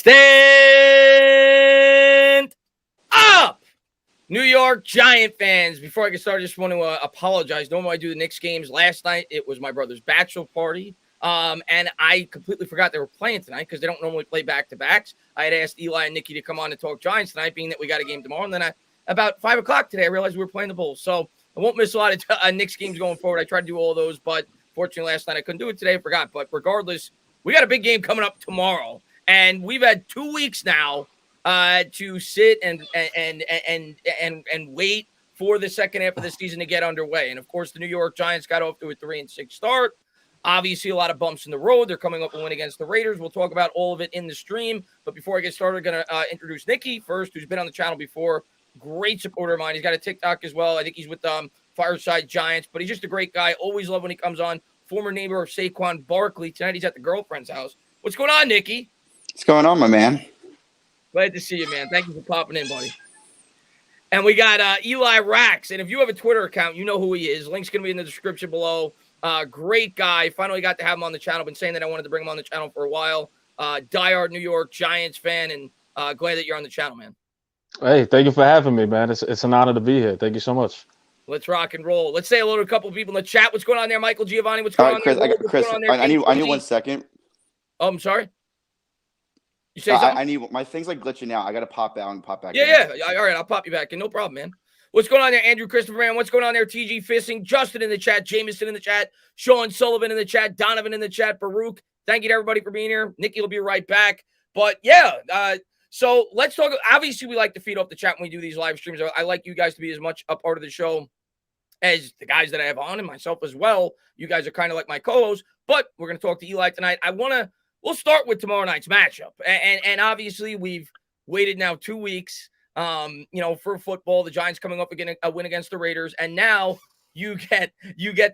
Stand up, New York Giant fans. Before I get started, I just want to apologize. Normally I do the Knicks games. Last night it was my brother's bachelor party, and I completely forgot they were playing tonight because they don't normally play back-to-backs. I had asked Eli and Nikki to come on and talk Giants tonight, being that we got a game tomorrow. And then about 5 o'clock today, I realized we were playing the Bulls. So I won't miss a lot of Knicks games going forward. I tried to do all of those, but fortunately last night I couldn't do it today. I forgot. But regardless, we got a big game coming up tomorrow. And we've had 2 weeks now to sit and wait for the second half of the season to get underway. And of course, the New York Giants got off to a 3-6 start. Obviously, a lot of bumps in the road. They're coming up with a win against the Raiders. We'll talk about all of it in the stream. But before I get started, I'm going to introduce Nikki first, who's been on the channel before. Great supporter of mine. He's got a TikTok as well. I think he's with Fireside Giants, but he's just a great guy. Always love when he comes on. Former neighbor of Saquon Barkley. Tonight he's at the girlfriend's house. What's going on, Nikki? What's going on, my man? Glad to see you, man. Thank you for popping in, buddy. And we got Eli Rax. And if you have a Twitter account, you know who he is. Link's going to be in the description below. Great guy. Finally got to have him on the channel. Been saying that I wanted to bring him on the channel for a while. Diehard New York Giants fan, and glad that you're on the channel, man. Hey, thank you for having me, man. It's an honor to be here. Thank you so much. Let's rock and roll. Let's say hello to a couple of people in the chat. What's going on there, Michael Giovanni? What's going on Chris, there? Chris, I need 1 second. Oh, I'm sorry. You say something? I need my thing's like glitching out. I gotta pop out and pop back. Yeah. All right, I'll pop you back in. No problem, man. What's going on there, Andrew Christopher, man? What's going on there, TG Fissing? Justin in the chat, Jameson in the chat, Sean Sullivan in the chat, Donovan in the chat, Baruch. Thank you to everybody for being here. Nikki will be right back. But yeah, so let's talk. Obviously, we like to feed off the chat when we do these live streams. I like you guys to be as much a part of the show as the guys that I have on and myself as well. You guys are kind of like my co-hosts, but we're going to talk to Eli tonight. We'll start with tomorrow night's matchup. And obviously we've waited now 2 weeks, for football. The Giants coming up again, a win against the Raiders. And now you get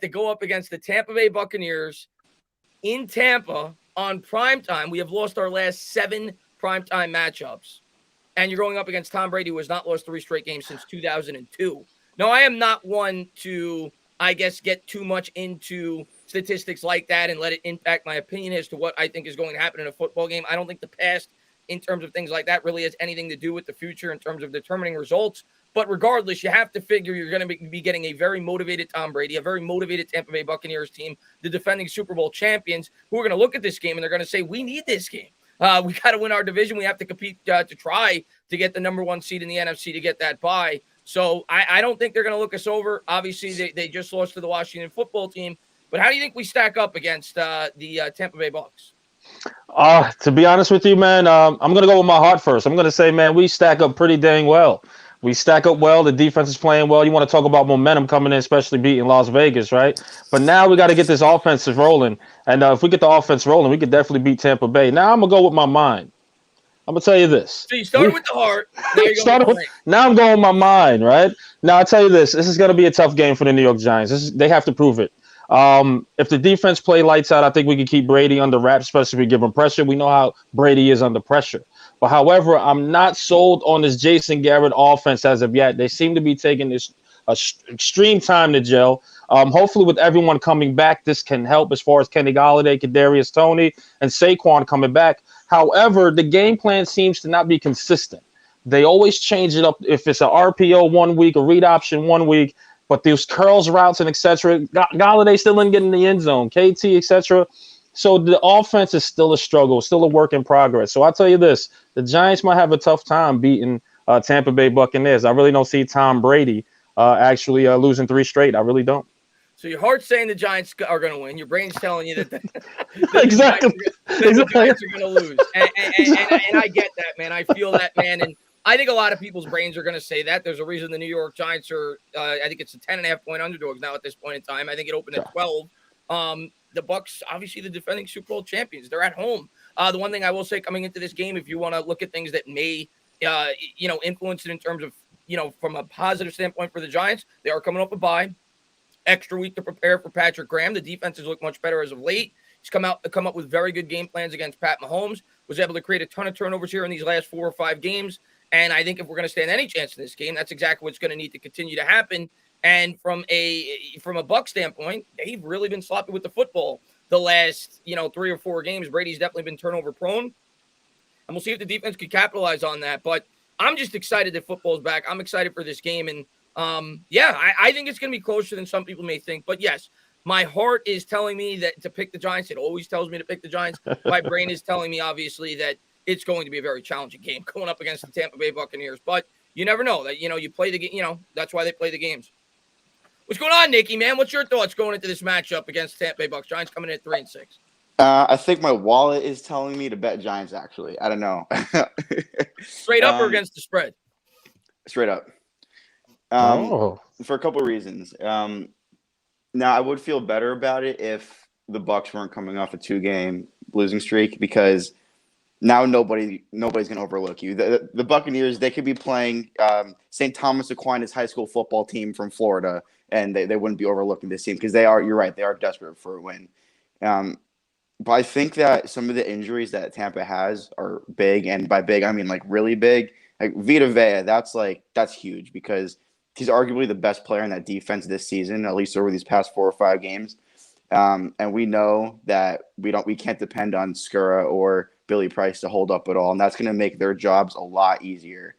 to go up against the Tampa Bay Buccaneers in Tampa on primetime. We have lost our last 7 primetime matchups. And you're going up against Tom Brady, who has not lost 3 straight games since 2002. Now, I am not one to, I guess, get too much into statistics like that and let it impact my opinion as to what I think is going to happen in a football game. I don't think the past, in terms of things like that, really has anything to do with the future in terms of determining results. But regardless, you have to figure you're going to be getting a very motivated Tom Brady, a very motivated Tampa Bay Buccaneers team, the defending Super Bowl champions, who are going to look at this game and they're going to say, we need this game. We got to win our division. We have to compete to try to get the number 1 seed in the NFC to get that bye. So I don't think they're going to look us over. Obviously, they just lost to the Washington football team. But how do you think we stack up against the Tampa Bay Bucs? To be honest with you, man, I'm going to go with my heart first. I'm going to say, man, we stack up pretty dang well. We stack up well. The defense is playing well. You want to talk about momentum coming in, especially beating Las Vegas, right? But now we got to get this offensive rolling. And if we get the offense rolling, we could definitely beat Tampa Bay. Now I'm going to go with my mind. I'm going to tell you this. So you started with the heart. Now you're going now I'm going with my mind, right? Now I'll tell you this. This is going to be a tough game for the New York Giants. They have to prove it. If the defense play lights out, I think we can keep Brady under wraps, especially if we give him pressure. We know how Brady is under pressure. But however, I'm not sold on this Jason Garrett offense as of yet. They seem to be taking this extreme time to gel. Hopefully with everyone coming back, this can help as far as Kenny Golladay, Kadarius Toney, and Saquon coming back. However, the game plan seems to not be consistent. They always change it up. If it's an RPO 1 week, a read option 1 week, but those curls routes and etc. Golladay still didn't get in the end zone, KT, etc. So the offense is still a struggle, still a work in progress. So I'll tell you this, the Giants might have a tough time beating Tampa Bay Buccaneers. I really don't see Tom Brady actually losing 3 straight. I really don't. So your heart's saying the Giants are going to win. Your brain's telling you that exactly. The Giants are going to lose. And I get that, man. I feel that, man. And I think a lot of people's brains are going to say that. There's a reason the New York Giants are, I think it's a 10.5-point underdogs now at this point in time. I think it opened at 12. The Bucs, obviously the defending Super Bowl champions. They're at home. The one thing I will say coming into this game, if you want to look at things that may, influence it in terms of, from a positive standpoint for the Giants, they are coming up a bye. Extra week to prepare for Patrick Graham. The defense has looked much better as of late. He's come up with very good game plans against Pat Mahomes. Was able to create a ton of turnovers here in these last 4 or 5 games. And I think if we're going to stand any chance in this game, that's exactly what's going to need to continue to happen. And from a Bucs standpoint, they've really been sloppy with the football the last 3 or 4 games. Brady's definitely been turnover prone. And we'll see if the defense can capitalize on that. But I'm just excited that football's back. I'm excited for this game. And I think it's going to be closer than some people may think. But yes, my heart is telling me that to pick the Giants. It always tells me to pick the Giants. My brain is telling me, obviously, that it's going to be a very challenging game going up against the Tampa Bay Buccaneers. But you never know that, you play the game, that's why they play the games. What's going on, Nikki, man? What's your thoughts going into this matchup against the Tampa Bay Bucs? Giants coming in at 3-6. I think my wallet is telling me to bet Giants, actually. I don't know. Straight up or against the spread? Straight up. For a couple of reasons. Now, I would feel better about it if the Bucs weren't coming off a 2-game losing streak, because now nobody's going to overlook you. The Buccaneers, they could be playing St. Thomas Aquinas high school football team from Florida, and they wouldn't be overlooking this team because you're right, they are desperate for a win. But I think that some of the injuries that Tampa has are big, and by big, I mean like really big. Like Vita Vea, that's huge because he's arguably the best player in that defense this season, at least over these past 4 or 5 games. And we know that we can't depend on Skura or Billy Price to hold up at all, and that's going to make their jobs a lot easier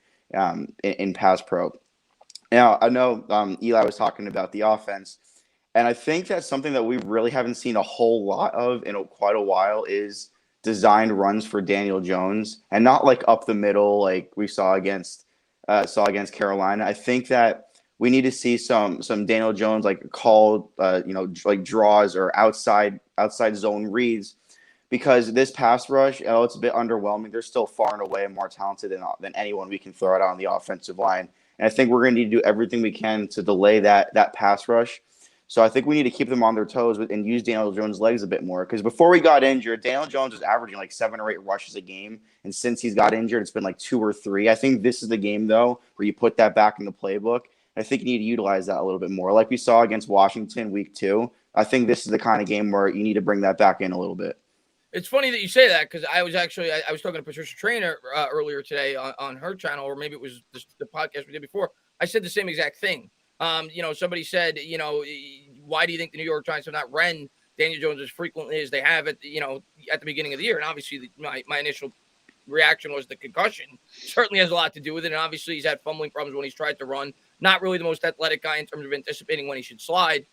in pass pro. Now, I know Eli was talking about the offense, and I think that's something that we really haven't seen a whole lot of in quite a while is designed runs for Daniel Jones, and not like up the middle like we saw against Carolina. I think that we need to see some Daniel Jones like called like draws or outside zone reads, because this pass rush, it's a bit underwhelming. They're still far and away more talented than anyone we can throw out on the offensive line. And I think we're going to need to do everything we can to delay that pass rush. So I think we need to keep them on their toes and use Daniel Jones' legs a bit more. Because before he got injured, Daniel Jones was averaging like 7 or 8 rushes a game. And since he's got injured, it's been like 2 or 3. I think this is the game, though, where you put that back in the playbook. I think you need to utilize that a little bit more. Like we saw against Washington week 2, I think this is the kind of game where you need to bring that back in a little bit. It's funny that you say that, because I was talking to Patricia Traynor earlier today on her channel, or maybe it was the podcast we did before. I said the same exact thing. Somebody said, why do you think the New York Giants have not run Daniel Jones as frequently as they have at the beginning of the year? And obviously my initial reaction was the concussion certainly has a lot to do with it. And obviously he's had fumbling problems when he's tried to run. Not really the most athletic guy in terms of anticipating when he should slide,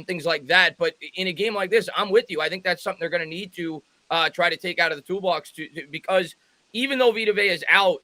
things like that. But in a game like this, I'm with you. I think that's something they're going to need to try to take out of the toolbox because even though Vita Vea is out,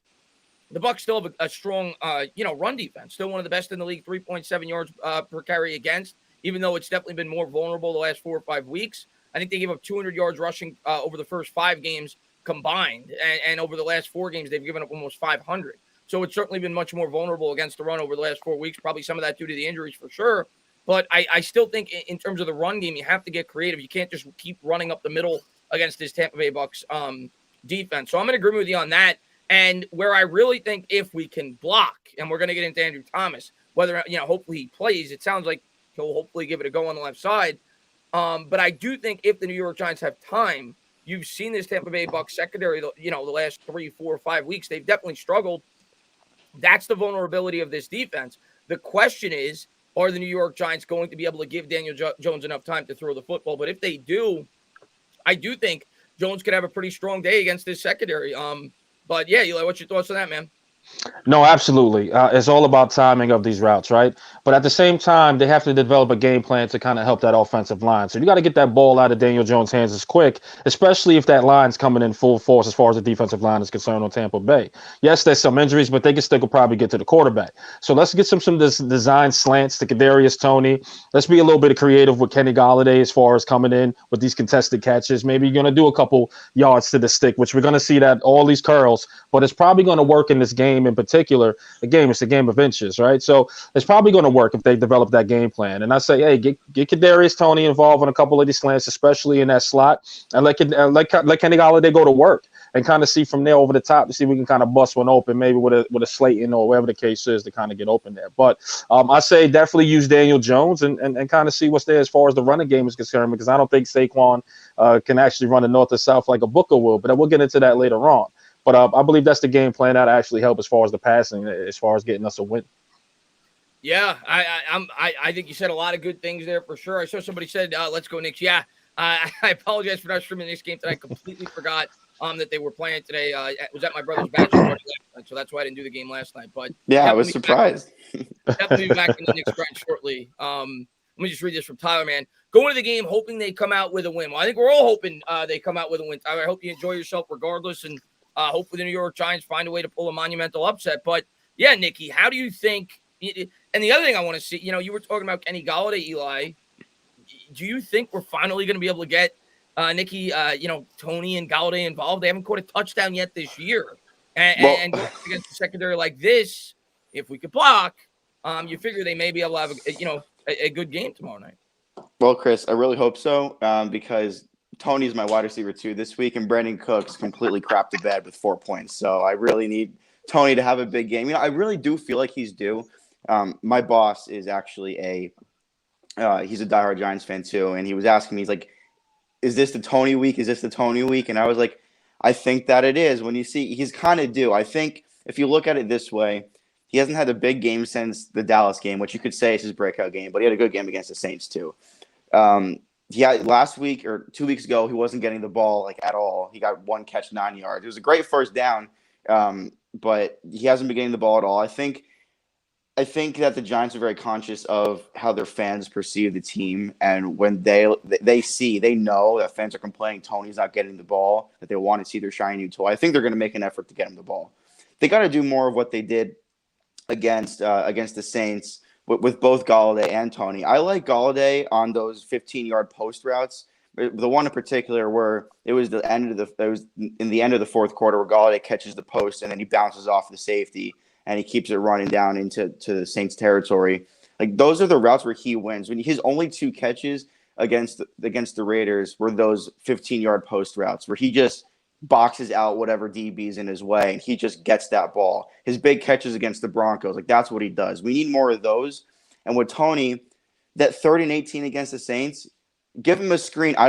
the Bucs still have a strong, run defense. Still one of the best in the league, 3.7 yards per carry against, even though it's definitely been more vulnerable the last 4 or 5 weeks. I think they gave up 200 yards rushing over the first 5 games combined. And over the last 4 games, they've given up almost 500. So it's certainly been much more vulnerable against the run over the last 4 weeks. Probably some of that due to the injuries for sure. But I still think in terms of the run game, you have to get creative. You can't just keep running up the middle against this Tampa Bay Bucs defense. So I'm going to agree with you on that. And where I really think if we can block, and we're going to get into Andrew Thomas, whether, hopefully he plays, it sounds like he'll hopefully give it a go on the left side. But I do think if the New York Giants have time, you've seen this Tampa Bay Bucs secondary, the last 3, 4, 5 weeks, they've definitely struggled. That's the vulnerability of this defense. The question is, are the New York Giants going to be able to give Daniel Jones enough time to throw the football? But if they do, I do think Jones could have a pretty strong day against this secondary. But yeah, Eli, what's your thoughts on that, man? No, absolutely. It's all about timing of these routes, right? But at the same time, they have to develop a game plan to kind of help that offensive line. So you got to get that ball out of Daniel Jones' hands as quick, especially if that line's coming in full force as far as the defensive line is concerned on Tampa Bay. Yes, there's some injuries, but they can still probably get to the quarterback. So let's get some design slants to Kadarius Toney. Let's be a little bit creative with Kenny Golladay as far as coming in with these contested catches. Maybe you're going to do a couple yards to the stick, which we're going to see that all these curls, but it's probably going to work in this game in particular. It's a game of inches, right? So it's probably going to work if they develop that game plan. And I say, hey, get Kadarius Toney involved in a couple of these slants, especially in that slot, and let Kenny Golladay go to work and kind of see from there over the top to see if we can kind of bust one open, maybe with a Slayton or whatever the case is to kind of get open there. But I say definitely use Daniel Jones and kind of see what's there as far as the running game is concerned, because I don't think Saquon can actually run the north or south like a Booker will, but we'll get into that later on. But I believe that's the game plan that actually help as far as the passing, as far as getting us a win. Yeah, I think you said a lot of good things there for sure. I saw somebody said, let's go Knicks. Yeah, I apologize for not streaming this game tonight. I completely forgot that they were playing today. Was at my brother's bachelor party last night, so that's why I didn't do the game last night. But Yeah, I was surprised. Definitely be back in the Knicks grind shortly. Let me just read this from Tyler, man. Going to the game, hoping they come out with a win. Well, I think we're all hoping they come out with a win. Tyler, I hope you enjoy yourself regardless, and hopefully the New York Giants find a way to pull a monumental upset. But, yeah, Nikki, how do you think – and the other thing I want to see, you were talking about Kenny Golladay, Eli. Do you think we're finally going to be able to get Nikki, Tony and Golladay involved? They haven't caught a touchdown yet this year. And going against the secondary like this, if we could block, you figure they may be able to have a good game tomorrow night. Well, Chris, I really hope so because Tony's my wide receiver too this week, and Brandon Cooks completely crapped the bed with 4 points. So I really need Tony to have a big game. I really do feel like he's due. My boss is actually he's a diehard Giants fan too, and he was asking me, he's like, is this the Tony week? Is this the Tony week? And I was like, I think that it is. When you see, he's kind of due. I think if you look at it this way, he hasn't had a big game since the Dallas game, which you could say is his breakout game, but he had a good game against the Saints too. Last week or 2 weeks ago, he wasn't getting the ball like at all. He got 1 catch, 9 yards. It was a great first down, but he hasn't been getting the ball at all. I think that the Giants are very conscious of how their fans perceive the team, and when they know that fans are complaining Tony's not getting the ball, that they want to see their shiny new toy. I think they're going to make an effort to get him the ball. They got to do more of what they did against the Saints with both Golladay and Tony. I like Golladay on those 15-yard post routes. The one in particular where it was in the end of the fourth quarter where Golladay catches the post and then he bounces off the safety and he keeps it running down into the Saints territory. Like those are the routes where he wins. When his only 2 catches against the Raiders were those 15-yard post routes where he just boxes out whatever DB's in his way, and he just gets that ball. His big catches against the Broncos, like that's what he does. We need more of those. And with Tony, that 3rd and 18 against the Saints, give him a screen. I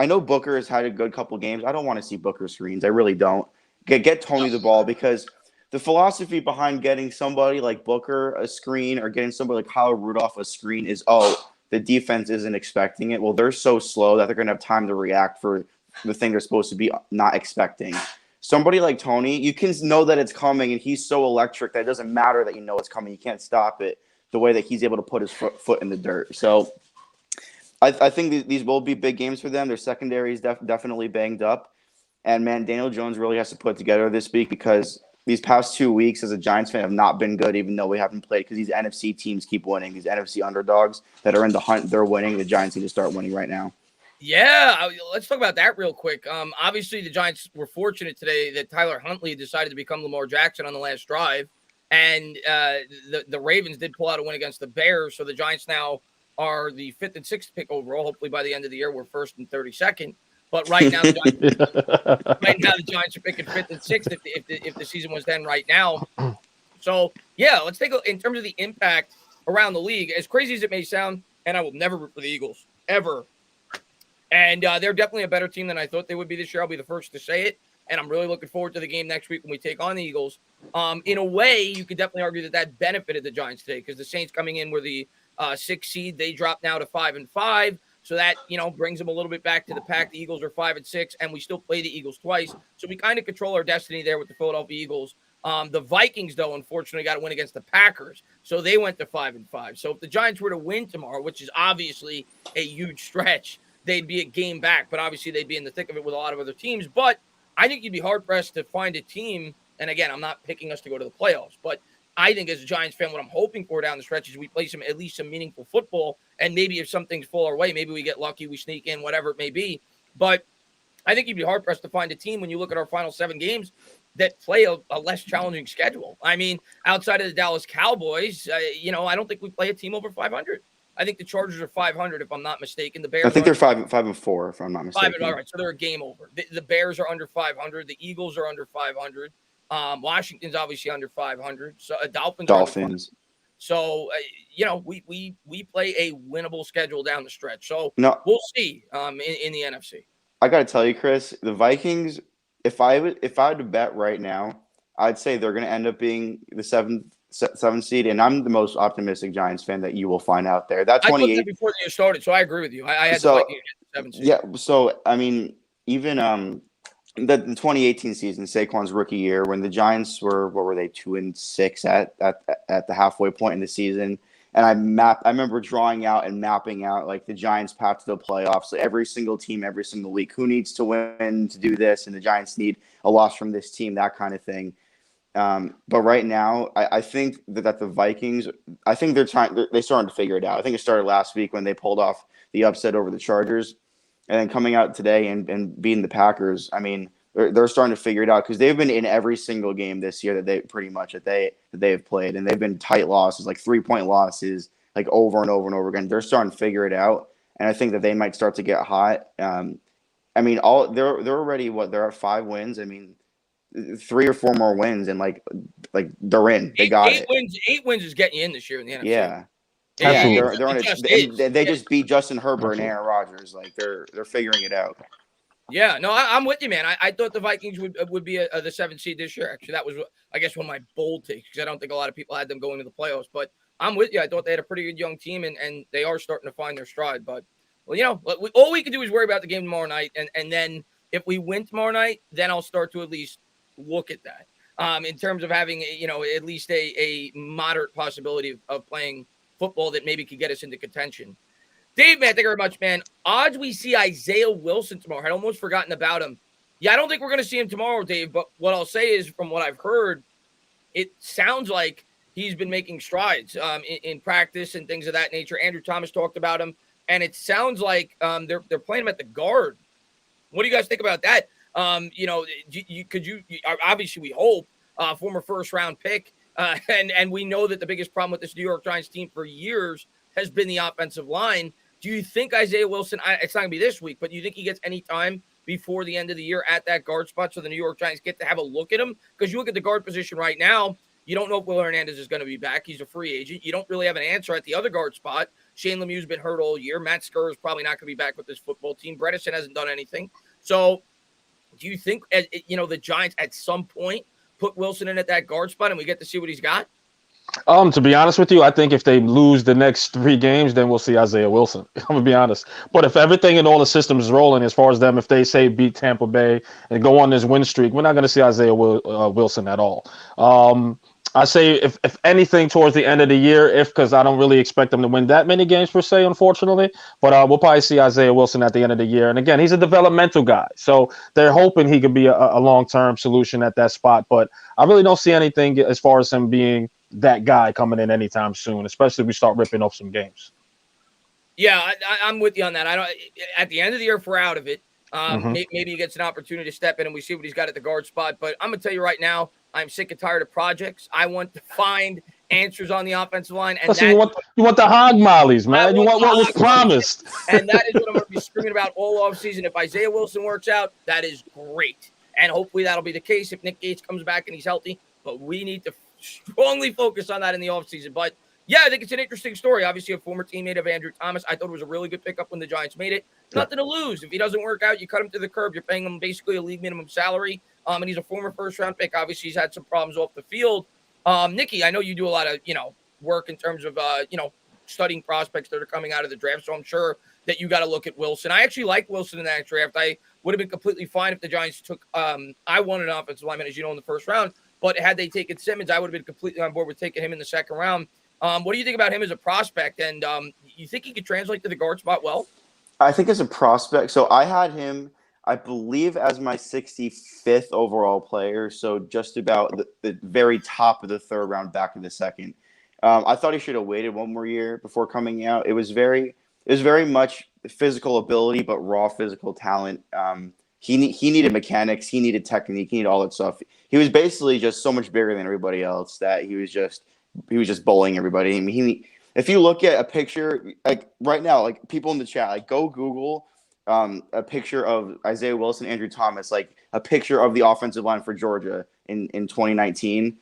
know Booker has had a good couple games. I don't want to see Booker screens. I really don't. Get Tony the ball, because the philosophy behind getting somebody like Booker a screen or getting somebody like Kyle Rudolph a screen is, the defense isn't expecting it. Well, they're so slow that they're going to have time to react for the thing they're supposed to be not expecting. Somebody like Tony, you can know that it's coming, and he's so electric that it doesn't matter that you know it's coming. You can't stop it the way that he's able to put his foot in the dirt. So I think these will be big games for them. Their secondary is definitely banged up. And, man, Daniel Jones really has to put together this week, because these past 2 weeks as a Giants fan have not been good, even though we haven't played, because these NFC teams keep winning. These NFC underdogs that are in the hunt, they're winning. The Giants need to start winning right now. Yeah, let's talk about that real quick. Obviously, the Giants were fortunate today that Tyler Huntley decided to become Lamar Jackson on the last drive, and the Ravens did pull out a win against the Bears, so the Giants now are the 5th and 6th pick overall. Hopefully, by the end of the year, we're 1st and 32nd. But right now, the Giants are picking 5th and 6th if the season was to end right now. So, yeah, let's take in terms of the impact around the league. As crazy as it may sound, and I will never root for the Eagles, ever. And they're definitely a better team than I thought they would be this year. I'll be the first to say it. And I'm really looking forward to the game next week when we take on the Eagles. In a way, you could definitely argue that benefited the Giants today, because the Saints coming in were the 6th seed. They dropped now to 5-5. So that, brings them a little bit back to the pack. The Eagles are 5-6, and we still play the Eagles twice. So we kind of control our destiny there with the Philadelphia Eagles. The Vikings, though, unfortunately got to win against the Packers. So they went to 5-5. So if the Giants were to win tomorrow, which is obviously a huge stretch, they'd be a game back, but obviously they'd be in the thick of it with a lot of other teams. But I think you'd be hard-pressed to find a team, and again, I'm not picking us to go to the playoffs, but I think as a Giants fan, what I'm hoping for down the stretch is we play at least some meaningful football, and maybe if some things fall our way, maybe we get lucky, we sneak in, whatever it may be. But I think you'd be hard-pressed to find a team when you look at our final 7 games that play a less challenging schedule. I mean, outside of the Dallas Cowboys, I don't think we play a team over 500. I think the Chargers are 500, if I'm not mistaken. The Bears. I think they're 5-4, if I'm not mistaken. All right, so they're a game over. The Bears are under 500. The Eagles are under 500. Washington's obviously under 500. So Dolphins. So we play a winnable schedule down the stretch. So we'll see in the NFC. I got to tell you, Chris, the Vikings. If I had to bet right now, I'd say they're going to end up being the 7th seed, and I'm the most optimistic Giants fan that you will find out there. That 28 I thought that before the year started, so I agree with you. I had the Vikings at the 7th seed. Yeah, so I mean, even the 2018 season, Saquon's rookie year, when the Giants were, what were they, 2-6 at the halfway point in the season. And I remember drawing out and mapping out like the Giants' path to the playoffs. So every single team, every single week, who needs to win to do this, and the Giants need a loss from this team, that kind of thing. But right now, I think that the Vikings, I think they're starting to figure it out. I think it started last week when they pulled off the upset over the Chargers, and then coming out today and beating the Packers. I mean, they're starting to figure it out because they've been in every single game this year that they have played, and they've been tight losses, like 3-point losses, like over and over and over again. They're starting to figure it out, and I think that they might start to get hot. I mean, they're already they're at 5 wins. I mean, 3 or 4 more wins, and like they're in. They got it. 8 wins is getting you in this year in the NFC. Yeah. Absolutely. They're on it. They just beat Justin Herbert and Aaron Rodgers. Like they're figuring it out. Yeah, no, I'm with you, man. I thought the Vikings would be the 7th seed this year. Actually, that was, I guess, one of my bold takes because I don't think a lot of people had them going to the playoffs. But I'm with you. I thought they had a pretty good young team, and they are starting to find their stride. But, well, you know, all we can do is worry about the game tomorrow night. And then if we win tomorrow night, then I'll start to at least look at that in terms of having, you know, at least a moderate possibility of playing football that maybe could get us into contention. Dave, man, thank you very much, man. Odds we see Isaiah Wilson tomorrow. I'd almost forgotten about him. Yeah, I don't think we're going to see him tomorrow, Dave, but what I'll say is from what I've heard, it sounds like he's been making strides in practice and things of that nature. Andrew Thomas talked about him, and it sounds like they're playing him at the guard. What do you guys think about that? You know, could you obviously we hope former first-round pick, and we know that the biggest problem with this New York Giants team for years has been the offensive line. Do you think Isaiah Wilson, it's not going to be this week, but do you think he gets any time before the end of the year at that guard spot so the New York Giants get to have a look at him? Because you look at the guard position right now, you don't know if Will Hernandez is going to be back. He's a free agent. You don't really have an answer at the other guard spot. Shane Lemieux's been hurt all year. Matt Skura is probably not going to be back with this football team. Bredesen hasn't done anything. So do you think, you know, the Giants at some point put Wilson in at that guard spot and we get to see what he's got? To be honest with you, I think if they lose the next 3 games, then we'll see Isaiah Wilson. I'm gonna be honest. But if everything in all the systems is rolling, as far as them, if they say beat Tampa Bay and go on this win streak, we're not gonna see Isaiah Wilson at all. I say if anything towards the end of the year, because I don't really expect them to win that many games per se, unfortunately. But we'll probably see Isaiah Wilson at the end of the year. And again, he's a developmental guy, so they're hoping he could be a long-term solution at that spot. But I really don't see anything as far as him being that guy coming in anytime soon, especially if we start ripping off some games. Yeah, I'm with you on that. I don't. At the end of the year, if we're out of it, maybe he gets an opportunity to step in and we see what he's got at the guard spot. But I'm gonna tell you right now, I'm sick and tired of projects. I want to find answers on the offensive line. And you want the hog mollies, man. You want what was promised. And that is what I'm going to be screaming about all offseason. If Isaiah Wilson works out, that is great. And hopefully that'll be the case if Nick Gates comes back and he's healthy. But we need to strongly focus on that in the offseason. But, yeah, I think it's an interesting story. Obviously, a former teammate of Andrew Thomas. I thought it was a really good pickup when the Giants made it. Nothing to lose. If he doesn't work out, you cut him to the curb. You're paying him basically a league minimum salary. And he's a former first-round pick. Obviously, he's had some problems off the field. Nikki, I know you do a lot of, work in terms of, studying prospects that are coming out of the draft. So I'm sure that you got to look at Wilson. I actually like Wilson in that draft. I would have been completely fine if the Giants took I wanted an offensive lineman, as you know, in the first round. But had they taken Simmons, I would have been completely on board with taking him in the second round. What do you think about him as a prospect? And you think he could translate to the guard spot well? I think as a prospect, so I had him, I believe, as my 65th overall player. So just about the very top of the third round, back in the second. I thought he should have waited one more year before coming out. It was very much physical ability, but raw physical talent. He needed mechanics. He needed technique. He needed all that stuff. He was basically just so much bigger than everybody else that he was just bullying everybody. I mean, if you look at a picture, like right now, like people in the chat, like go Google a picture of Isaiah Wilson, Andrew Thomas, like a picture of the offensive line for Georgia in 2019,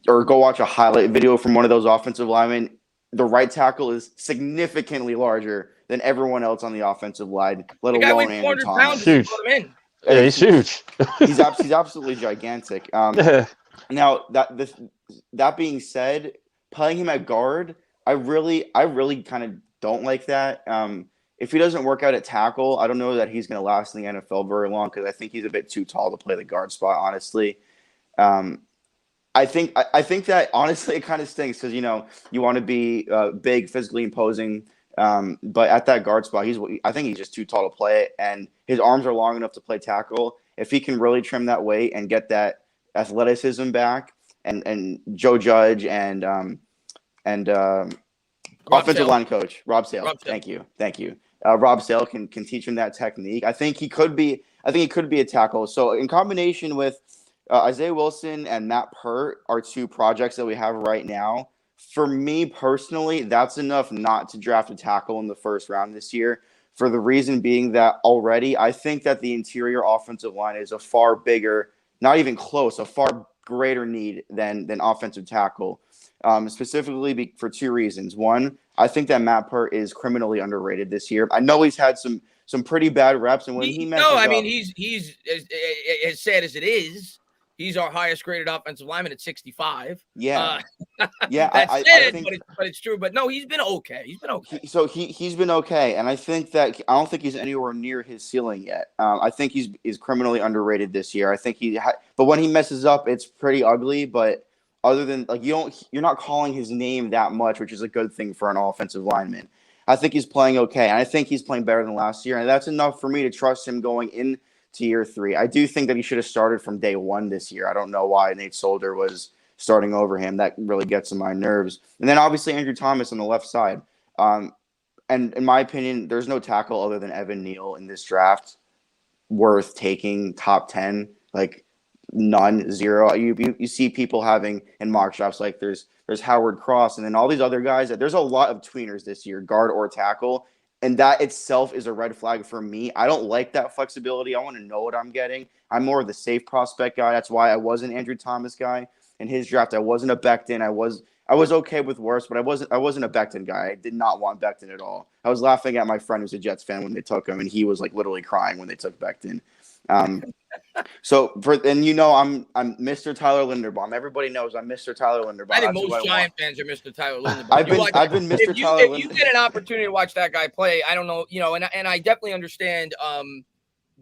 or go watch a highlight video from one of those offensive linemen. The right tackle is significantly larger than everyone else on the offensive line, let alone Andrew Thomas. Huge. Yeah, he's huge. he's absolutely gigantic. Now that being said, playing him at guard, I really kind of don't like that. if he doesn't work out at tackle, I don't know that he's going to last in the NFL very long because I think he's a bit too tall to play the guard spot, honestly. I think that honestly it kind of stinks because you want to be big, physically imposing, but at that guard spot, I think he's just too tall to play it, and his arms are long enough to play tackle. If he can really trim that weight and get that athleticism back, and Joe Judge and offensive line coach Rob Sale, thank you. Rob Sale can teach him that technique. I think he could be a tackle. So in combination with Isaiah Wilson and Matt Pert are two projects that we have right now. For me personally, that's enough not to draft a tackle in the first round this year, for the reason being that already I think that the interior offensive line is a far bigger, not even close, a far greater need than offensive tackle, specifically for two reasons. One, I think that Matt Pert is criminally underrated this year. I know he's had some pretty bad reps, and when he messes up, he's as sad as it is. He's our highest graded offensive lineman at 65. Yeah. That's sad, but it's true. But no, he's been okay. He's been okay. And I think that I don't think he's anywhere near his ceiling yet. I think he's criminally underrated this year. I think but when he messes up, it's pretty ugly. But other than you're not calling his name that much, which is a good thing for an offensive lineman. I think he's playing okay, and I think he's playing better than last year, and that's enough for me to trust him going in to year 3. I do think that he should have started from day 1 this year. I don't know why Nate Solder was starting over him. That really gets on my nerves. And then obviously Andrew Thomas on the left side. And in my opinion, there's no tackle other than Evan Neal in this draft worth taking top 10. None, 0. You see people having in mock drafts there's Howard Cross and then all these other guys. There's a lot of tweeners this year, guard or tackle. And that itself is a red flag for me. I don't like that flexibility. I want to know what I'm getting. I'm more of the safe prospect guy. That's why I was an Andrew Thomas guy in his draft. I wasn't a Becton. I was okay with worse, but I wasn't a Becton guy. I did not want Becton at all. I was laughing at my friend who's a Jets fan when they took him, and he was literally crying when they took Becton. I'm Mr. Tyler Linderbaum. Everybody knows I'm Mr. Tyler Linderbaum. I think most Giant fans are Mr. Tyler Linderbaum. I've been Mr. Tyler Linderbaum. If you get an opportunity to watch that guy play, I don't know, and I definitely understand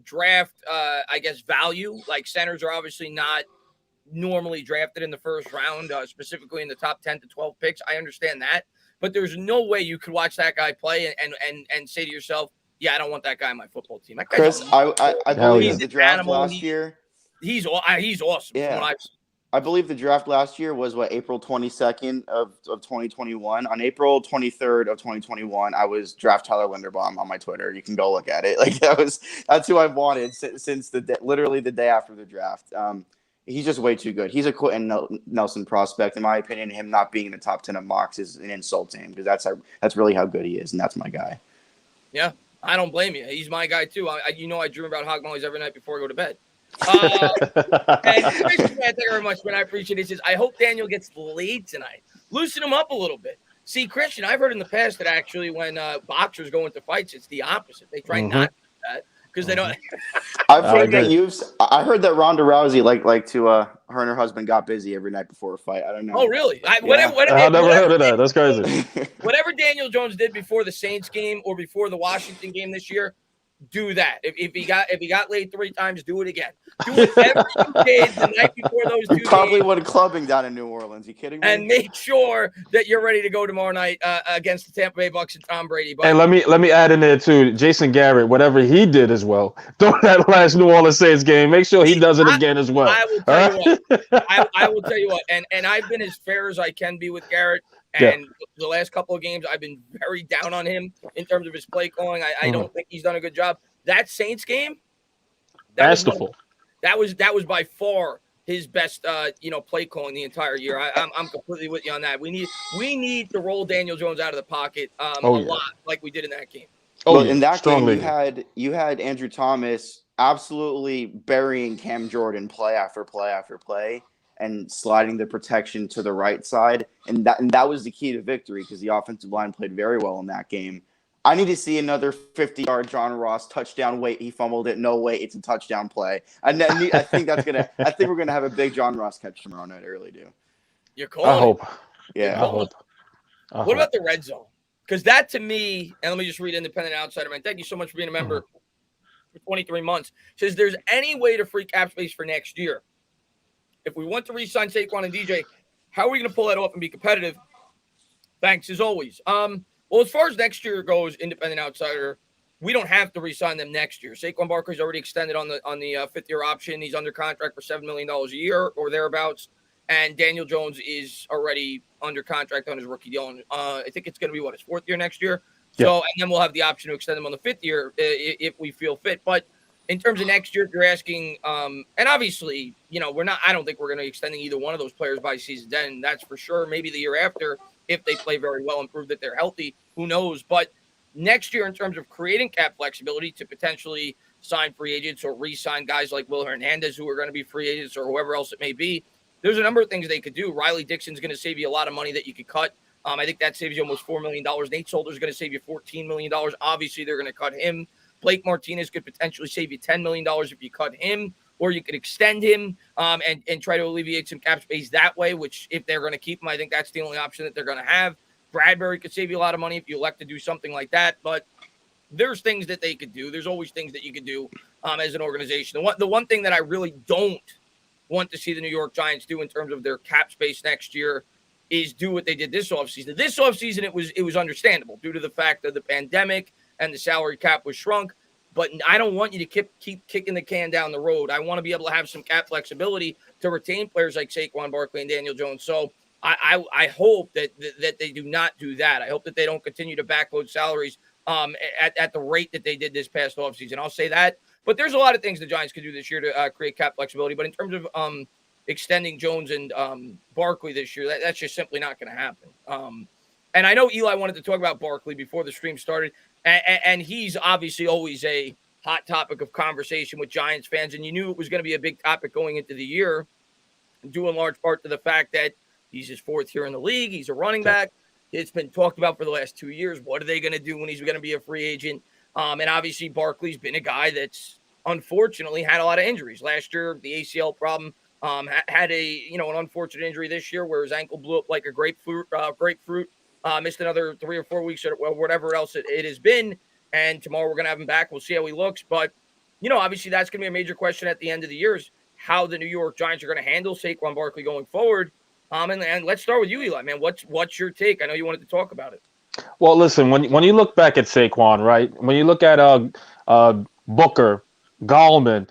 draft I guess value. Centers are obviously not normally drafted in the first round, specifically in the top 10 to 12 picks. I understand that, but there's no way you could watch that guy play and say to yourself, yeah, I don't want that guy on my football team. Chris, I believe the draft last year. He's awesome. Yeah. I believe the draft last year was April 22nd of 2021. On April 23rd of 2021, I was draft Tyler Linderbaum on my Twitter. You can go look at it. That's who I've wanted since literally the day after the draft. He's just way too good. He's a Quentin Nelson prospect, in my opinion. Him not being in the top 10 of mocks is an insult to him because that's really how good he is, and that's my guy. Yeah. I don't blame you. He's my guy too. I dream about hog mollies every night before I go to bed. And Christian, thank you very much, man. I appreciate it. He says, I hope Daniel gets laid tonight. Loosen him up a little bit. See, Christian, I've heard in the past that actually when boxers go into fights, it's the opposite. They try not to do that because they don't. I heard that Ronda Rousey like to her and her husband got busy every night before a fight. I don't know. Oh, really? I've never heard of that. That's crazy. Whatever Daniel Jones did before the Saints game or before the Washington game this year, do that. If he got laid 3 times, do it again. Do whatever you did the night before those 2 games. Probably went clubbing down in New Orleans. You kidding me? And make sure that you're ready to go tomorrow night against the Tampa Bay Bucs and Tom Brady. But, and let me add in there too, Jason Garrett, whatever he did as well. During that last New Orleans Saints game, make sure he does it again as well. I will tell you what. I will tell you what. And I've been as fair as I can be with Garrett. And the last couple of games, I've been very down on him in terms of his play calling. I don't think he's done a good job. That Saints game, that was by far his best, play calling the entire year. I'm completely with you on that. We need to roll Daniel Jones out of the pocket a lot, like we did in that game. In that game, you had Andrew Thomas absolutely burying Cam Jordan play after play after play and sliding the protection to the right side, and that was the key to victory because the offensive line played very well in that game. I need to see another 50-yard John Ross touchdown. Wait, he fumbled it. No way, it's a touchdown play. I think we're gonna have a big John Ross catch tomorrow night. I really do. You're calling. I hope. Yeah. What about the red zone? Because that to me, and let me just read Independent Outsider, man. Thank you so much for being a member for 23 months. Says there's any way to free cap space for next year. If we want to re-sign Saquon and DJ, how are we going to pull that off and be competitive? Thanks as always. Well, as far as next year goes, Independent Outsider, we don't have to re-sign them next year. Saquon Barkley's already extended on the fifth-year option. He's under contract for $7 million a year or thereabouts. And Daniel Jones is already under contract on his rookie deal. And, I think it's going to be, his fourth year next year? Yeah. So, and then we'll have the option to extend him on the fifth year if we feel fit. But in terms of next year, you're asking, and obviously, I don't think we're going to be extending either one of those players by season's end. That's for sure. Maybe the year after, if they play very well and prove that they're healthy, who knows? But next year, in terms of creating cap flexibility to potentially sign free agents or re-sign guys like Will Hernandez, who are going to be free agents, or whoever else it may be, there's a number of things they could do. Riley Dixon's going to save you a lot of money that you could cut. I think that saves you almost $4 million. Nate Solder's going to save you $14 million. Obviously, they're going to cut him. Blake Martinez could potentially save you $10 million if you cut him, or you could extend him and try to alleviate some cap space that way, which if they're going to keep him, I think that's the only option that they're going to have. Bradbury could save you a lot of money if you elect to do something like that, but there's things that they could do. There's always things that you could do as an organization. The one thing that I really don't want to see the New York Giants do in terms of their cap space next year is do what they did this offseason. This offseason, it was understandable due to the fact of the pandemic and the salary cap was shrunk. But I don't want you to keep kicking the can down the road. I want to be able to have some cap flexibility to retain players like Saquon Barkley and Daniel Jones. So I hope that they do not do that. I hope that they don't continue to backload salaries at the rate that they did this past offseason. I'll say that. But there's a lot of things the Giants could do this year to create cap flexibility. But in terms of extending Jones and Barkley this year, that's just simply not going to happen. And I know Eli wanted to talk about Barkley before the stream started, and he's obviously always a hot topic of conversation with Giants fans, and you knew it was going to be a big topic going into the year, due in large part to the fact that he's his fourth year in the league. He's a running back. It's been talked about for the last 2 years. What are they going to do when he's going to be a free agent? And obviously Barkley's been a guy that's unfortunately had a lot of injuries. Last year, the ACL problem, had an unfortunate injury this year where his ankle blew up like a grapefruit. Missed another 3 or 4 weeks or whatever else it has been. And tomorrow we're going to have him back. We'll see how he looks. But, obviously that's going to be a major question at the end of the year is how the New York Giants are going to handle Saquon Barkley going forward. And let's start with you, Eli, man. What's your take? I know you wanted to talk about it. Well, listen, when you look back at Saquon, right, when you look at Booker, Gallman,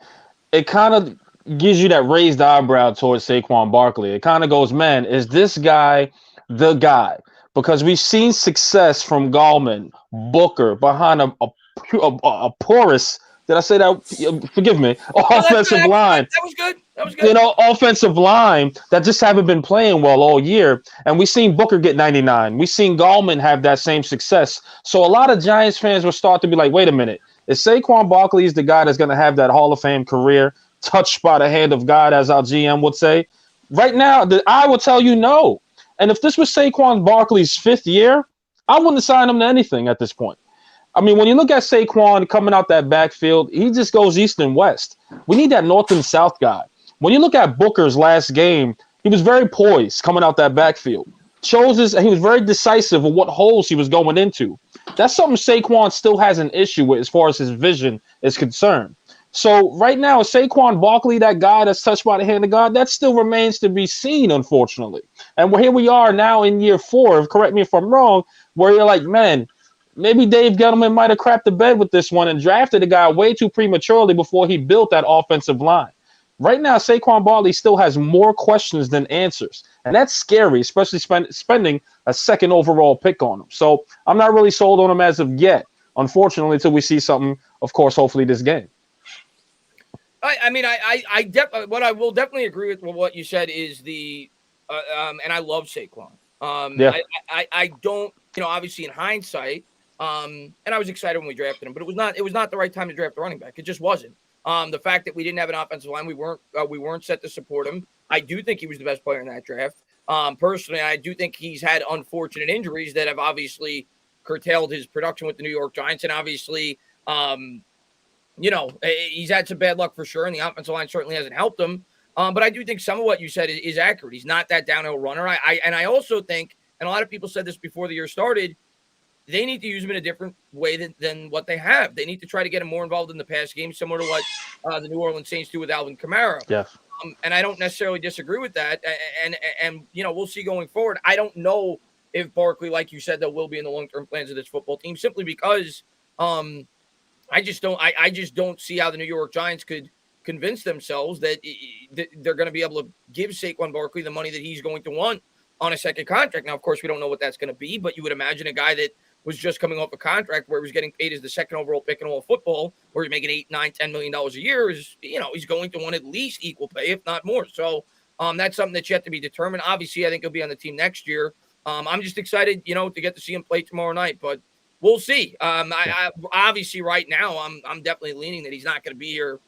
it kind of gives you that raised eyebrow towards Saquon Barkley. It kind of goes, man, is this guy the guy? Because we've seen success from Gallman, Booker, behind a porous, did I say that? Forgive me. Offensive line. That was good. Offensive line that just haven't been playing well all year. And we've seen Booker get 99. We've seen Gallman have that same success. So a lot of Giants fans will start to be like, wait a minute. Is Saquon Barkley the guy that's going to have that Hall of Fame career touched by the hand of God, as our GM would say? Right now, I will tell you no. And if this was Saquon Barkley's fifth year, I wouldn't assign him to anything at this point. I mean, when you look at Saquon coming out that backfield, he just goes east and west. We need that north and south guy. When you look at Booker's last game, he was very poised coming out that backfield. He was very decisive of what holes he was going into. That's something Saquon still has an issue with as far as his vision is concerned. So right now, is Saquon Barkley that guy that's touched by the hand of God? That still remains to be seen, unfortunately. And here we are now in year 4, correct me if I'm wrong, where you're like, man, maybe Dave Gettleman might have crapped the bed with this one and drafted a guy way too prematurely before he built that offensive line. Right now, Saquon Barkley still has more questions than answers. And that's scary, especially spending a second overall pick on him. So I'm not really sold on him as of yet, unfortunately, until we see something, of course, hopefully this game. What I will definitely agree with what you said is and I love Saquon. I don't, obviously in hindsight, and I was excited when we drafted him, but it was not the right time to draft a running back. It just wasn't. The fact that we didn't have an offensive line, we weren't set to support him. I do think he was the best player in that draft. Personally, I do think he's had unfortunate injuries that have obviously curtailed his production with the New York Giants, and obviously, he's had some bad luck for sure, and the offensive line certainly hasn't helped him. But I do think some of what you said is accurate. He's not that downhill runner. I also think, and a lot of people said this before the year started, they need to use him in a different way than what they have. They need to try to get him more involved in the pass game, similar to what the New Orleans Saints do with Alvin Kamara. Yes. And I don't necessarily disagree with that. And we'll see going forward. I don't know if Barkley, like you said, that will be in the long-term plans of this football team, simply because I just don't see how the New York Giants could convince themselves that they're going to be able to give Saquon Barkley the money that he's going to want on a second contract. Now, of course, we don't know what that's going to be, but you would imagine a guy that was just coming off a contract where he was getting paid as the second overall pick in all of football, where he's making $8, $9, $10 million a year, is, he's going to want at least equal pay, if not more. So that's something that's yet to be determined. Obviously, I think he'll be on the team next year. I'm just excited, to get to see him play tomorrow night, but we'll see. I obviously right now, I'm definitely leaning that he's not going to be here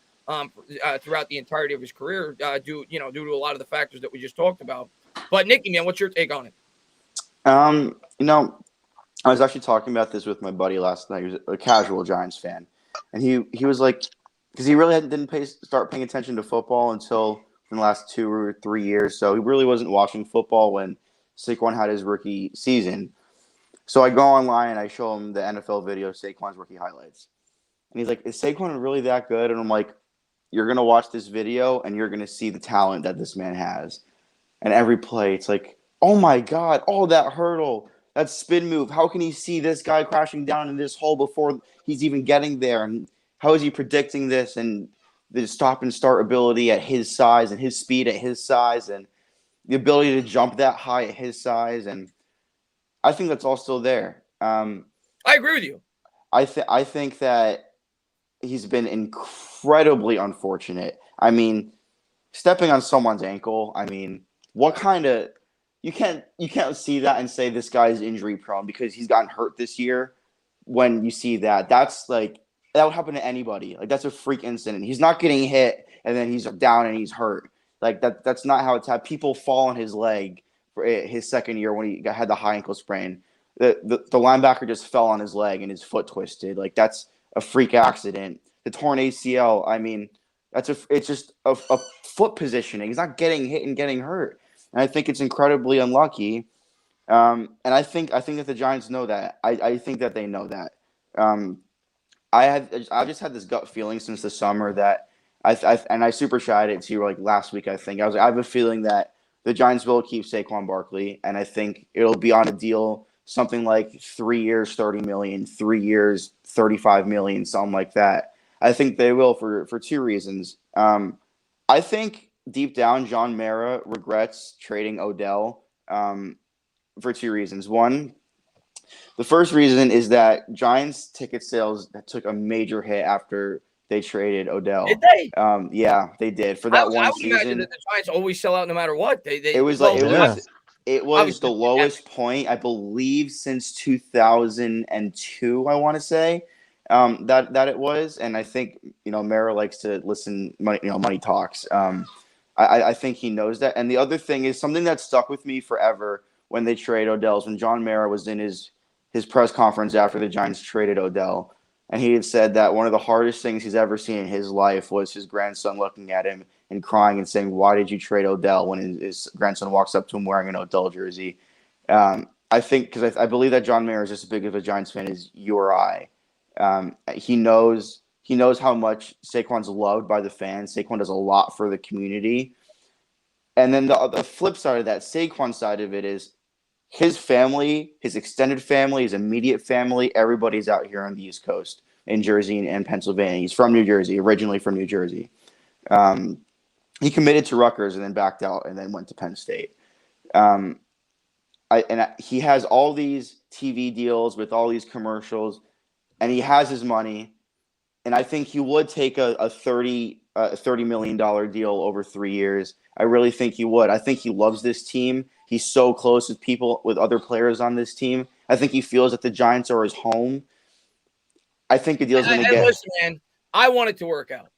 throughout the entirety of his career, due to a lot of the factors that we just talked about. But Nicky, man, what's your take on it? I was actually talking about this with my buddy last night. He was a casual Giants fan, and he was like, because he really didn't start paying attention to football until in the last 2 or 3 years. So he really wasn't watching football when Saquon had his rookie season. So I go online and I show him the NFL video of Saquon's rookie highlights, and he's like, "Is Saquon really that good?" And I'm like, "You're gonna watch this video and you're gonna see the talent that this man has." And every play, it's like, "Oh my God! Oh, that hurdle! That spin move. How can he see this guy crashing down in this hole before he's even getting there? And how is he predicting this? And the stop and start ability at his size and his speed at his size and the ability to jump that high at his size." And I think that's all still there. I agree with you. I think that he's been incredibly unfortunate. I mean, stepping on someone's ankle, what kind of – You can't see that and say this guy's injury prone because he's gotten hurt this year. When you see that, that's like that would happen to anybody. Like that's a freak incident. He's not getting hit and then he's down and he's hurt. Like that's not how it's happened. People fall on his leg for his second year when he had the high ankle sprain. The linebacker just fell on his leg and his foot twisted. Like that's a freak accident. The torn ACL. It's just a foot positioning. He's not getting hit and getting hurt. And I think it's incredibly unlucky. And I think that the Giants know that. I think that they know that. I've just had this gut feeling since the summer that I super shouted it to you like last week. I have a feeling that the Giants will keep Saquon Barkley, and I think it'll be on a deal something like 3 years, $30 million, 3 years, $35 million, something like that. I think they will for 2 reasons. I think deep down, John Mara regrets trading Odell for 2 reasons. One, the first reason is that Giants ticket sales took a major hit after they traded Odell. Did they? Yeah, they did for that one season. Imagine that the Giants always sell out no matter what. It was the lowest point I believe since 2002. I want to say that it was, and I think Mara likes to listen. Money talks. I think he knows that. And the other thing is something that stuck with me forever when they trade Odell's when John Mara was in his press conference after the Giants traded Odell. And he had said that one of the hardest things he's ever seen in his life was his grandson looking at him and crying and saying, "Why did you trade Odell?" when his grandson walks up to him wearing an Odell jersey. I think because I believe that John Mara is just as big of a Giants fan as you or I. He knows how much Saquon's loved by the fans. Saquon does a lot for the community. And then the flip side of that, Saquon side of it is his family, his extended family, his immediate family, everybody's out here on the East Coast in Jersey and Pennsylvania. He's from New Jersey, originally from New Jersey. He committed to Rutgers and then backed out and then went to Penn State. He has all these TV deals with all these commercials, and he has his money. And I think he would take a $30 million deal over 3 years. I really think he would. I think he loves this team. He's so close with other players on this team. I think he feels that the Giants are his home. I think the deal's going to get. Listen, man, I want it to work out.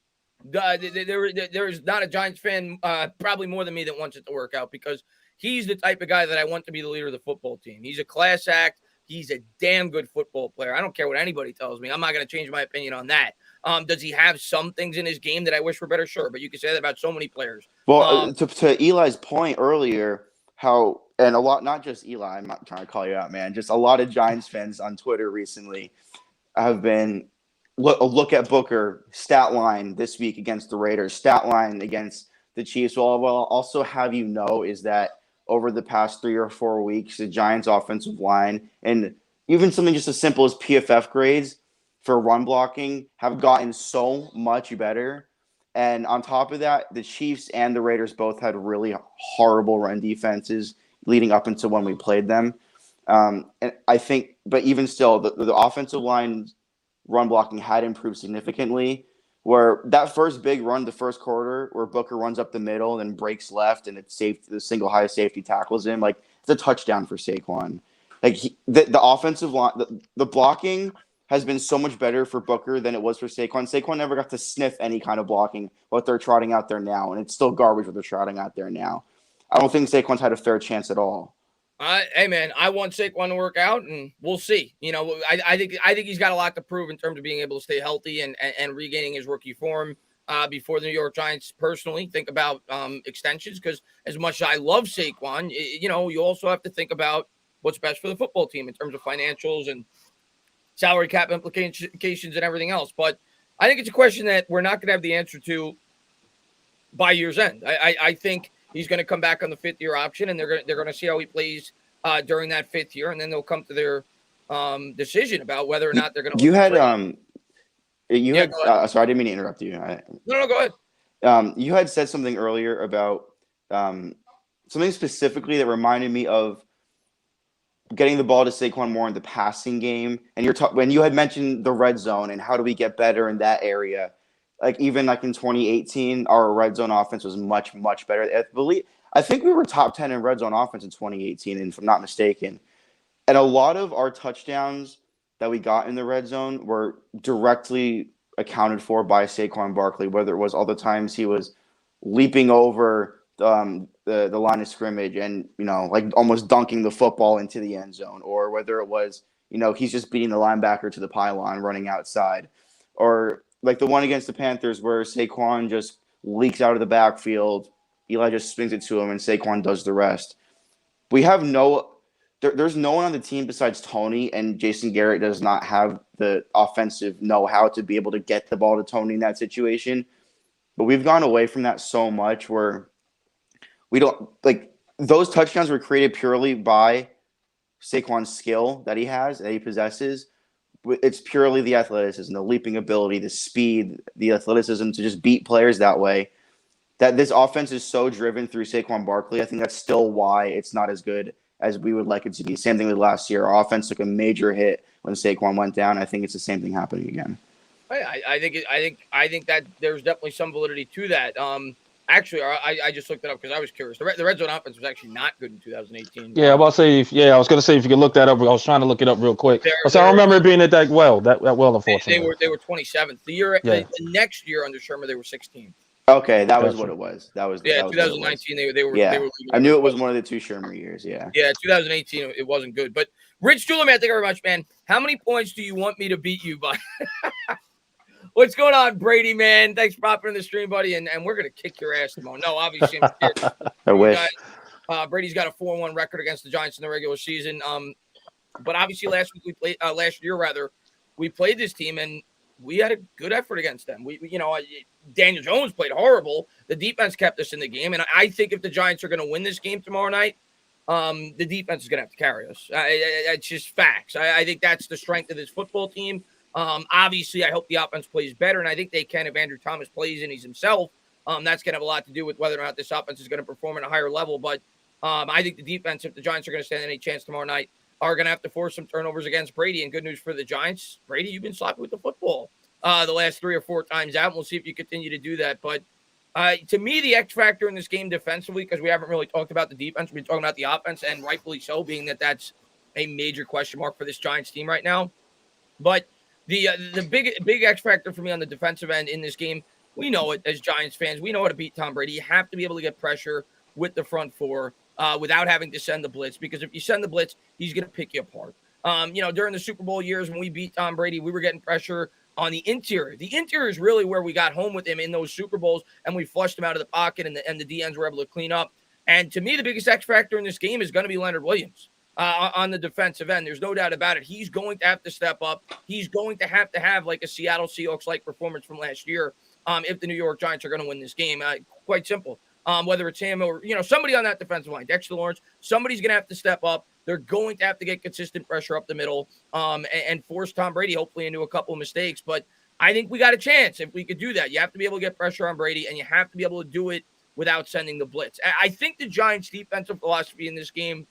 There's not a Giants fan, probably more than me, that wants it to work out because he's the type of guy that I want to be the leader of the football team. He's a class act. He's a damn good football player. I don't care what anybody tells me. I'm not going to change my opinion on that. Does he have some things in his game that I wish were better? Sure, but you can say that about so many players. Well, to Eli's point earlier, how and a lot, not just Eli, I'm not trying to call you out, man, just a lot of Giants fans on Twitter recently have been look at Booker stat line this week against the Raiders, stat line against the Chiefs. Well, I'll also have you know is that over the past 3 or 4 weeks, the Giants offensive line and even something just as simple as PFF grades for run blocking have gotten so much better. And on top of that, the Chiefs and the Raiders both had really horrible run defenses leading up into when we played them. And I think, but even still, the offensive line run blocking had improved significantly. Where that first big run, the first quarter, where Booker runs up the middle and then breaks left, and it's safe. The single highest safety tackles him. Like it's a touchdown for Saquon. Like the offensive line, the blocking has been so much better for Booker than it was for Saquon. Saquon never got to sniff any kind of blocking what they're trotting out there now, and it's still garbage what they're trotting out there now. I don't think Saquon's had a fair chance at all. Hey man, I want Saquon to work out, and we'll see. You know, I think he's got a lot to prove in terms of being able to stay healthy and regaining his rookie form before the New York Giants personally think about extensions. Because as much as I love Saquon, you know, you also have to think about what's best for the football team in terms of financials and salary cap implications and everything else. But I think it's a question that we're not going to have the answer to by year's end. I think he's going to come back on the 5th-year option, and they're going to see how he plays during that 5th year, and then they'll come to their decision about whether or not they're going to. Sorry, I didn't mean to interrupt you. No, go ahead. You had said something earlier about something specifically that reminded me of getting the ball to Saquon more in the passing game, and when you had mentioned the red zone and how do we get better in that area. Like even like in 2018, our red zone offense was much, much better. I think we were top 10 in red zone offense in 2018, and if I'm not mistaken. And a lot of our touchdowns that we got in the red zone were directly accounted for by Saquon Barkley, whether it was all the times he was leaping over the line of scrimmage and, you know, like almost dunking the football into the end zone, or whether it was, you know, he's just beating the linebacker to the pylon running outside, or like the one against the Panthers where Saquon just leaks out of the backfield. Eli just swings it to him, and Saquon does the rest. We have there's no one on the team besides Tony, and Jason Garrett does not have the offensive know-how to be able to get the ball to Tony in that situation. But we've gone away from that so much where we don't – like those touchdowns were created purely by Saquon's skill that he has, that he possesses. It's purely the athleticism, the leaping ability, the speed, the athleticism to just beat players that way. That this offense is so driven through Saquon Barkley. I think that's still why it's not as good as we would like it to be. Same thing with last year. Our offense took a major hit when Saquon went down. I think it's the same thing happening again. I think that there's definitely some validity to that. Actually, I just looked it up because I was curious. The red zone offense was actually not good in 2018. Yeah, I was going to say if you could look that up. I was trying to look it up real quick. So I don't remember it being that well. Unfortunately, they were 27th. The next year under Shermer they were 16th. Okay, that was what it was. That was 2019. They were. Yeah, I knew it was one of the 2 Shermer years. Yeah. Yeah, 2018 it wasn't good. But Rich Julian, thank you very much, man. How many points do you want me to beat you by? What's going on, Brady, man? Thanks for popping in the stream, buddy. And we're going to kick your ass tomorrow. No, obviously, I'm scared. I wish. Brady's got a 4-1 record against the Giants in the regular season. But obviously, last year, we played this team, and we had a good effort against them. Daniel Jones played horrible. The defense kept us in the game. And I think if the Giants are going to win this game tomorrow night, the defense is going to have to carry us. It's just facts. I think that's the strength of this football team. Obviously, I hope the offense plays better, and I think they can if Andrew Thomas plays and he's himself. That's going to have a lot to do with whether or not this offense is going to perform at a higher level. But I think the defense, if the Giants are going to stand any chance tomorrow night, are going to have to force some turnovers against Brady. And good news for the Giants, Brady, you've been sloppy with the football the last 3 or 4 times out. And we'll see if you continue to do that. But to me, the X factor in this game defensively, because we haven't really talked about the defense, we've been talking about the offense, and rightfully so, being that that's a major question mark for this Giants team right now. But the big X factor for me on the defensive end in this game, we know it as Giants fans. We know how to beat Tom Brady. You have to be able to get pressure with the front four without having to send the blitz, because if you send the blitz, he's going to pick you apart. During the Super Bowl years when we beat Tom Brady, we were getting pressure on the interior. The interior is really where we got home with him in those Super Bowls, and we flushed him out of the pocket, and the DNs were able to clean up. And to me, the biggest X factor in this game is going to be Leonard Williams on the defensive end. There's no doubt about it. He's going to have to step up. He's going to have like a Seattle Seahawks-like performance from last year if the New York Giants are going to win this game. Quite simple. Whether it's him or, somebody on that defensive line, Dexter Lawrence, somebody's going to have to step up. They're going to have to get consistent pressure up the middle and force Tom Brady, hopefully, into a couple of mistakes. But I think we got a chance if we could do that. You have to be able to get pressure on Brady, and you have to be able to do it without sending the blitz. I think the Giants' defensive philosophy in this game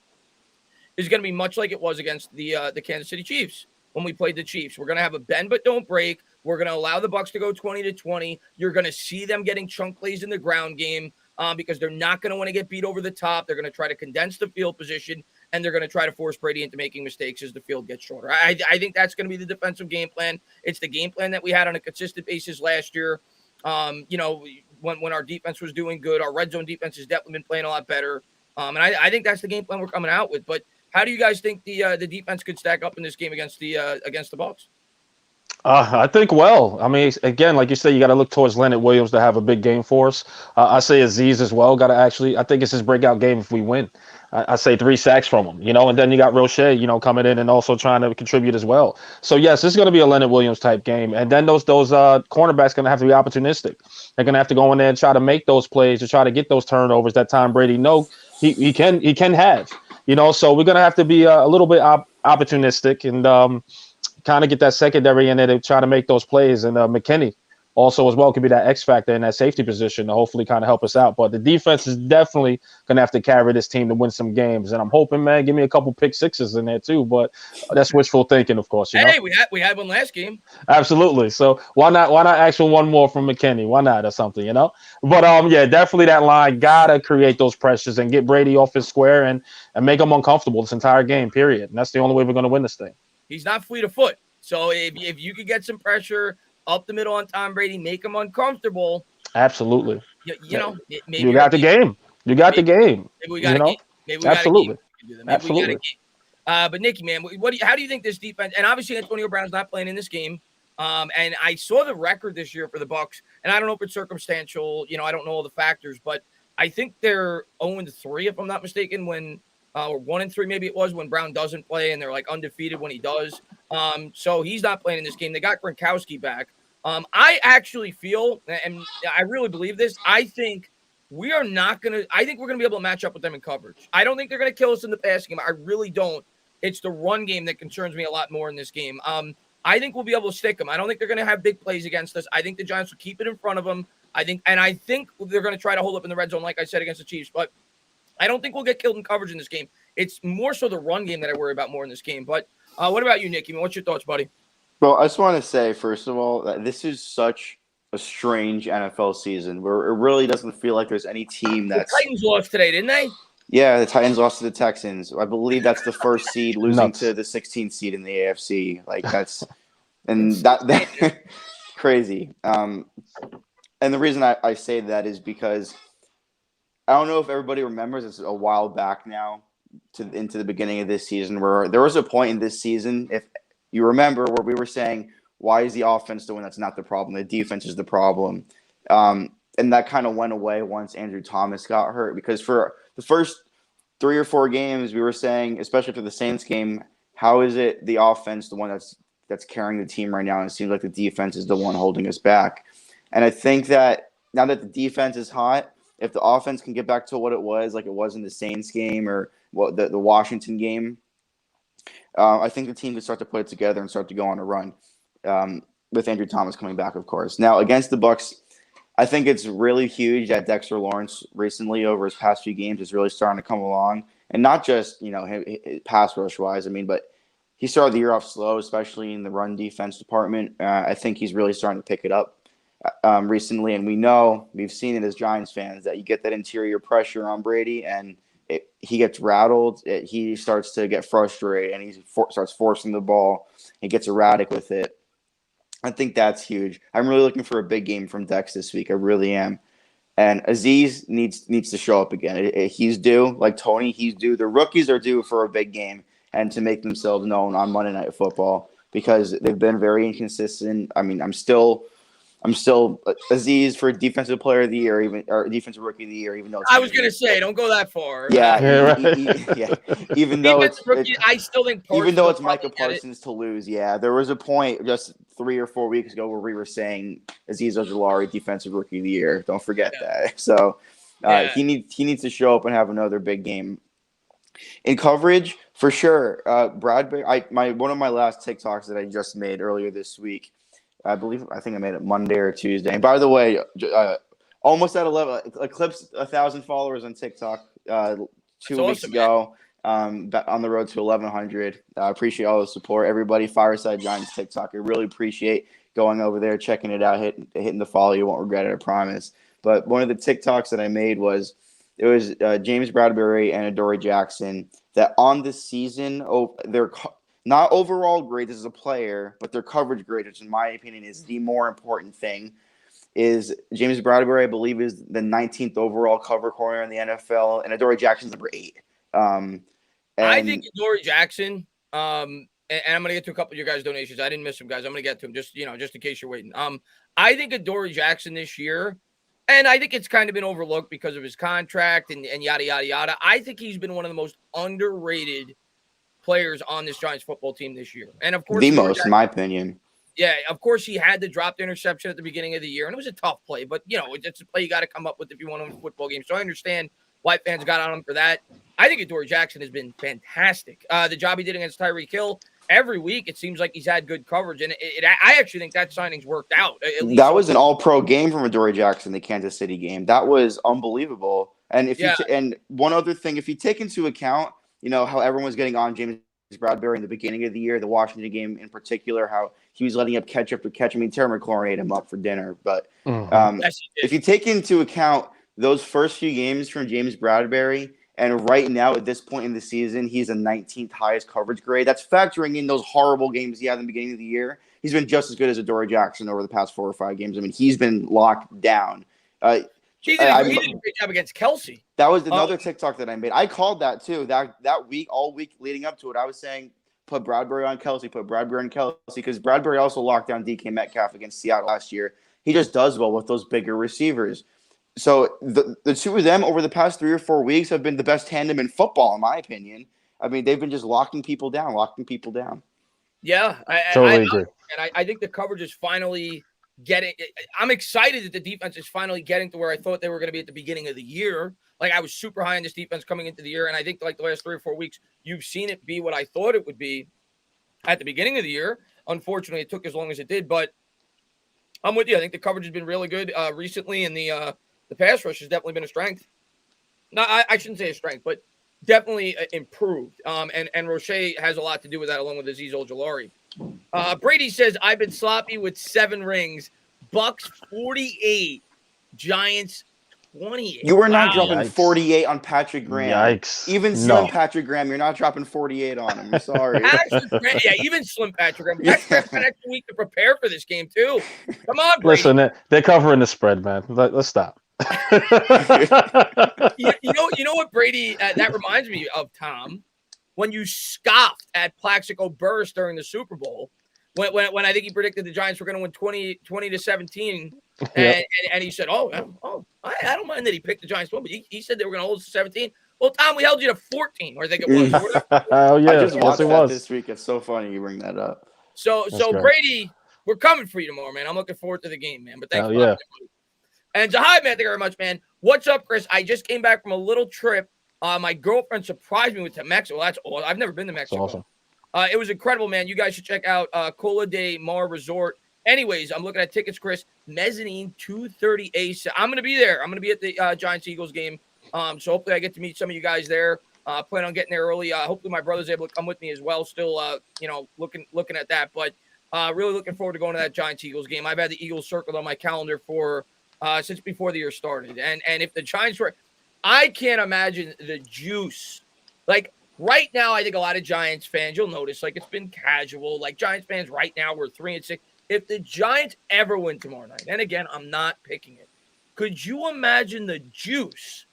is going to be much like it was against the Kansas City Chiefs when we played the Chiefs. We're going to have a bend but don't break. We're going to allow the Bucs to go 20-20. You're going to see them getting chunk plays in the ground game because they're not going to want to get beat over the top. They're going to try to condense the field position, and they're going to try to force Brady into making mistakes as the field gets shorter. I think that's going to be the defensive game plan. It's the game plan that we had on a consistent basis last year. When our defense was doing good, our red zone defense has definitely been playing a lot better. And I think that's the game plan we're coming out with. But how do you guys think the defense could stack up in this game against the Bucs? I think well. I mean, again, like you say, you got to look towards Leonard Williams to have a big game for us. I say Azeez as well. I think it's his breakout game if we win. I say 3 sacks from him, and then you got Roche, coming in and also trying to contribute as well. So yes, this is going to be a Leonard Williams type game. And then those cornerbacks going to have to be opportunistic. They're going to have to go in there and try to make those plays to try to get those turnovers that Tom Brady he can have. So we're going to have to be a little bit opportunistic and kind of get that secondary in there to try to make those plays. And McKinney also as well could be that X factor in that safety position to hopefully kind of help us out. But the defense is definitely going to have to carry this team to win some games. And I'm hoping, man, give me a couple pick sixes in there too. But that's wishful thinking, of course. Hey, we had one last game. Absolutely. So why not ask for one more from McKinney? Why not or something, But yeah, definitely that line gotta create those pressures and get Brady off his square and make him uncomfortable this entire game, period. And that's the only way we're going to win this thing. He's not fleet of foot. So if you could get some pressure up the middle on Tom Brady, make him uncomfortable. Absolutely. Maybe you got the game. You got the game. Maybe we got a game. Maybe we Absolutely. Got a game. But Nicky, man, how do you think this defense? And obviously Antonio Brown's not playing in this game. And I saw the record this year for the Bucs, and I don't know if it's circumstantial. I don't know all the factors, but I think they're 0-3 if I'm not mistaken when. Or 1-3 maybe it was when Brown doesn't play, and they're like undefeated when he does. So he's not playing in this game. They got Gronkowski back. I actually feel, and I really believe this, I think we're going to be able to match up with them in coverage. I don't think they're going to kill us in the passing game. I really don't. It's the run game that concerns me a lot more in this game. I think we'll be able to stick them. I don't think they're going to have big plays against us. I think the Giants will keep it in front of them. I think they're going to try to hold up in the red zone, like I said, against the Chiefs, but I don't think we'll get killed in coverage in this game. It's more so the run game that I worry about more in this game. But what about you, Nicky? What's your thoughts, buddy? Well, I just want to say, first of all, that this is such a strange NFL season where it really doesn't feel like there's any team that's... The Titans lost today, didn't they? Yeah, the Titans lost to the Texans. I believe that's the first seed losing to the 16th seed in the AFC. Like, that's... And that crazy. And the reason I say that is because... I don't know if everybody remembers, it's a while back now into the beginning of this season where there was a point in this season, if you remember, where we were saying, why is the offense the one that's not the problem? The defense is the problem. And that kind of went away once Andrew Thomas got hurt because for the first 3 or 4 games, we were saying, especially for the Saints game, how is it the offense the one that's carrying the team right now? And it seems like the defense is the one holding us back. And I think that now that the defense is hot, if the offense can get back to what it was, like it was in the Saints game or the Washington game, I think the team can start to put it together and start to go on a run with Andrew Thomas coming back, of course. Now, against the Bucs, I think it's really huge that Dexter Lawrence recently over his past few games is really starting to come along. And not just, pass rush-wise, but he started the year off slow, especially in the run defense department. I think he's really starting to pick it up recently, and we've seen it as Giants fans that you get that interior pressure on Brady and he gets rattled. He starts to get frustrated and he starts forcing the ball. He gets erratic with it. I think that's huge. I'm really looking for a big game from Dex this week. I really am. And Azeez needs to show up again. He's due, like Tony. He's due. The rookies are due for a big game and to make themselves known on Monday Night Football because they've been very inconsistent. I'm still Aziz for defensive player of the year, or defensive rookie of the year, even though it's I was gonna say, don't go that far. yeah. Even though defensive rookie, I still think Parsons even though will it's Micah probably get it. Parsons to lose, yeah, there was a point just 3 or 4 weeks ago where we were saying Aziz Ojulari defensive rookie of the year. Don't forget that. So he needs to show up and have another big game. In coverage, for sure. Bradbury, one of my last TikToks that I just made earlier this week. I think I made it Monday or Tuesday. And by the way, almost at 11, eclipsed 1,000 followers on TikTok 2 weeks ago. On the road to 1,100. I appreciate all the support, everybody. Fireside Giants TikTok. I really appreciate going over there, checking it out, hitting the follow. You won't regret it, I promise. But one of the TikToks that I made was James Bradbury and Dory Jackson that on this season, they're not overall grades as a player, but their coverage grade, which in my opinion is the more important thing, is James Bradbury, I believe, is the 19th overall cover corner in the NFL, and Dory Jackson's number 8. I think Dory Jackson, and I'm going to get to a couple of your guys' donations. I didn't miss them, guys. I'm going to get to them just in case you're waiting. I think Dory Jackson this year, and I think it's kind of been overlooked because of his contract and yada, yada, yada. I think he's been one of the most underrated players on this Giants football team this year. And of course, the most, in my opinion. Yeah, of course, he had the dropped interception at the beginning of the year, and it was a tough play. But, it's a play you got to come up with if you want to win a football game. So I understand why fans got on him for that. I think Dory Jackson has been fantastic. The job he did against Tyreek Hill, every week it seems like he's had good coverage. And I actually think that signing's worked out. That was an all-pro game from Dory Jackson, the Kansas City game. That was unbelievable. And and one other thing, if you take into account, how everyone was getting on James Bradbury in the beginning of the year, the Washington game in particular, how he was letting up catch after catch. I mean, Terry McLaurin ate him up for dinner. But if you take into account those first few games from James Bradbury, and right now at this point in the season, he's the 19th highest coverage grade. That's factoring in those horrible games he had in the beginning of the year. He's been just as good as Dory Jackson over the past 4 or 5 games. I mean, he's been locked down. He did a great job against Kelsey. That was another TikTok that I made. I called that too. That week, all week leading up to it, I was saying, put Bradbury on Kelsey, because Bradbury also locked down DK Metcalf against Seattle last year. He just does well with those bigger receivers. So the two of them over the past 3 or 4 weeks have been the best tandem in football, in my opinion. I mean, they've been just locking people down. Yeah, totally agree. And I think the coverage is finally getting. I'm excited that the defense is finally getting to where I thought they were going to be at the beginning of the year. Like, I was super high on this defense coming into the year, and I think like the last 3 or 4 weeks, you've seen it be what I thought it would be at the beginning of the year. Unfortunately, it took as long as it did, but I'm with you. I think the coverage has been really good recently, and the pass rush has definitely been a strength. No, I shouldn't say a strength, but definitely improved. And Roche has a lot to do with that, along with Aziz Ojulari. Brady says, I've been sloppy with 7 rings. Bucs 48. Giants 28. You were not dropping 48 on Patrick Graham. Yikes. Even Slim Patrick Graham, you're not dropping 48 on him. I'm sorry. Actually, even Slim Patrick Graham. Patrick Graham's had an extra week to prepare for this game, too. Come on, Brady. Listen, they're covering the spread, man. Let's stop. you know what, Brady, that reminds me of, Tom, when you scoffed at Plaxico Burress during the Super Bowl, when I think he predicted the Giants were going to win 20-17, and he said, I don't mind that he picked the Giants to win, but he said they were going to hold us to 17. Well, Tom, we held you to 14, or I think it was. Oh, yeah. I just watched that this week. It's so funny you bring that up. So Brady, we're coming for you tomorrow, man. I'm looking forward to the game, man. But thanks for watching. And Jahai, man, thank you very much, man. What's up, Chris? I just came back from a little trip. My girlfriend surprised me with to Mexico. That's awesome. I've never been to Mexico. That's awesome. It was incredible, man. You guys should check out Cola de Mar Resort. Anyways, I'm looking at tickets, Chris. Mezzanine 230A. I'm going to be there. I'm going to be at the Giants-Eagles game. So hopefully I get to meet some of you guys there. Plan on getting there early. Hopefully my brother's able to come with me as well. Still, looking at that. But really looking forward to going to that Giants-Eagles game. I've had the Eagles circled on my calendar for since before the year started. And if the Giants were – I can't imagine the juice. Like, right now, I think a lot of Giants fans, you'll notice, like, it's been casual. Like, Giants fans right now, we're 3-6. If the Giants ever win tomorrow night, and again, I'm not picking it, could you imagine the juice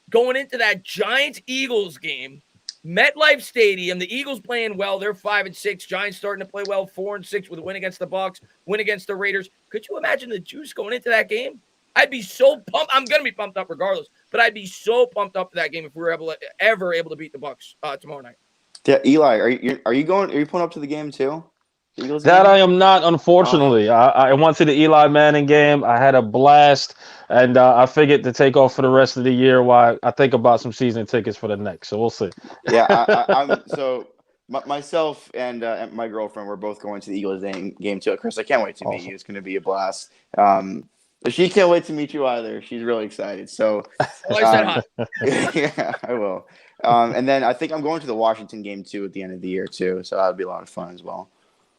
going into that Giants-Eagles game MetLife Stadium, the Eagles playing well. They're 5-6. Giants starting to play well, 4-6 with a win against the Bucs, win against the Raiders. Could you imagine the juice going into that game? I'd be so pumped. I'm gonna be pumped up regardless, but I'd be so pumped up for that game if we were ever able to beat the Bucs tomorrow night. Yeah, Eli, are you going? Are you pulling up to the game too? The Eagles That game? I am not, unfortunately. I went to the Eli Manning game. I had a blast, and I figured to take off for the rest of the year while I think about some season tickets for the next. So we'll see. Yeah, I'm so myself and my girlfriend, we're both going to the Eagles game too. Chris, I can't wait to meet you. It's going to be a blast. But she can't wait to meet you either. She's really excited. So, yeah, I will. And then I think I'm going to the Washington game too at the end of the year too. So that'll be a lot of fun as well.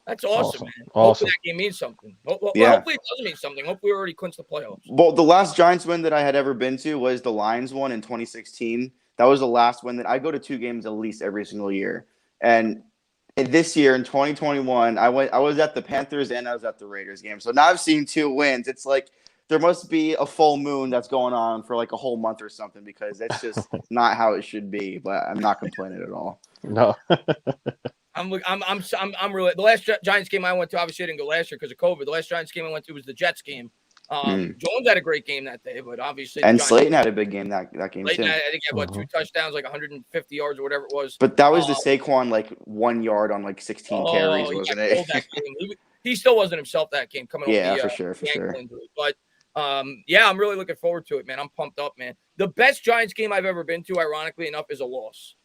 That's awesome, man. Awesome. Hopefully that game means something. Yeah. Hopefully it doesn't mean something. Hopefully we already clinched the playoffs. Well, the last Giants win that I had ever been to was the Lions one in 2016. That was the last win that I go to 2 games at least every single year. And this year in 2021, I was at the Panthers and I was at the Raiders game. So now I've seen 2 wins. It's like there must be a full moon that's going on for like a whole month or something because that's just not how it should be. But I'm not complaining at all. No. I'm really the last Giants game I went to. Obviously, I didn't go last year because of COVID. The last Giants game I went to was the Jets game. Jones had a great game that day, but obviously, and Slayton had a big game that game Slayton too. I think he had 2 touchdowns, like 150 yards or whatever it was. But that was the Saquon like 1 yard on like 16 carries, wasn't it? That game. He still wasn't himself that game coming over the for sure. Injury. But yeah, I'm really looking forward to it, man. I'm pumped up, man. The best Giants game I've ever been to, ironically enough, is a loss.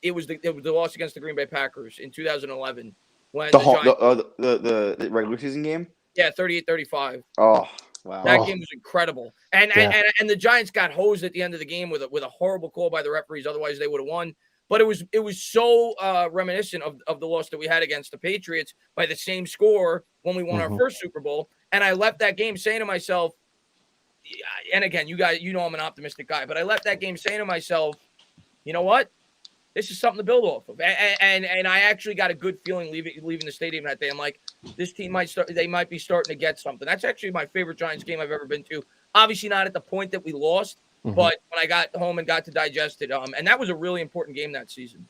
It was the loss against the Green Bay Packers in 2011 when the regular season game. Yeah, 38-35. Oh, wow. That game was incredible. And the Giants got hosed at the end of the game with a horrible call by the referees. Otherwise, they would have won. But it was so reminiscent of the loss that we had against the Patriots by the same score when we won our first Super Bowl. And I left that game saying to myself, and again, you guys, I'm an optimistic guy, but I left that game saying to myself, you know what? This is something to build off of. And I actually got a good feeling leaving the stadium that day. I'm like, this team might be starting to get something. That's actually my favorite Giants game I've ever been to. Obviously not at the point that we lost, but when I got home and got to digest it. And that was a really important game that season.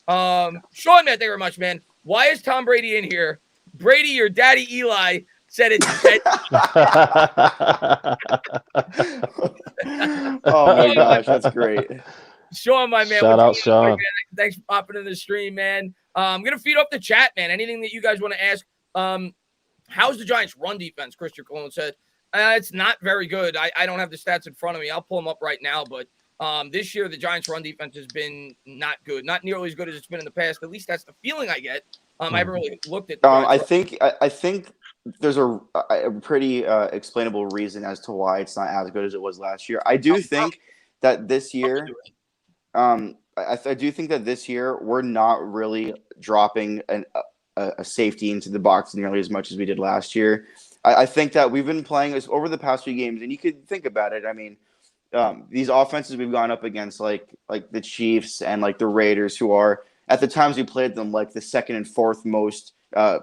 Sean, man, thank you very much, man. Why is Tom Brady in here? Brady, your daddy Eli said it's Oh my gosh, that's great. Sean, my man. Shout out, Sean. Man? Thanks for popping in the stream, man. I'm going to feed up the chat, man. Anything that you guys want to ask. How's the Giants' run defense? Christian Colon said. It's not very good. I don't have the stats in front of me. I'll pull them up right now. But this year, the Giants' run defense has been not good. Not nearly as good as it's been in the past. At least that's the feeling I get. I haven't really looked at I think there's a pretty explainable reason as to why it's not as good as it was last year. I do think that this year – I do think that this year we're not really dropping a safety into the box nearly as much as we did last year. I think that we've been playing this over the past few games, and you could think about it. I mean, these offenses we've gone up against, like the Chiefs and like the Raiders, who are at the times we played them like the 2nd and 4th most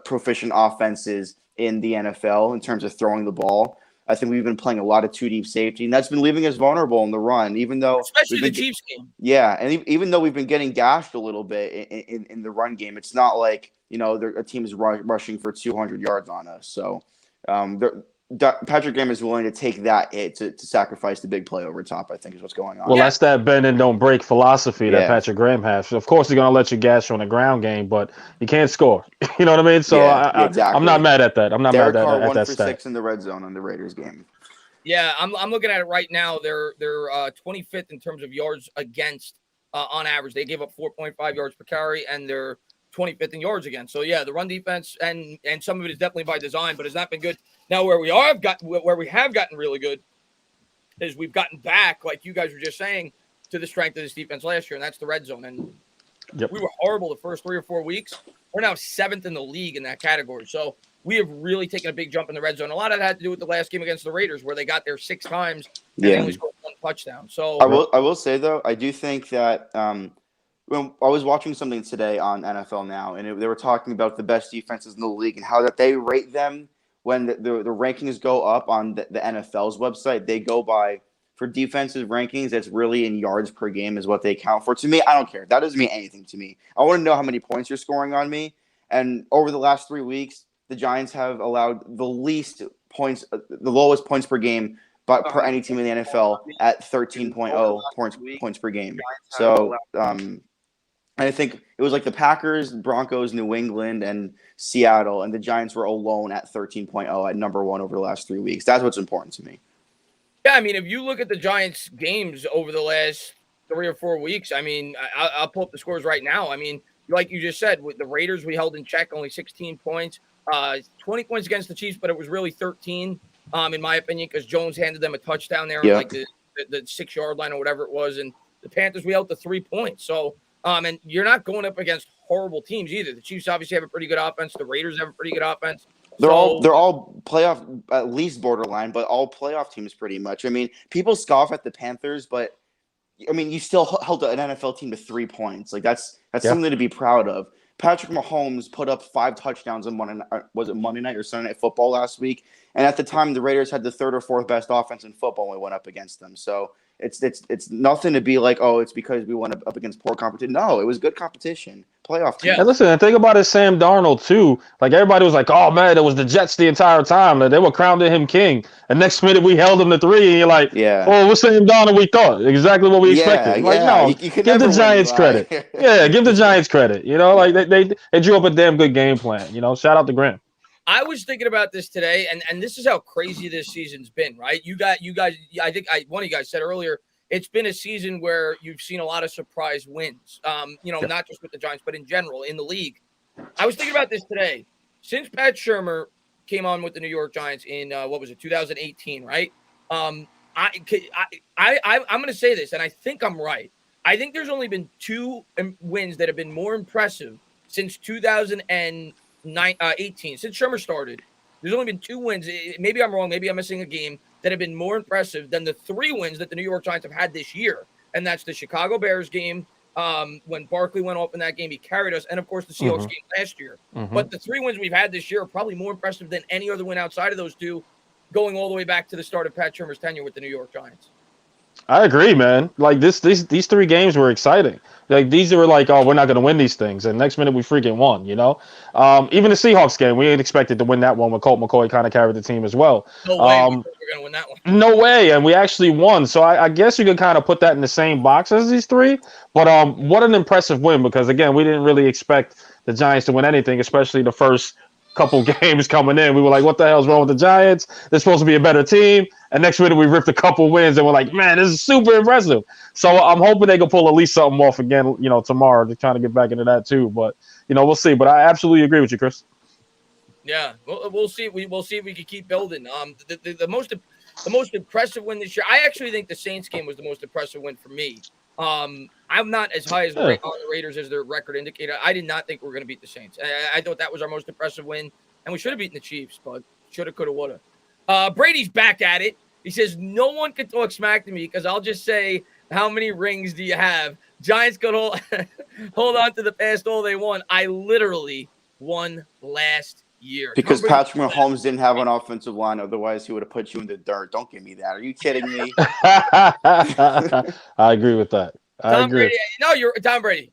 proficient offenses in the NFL in terms of throwing the ball. I think we've been playing a lot of 2 deep safety, and that's been leaving us vulnerable in the run, even though especially the Chiefs game. Yeah, and even though we've been getting gashed a little bit in the run game, it's not like a team is rushing for 200 yards on us. So Patrick Graham is willing to take that hit to sacrifice the big play over top, I think is what's going on. Well, that's that bend and don't break philosophy that Patrick Graham has. Of course, he's going to let you gash on the ground game, but you can't score. You know what I mean? So exactly. I'm not mad at that. I'm not mad at that stat. 1 for 6 in the red zone on the Raiders game. Yeah, I'm looking at it right now. They're 25th in terms of yards against on average. They gave up 4.5 yards per carry, and they're 25th in yards against. So yeah, the run defense and some of it is definitely by design, but it's not been good. Now where we have gotten really good is we've gotten back, like you guys were just saying, to the strength of this defense last year, and that's the red zone. And we were horrible the first 3 or 4 weeks. We're now 7th in the league in that category. So we have really taken a big jump in the red zone. A lot of that had to do with the last game against the Raiders, where they got there 6 times and they only scored 1 touchdown. So I will say though, I do think that when I was watching something today on NFL Now, and they were talking about the best defenses in the league and how that they rate them when the rankings go up on the NFL's website. They go by for defensive rankings that's really in yards per game is what they count for. To me, I don't care. That doesn't mean anything to me. I want to know how many points you're scoring on me. And over the last 3 weeks, the Giants have allowed the least points, the lowest points per game but per any team in the NFL at 13.0 points per game. So I think it was like the Packers, Broncos, New England, and Seattle, and the Giants were alone at 13.0 at number 1 over the last 3 weeks. That's what's important to me. Yeah, I mean, if you look at the Giants games over the last 3 or 4 weeks, I mean, I'll pull up the scores right now. I mean, like you just said, with the Raiders, we held in check only 16 points, 20 points against the Chiefs, but it was really 13, in my opinion, because Jones handed them a touchdown there on like the 6-yard line or whatever it was. And the Panthers, we held to 3 points. So, and you're not going up against horrible teams either. The Chiefs obviously have a pretty good offense. The Raiders have a pretty good offense. They're all playoff, at least borderline, but all playoff teams pretty much. I mean, people scoff at the Panthers, but I mean, you still held an NFL team to 3 points. Like that's something to be proud of. Patrick Mahomes put up 5 touchdowns on Monday night or Sunday Night Football last week? And at the time, the Raiders had the 3rd or 4th best offense in football when we went up against them. So it's nothing to be like, oh, it's because we went up against poor competition. No, it was good competition. Playoff team. Yeah. And listen, and think about it, Sam Darnold too. Like everybody was like, "Oh man, it was the Jets the entire time. They were crowning him king." And next minute we held him to 3, and you're like, "Oh, what's Sam Darnold? We thought exactly what we expected." Like, no, you give the Giants credit. Yeah, give the Giants credit. You know, like they drew up a damn good game plan. You know, shout out to Graham. I was thinking about this today, and this is how crazy this season's been, right? You guys. I think one of you guys said earlier. It's been a season where you've seen a lot of surprise wins, not just with the Giants, but in general in the league. I was thinking about this today. Since Pat Shurmur came on with the New York Giants in, 2018, right? I'm going to say this, and I think I'm right. I think there's only been 2 wins that have been more impressive since 2018, since Shurmur started. There's only been 2 wins. Maybe I'm wrong. Maybe I'm missing a game that have been more impressive than the 3 wins that the New York Giants have had this year. And that's the Chicago Bears game. When Barkley went off in that game, he carried us. And, of course, the Seahawks game last year. But the 3 wins we've had this year are probably more impressive than any other win outside of those 2, going all the way back to the start of Pat Shurmur's tenure with the New York Giants. I agree, man. Like these 3 games were exciting. Like these were like, oh, we're not going to win these things, and next minute we freaking won. You know, even the Seahawks game, we ain't expected to win that one when Colt McCoy kind of carried the team as well. No way, we're going to win that one. No way, and we actually won. So I guess you could kind of put that in the same box as these 3. But what an impressive win, because again, we didn't really expect the Giants to win anything, especially the first couple games coming in. We were like, what the hell's wrong with the Giants? They're supposed to be a better team. And next minute we ripped a couple wins and we're like, man, this is super impressive. So I'm hoping they can pull at least something off again, tomorrow to kind of get back into that too. But, we'll see. But I absolutely agree with you, Chris. Yeah, we'll see. We'll see if we can keep building. The most impressive win this year, I actually think the Saints game was the most impressive win for me. I'm not as high as on the Raiders as their record indicated. I did not think we were going to beat the Saints. I thought that was our most impressive win, and we should have beaten the Chiefs, but shoulda, coulda, woulda. Brady's back at it. He says, no one can talk smack to me because I'll just say, how many rings do you have? Giants could hold on to the past all they won. I literally won last year. Because Patrick Mahomes didn't have an offensive line. Otherwise, he would have put you in the dirt. Don't give me that. Are you kidding me? I agree with that. I agree. Brady, no, you're Tom Brady.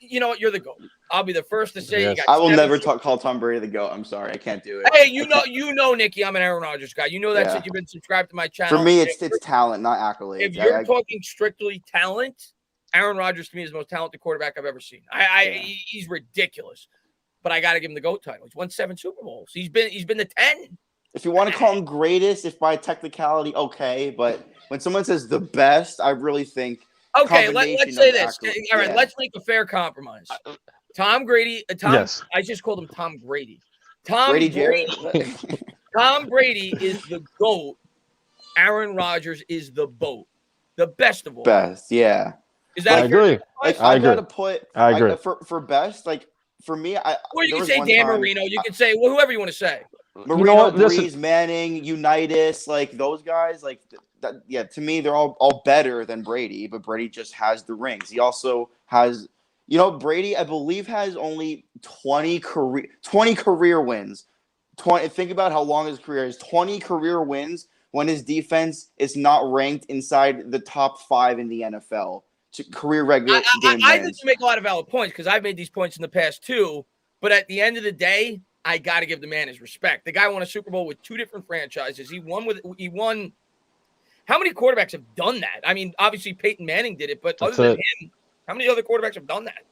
You know what? You're the GOAT. I'll be the first to say. Yes. I will never call Tom Brady the GOAT. I'm sorry, I can't do it. Hey, you know, Nicky, I'm an Aaron Rodgers guy. You know that since you've been subscribed to my channel. For me, it's talent, not accolades. If you're talking strictly talent, Aaron Rodgers to me is the most talented quarterback I've ever seen. He's ridiculous, but I got to give him the GOAT title. He's won 7 Super Bowls. He's been the 10. If you want to call him greatest, if by technicality, okay, but when someone says the best, I really think. Okay, let's say this. All right, let's make a fair compromise. Tom Brady. Yes. I just called him Tom Brady. Tom Brady. Tom Brady is the GOAT. Aaron Rodgers is the boat. The best of all. Best, yeah. Is that I agree? I agree. I agree. For best, like for me, Or you can say Dan Marino. You can say whoever you want to say. Marino, Breeze, Manning, Unitas, like those guys, like that. Yeah, to me, they're all better than Brady, but Brady just has the rings. He also has, Brady, I believe, has only 20 career wins. Think about how long his career is. 20 career wins when his defense is not ranked inside the top 5 in the NFL to career regular game I think wins. you make a lot of valid points because I've made these points in the past too. But at the end of the day, I got to give the man his respect. The guy won a Super Bowl with 2 different franchises. He won. How many quarterbacks have done that? I mean, obviously Peyton Manning did it, but other than him, how many other quarterbacks have done that?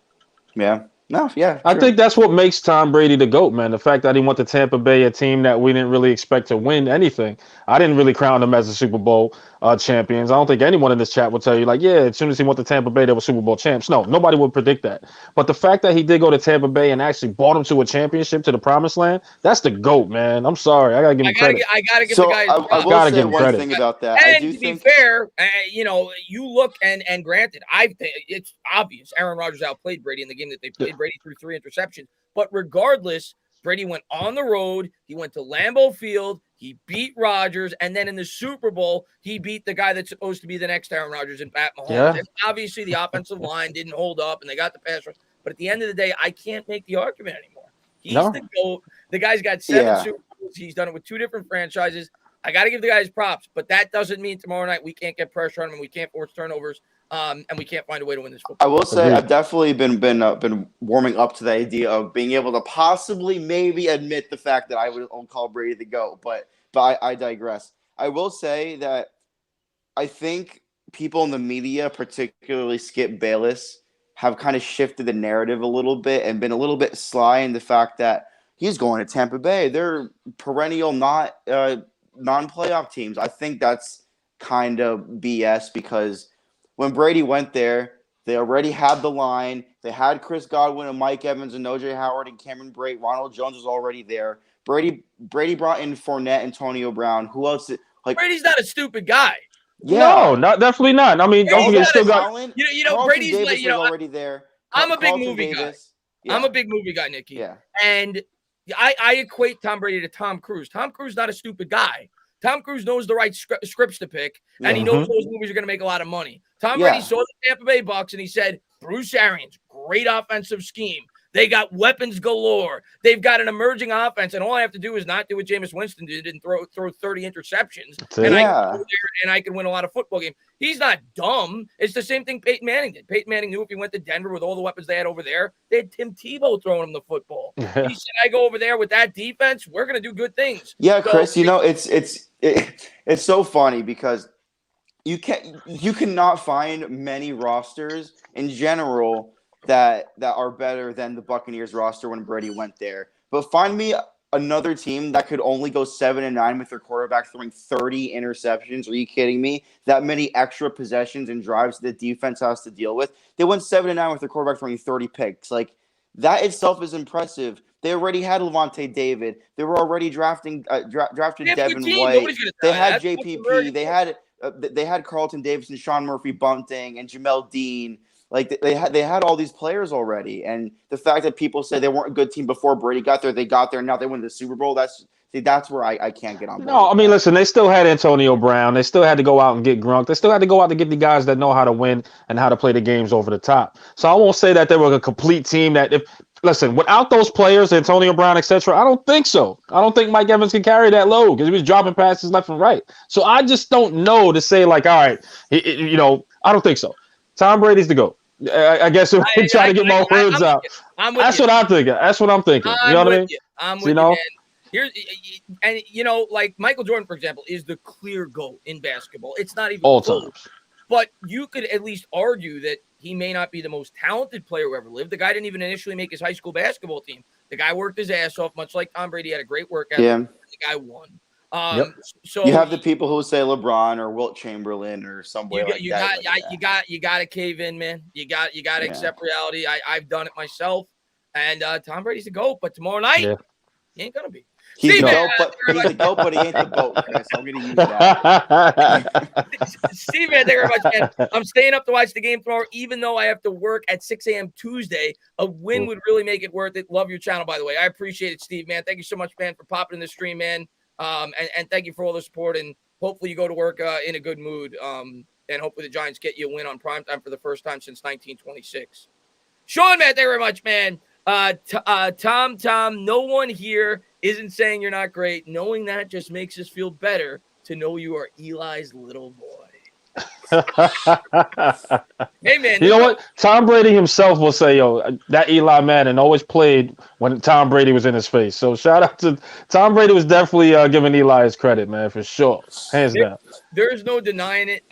Yeah. No, yeah. I true. think that's what makes Tom Brady the GOAT, man. The fact that he went to Tampa Bay, a team that we didn't really expect to win anything. I didn't really crown him as a Super Bowl champions. I don't think anyone in this chat would tell you, like, yeah, as soon as he went to Tampa Bay, they were Super Bowl champs. No, nobody would predict that. But the fact that he did go to Tampa Bay and actually brought him to a championship, to the promised land, that's the GOAT, man. I'm sorry. I got to give him credit. I gotta give So the guy his I will Gotta say give him one credit. thing about that. And I do to think be fair, you look and granted, I think it's obvious Aaron Rodgers outplayed Brady in the game that they played. Brady threw 3 interceptions. But regardless, Brady went on the road. He went to Lambeau Field. He beat Rodgers. And then in the Super Bowl, he beat the guy that's supposed to be the next Aaron Rodgers and Pat Mahomes. Yeah. And obviously, the offensive line didn't hold up, and they got the pass rush. But at the end of the day, I can't make the argument anymore. He's the GOAT. The guy's got 7 Super Bowls. He's done it with 2 different franchises. I got to give the guys props, but that doesn't mean tomorrow night we can't get pressure on him and we can't force turnovers, and we can't find a way to win this football. I will say I've definitely been warming up to the idea of being able to possibly maybe admit the fact that I would call Brady the GOAT, but I digress. I will say that I think people in the media, particularly Skip Bayless, have kind of shifted the narrative a little bit and been a little bit sly in the fact that he's going to Tampa Bay. They're perennial non-playoff teams. I think that's kind of BS because when Brady went there, they already had the line. They had Chris Godwin and Mike Evans and O.J. Howard and Cameron Brate. Ronald Jones was already there. Brady brought in Fournette, Antonio Brown. Who else? Brady's not a stupid guy. Yeah. No, definitely not. I mean, don't forget, still got Brady's Davis was already there. I'm a big movie guy. Yeah. I'm a big movie guy, Nicky. Yeah. And I equate Tom Brady to Tom Cruise. Tom Cruise is not a stupid guy. Tom Cruise knows the right scripts to pick, and he knows those movies are going to make a lot of money. Tom Brady saw the Tampa Bay Bucs, and he said, Bruce Arians, great offensive scheme. They got weapons galore. They've got an emerging offense, and all I have to do is not do what Jameis Winston did and throw 30 interceptions, and I can go there and I can win a lot of football games. He's not dumb. It's the same thing Peyton Manning did. Peyton Manning knew if he went to Denver with all the weapons they had over there, they had Tim Tebow throwing him the football. He said, I go over there with that defense, we're going to do good things. Yeah, so, Chris, it's so funny because you cannot find many rosters in general that are better than the Buccaneers roster when Brady went there. But find me another team that could only go 7-9 with their quarterback throwing 30 interceptions. Are you kidding me? That many extra possessions and drives the defense has to deal with. They went 7-9 with their quarterback throwing 30 picks. Like, that itself is impressive. They already had Levante David. They were already drafted Devin White. They had JPP. They had Carlton Davis and Sean Murphy Bunting and Jamel Dean. Like they had all these players already, and the fact that people say they weren't a good team before Brady got there, they got there, and now they win the Super Bowl. That's where I can't get on board. No, I mean, listen, they still had Antonio Brown. They still had to go out and get Gronk. They still had to go out to get the guys that know how to win and how to play the games over the top. So I won't say that they were a complete team. Listen, without those players, Antonio Brown, etc., I don't think so. I don't think Mike Evans can carry that load because he was dropping passes left and right. So I just don't know to say like, all right, I don't think so. Tom Brady's the GOAT. I guess if we try to get more words out. That's what I'm thinking. That's what I'm thinking. You know what I mean? I'm with you, man. Like Michael Jordan, for example, is the clear GOAT in basketball. It's not even all time. But you could at least argue that he may not be the most talented player who ever lived. The guy didn't even initially make his high school basketball team. The guy worked his ass off, much like Tom Brady had a great work ethic. Yeah. The guy won. So you have the people who say LeBron or Wilt Chamberlain or somebody like that. You got to cave in, man. You got to accept reality. I've done it myself, and Tom Brady's the GOAT. But tomorrow night, he ain't gonna be. He's the GOAT, but he ain't the GOAT, Chris. I'm gonna use that. Steve, man, thank you very much, man. I'm staying up to watch the game tomorrow, even though I have to work at 6 a.m. Tuesday. A win would really make it worth it. Love your channel, by the way. I appreciate it, Steve, man. Thank you so much, man, for popping in the stream, man. And thank you for all the support, and hopefully you go to work in a good mood, and hopefully the Giants get you a win on primetime for the first time since 1926. Sean, man, thank you very much, man. Tom, no one here isn't saying you're not great. Knowing that just makes us feel better to know you are Eli's little boy. Hey, man. You know what? Tom Brady himself will say, yo, that Eli Manning always played when Tom Brady was in his face. So shout out to Tom Brady was definitely giving Eli his credit, man, for sure. Hands down. There's no denying it.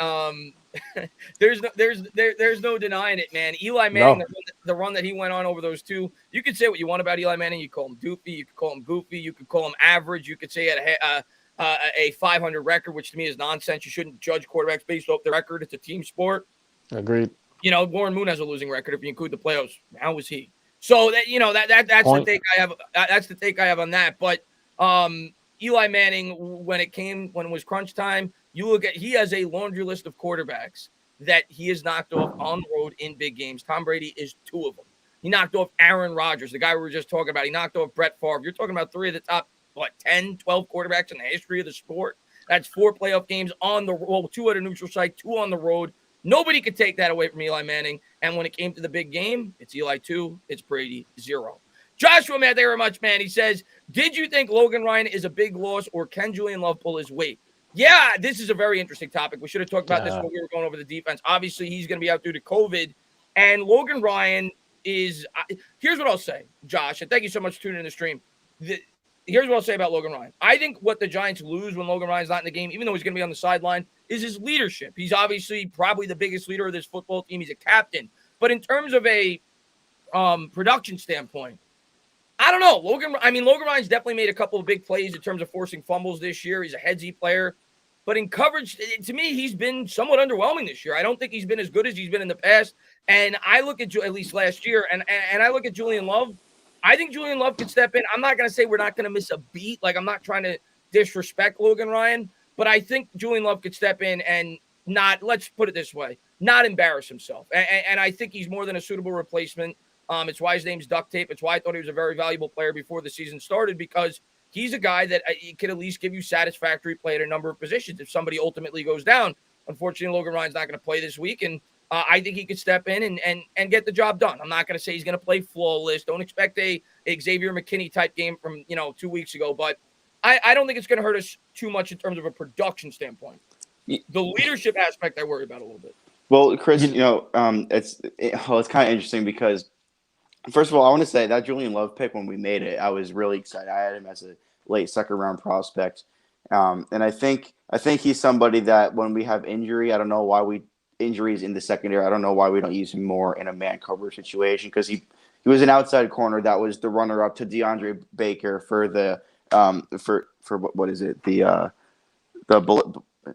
There's no denying it, man. Eli Manning, the run that he went on over those two, you could say what you want about Eli Manning. You call him doofy, you could call him goofy, you could call him average, you could say he had a 500 record, which to me is nonsense. You shouldn't judge quarterbacks based off the record. It's a team sport. Agreed. You know, Warren Moon has a losing record if you include the playoffs. How was he? So that's the take I have. That's the take I have on that. But Eli Manning, when it was crunch time, you look at he has a laundry list of quarterbacks that he has knocked off on the road in big games. Tom Brady is two of them. He knocked off Aaron Rodgers, the guy we were just talking about. He knocked off Brett Favre. You're talking about three of the top 10, 12 quarterbacks in the history of the sport. That's 4 playoff games on the road, 2 at a neutral site, 2 on the road. Nobody could take that away from Eli Manning. And when it came to the big game, it's Eli 2, it's Brady 0. Joshua, man, thank you very much, man. He says, did you think Logan Ryan is a big loss or can Julian Love pull his weight? Yeah, this is a very interesting topic. We should have talked about this when we were going over the defense. Obviously, he's going to be out due to COVID. And Logan Ryan is here's what I'll say, Josh, and thank you so much for tuning in the stream. Here's what I'll say about Logan Ryan. I think what the Giants lose when Logan Ryan's not in the game, even though he's going to be on the sideline, is his leadership. He's obviously probably the biggest leader of this football team. He's a captain. But in terms of a production standpoint, I don't know. Logan Ryan's definitely made a couple of big plays in terms of forcing fumbles this year. He's a headsy player. But in coverage, to me, he's been somewhat underwhelming this year. I don't think he's been as good as he's been in the past. And I look at least last year, and I look at Julian Love. I think Julian Love could step in. I'm not going to say we're not going to miss a beat. Like, I'm not trying to disrespect Logan Ryan, but I think Julian Love could step in and not, let's put it this way, not embarrass himself. And I think he's more than a suitable replacement. It's why his name's Duct Tape. It's why I thought he was a very valuable player before the season started, because he's a guy that could at least give you satisfactory play at a number of positions if somebody ultimately goes down. Unfortunately, Logan Ryan's not going to play this week, and I think he could step in and get the job done. I'm not going to say he's going to play flawless. Don't expect a Xavier McKinney type game from 2 weeks ago, but I don't think it's going to hurt us too much in terms of a production standpoint. The leadership aspect I worry about a little bit. Well, Chris, it's kind of interesting because, first of all, I want to say that Julian Love pick, when we made it, I was really excited. I had him as a late second-round prospect, and I think he's somebody that when we have injuries in the secondary, I don't know why we don't use him more in a man coverage situation, because he was an outside corner that was the runner-up to DeAndre Baker for the for what is it, the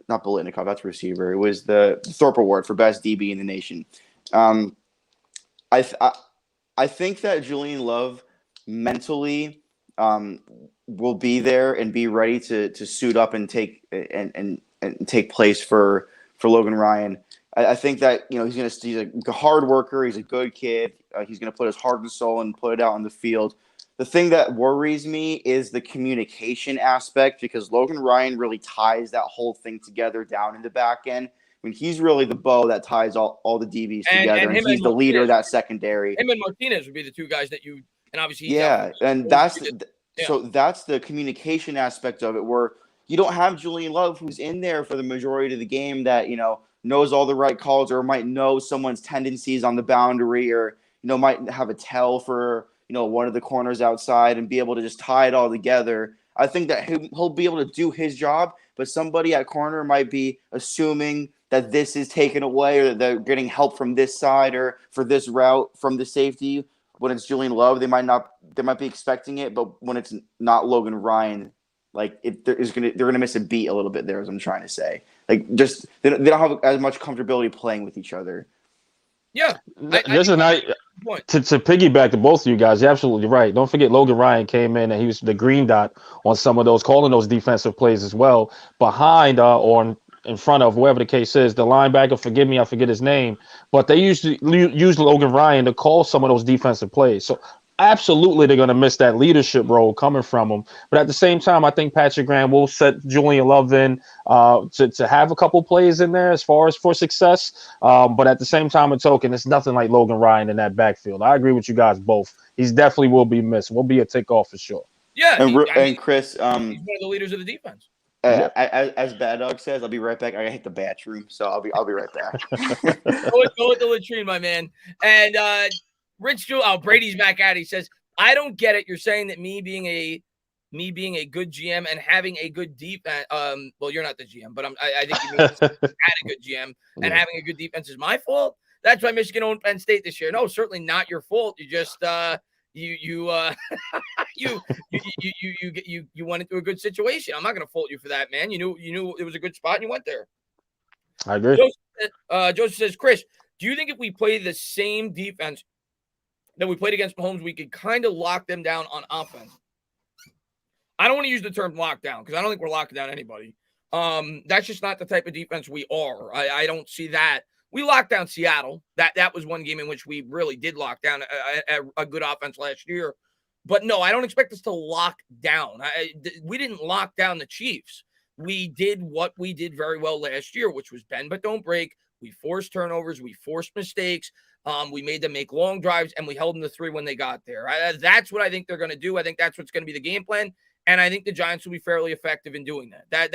not Bolitnikov, that's receiver. It was the Thorpe Award for best DB in the nation. I think that Julian Love mentally will be there and be ready to suit up and take place for Logan Ryan. I think that he's a hard worker. He's a good kid. He's going to put his heart and soul and put it out on the field. The thing that worries me is the communication aspect, because Logan Ryan really ties that whole thing together down in the back end. I mean, he's really the bow that ties all the DBs together, and he's the leader of that secondary. Him and Martinez would be the two guys that you – and obviously so that's the communication aspect of it, where you don't have Julian Love, who's in there for the majority of the game, that knows all the right calls, or might know someone's tendencies on the boundary, or might have a tell for one of the corners outside and be able to just tie it all together. I think that he'll be able to do his job, but somebody at corner might be assuming that this is taken away, or that they're getting help from this side or for this route from the safety. When it's Julian Love, they might be expecting it, but when it's not Logan Ryan, like they're gonna miss a beat a little bit there, as I'm trying to say. Like, just they don't have as much comfortability playing with each other. Yeah, to piggyback to both of you guys, you're absolutely right. Don't forget, Logan Ryan came in and he was the green dot on some of those, calling those defensive plays as well, behind or in front of, whoever the case is, the linebacker. Forgive me, I forget his name, but they usually use Logan Ryan to call some of those defensive plays. So absolutely, they're going to miss that leadership role coming from him. But at the same time, I think Patrick Graham will set Julian Love in to have a couple plays in there as far as for success. But at the same time, it's nothing like Logan Ryan in that backfield. I agree with you guys both. He's definitely will be missed. Will be a takeoff for sure. Yeah, and Chris, he's one of the leaders of the defense. As Bad Dog says, I'll be right back. I gotta hit the bathroom, so I'll be right back. Go with the latrine, my man. And Rich Jewell, Brady's back at it. He says, I don't get it. You're saying that me being a good GM and having a good defense. Well, you're not the GM, but I think you mean had a good GM and having a good defense is my fault. That's why Michigan owned Penn State this year. No, certainly not your fault. You just you went into a good situation. I'm not going to fault you for that, man. You knew it was a good spot and you went there. I agree. Joseph says, Chris, do you think if we play the same defense that we played against Mahomes, we could kind of lock them down on offense? I don't want to use the term lockdown because I don't think we're locking down anybody. That's just not the type of defense we are. I don't see that. We locked down Seattle. That was one game in which we really did lock down a good offense last year. But no, I don't expect us to lock down. We didn't lock down the Chiefs. We did what we did very well last year, which was bend but don't break. We forced turnovers. We forced mistakes. We made them make long drives, and we held them to 3 when they got there. That's what I think they're going to do. I think that's what's going to be the game plan, and I think the Giants will be fairly effective in doing that.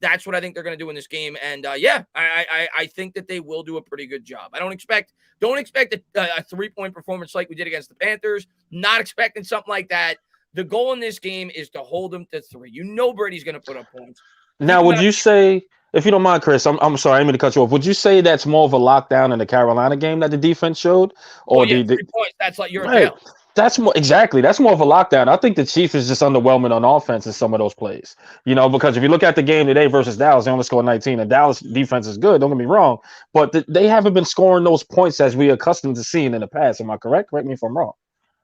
That's what I think they're going to do in this game. And I think that they will do a pretty good job. Don't expect a 3-point performance like we did against the Panthers. Not expecting something like that. The goal in this game is to hold them to 3. Brady's going to put up points. Now, would you say, if you don't mind, Chris, I'm sorry, I didn't mean to cut you off. Would you say that's more of a lockdown in the Carolina game that the defense showed? Or 3 points. That's like you're in jail. That's more of a lockdown. I think the Chiefs is just underwhelming on offense in some of those plays. Because if you look at the game today versus Dallas, they only scored 19. And Dallas defense is good, don't get me wrong, but they haven't been scoring those points as we're accustomed to seeing in the past. Am I correct? Correct me if I'm wrong.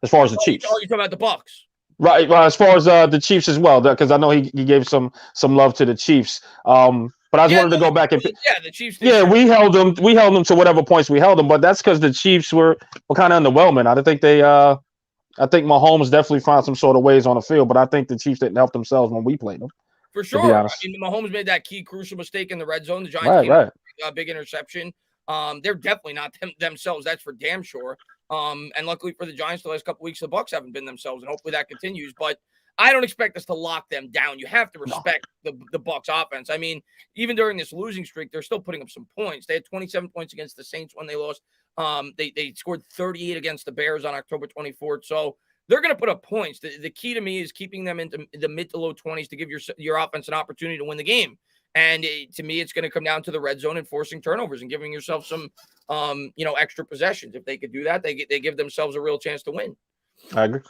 As far as the Chiefs. You're talking about the Bucs. Right. Well, as far as the Chiefs as well, because I know he gave some love to the Chiefs. But I just wanted to go back and the Chiefs. We held them to whatever points we held them, but that's because the Chiefs were kind of underwhelming. I think Mahomes definitely found some sort of ways on the field, but I think the Chiefs didn't help themselves when we played them. For sure. Mahomes made that key crucial mistake in the red zone. The Giants a big interception. They're definitely not themselves. That's for damn sure. And luckily for the Giants, the last couple of weeks, the Bucs haven't been themselves, and hopefully that continues. But I don't expect us to lock them down. You have to respect the Bucs offense. I mean, even during this losing streak, they're still putting up some points. They had 27 points against the Saints when they lost. They scored 38 against the Bears on October 24th. So they're going to put up points. The key to me is keeping them into the mid to low 20s to give your offense an opportunity to win the game. And to me, it's going to come down to the red zone and forcing turnovers and giving yourself some, extra possessions. If they could do that, they give themselves a real chance to win. I agree.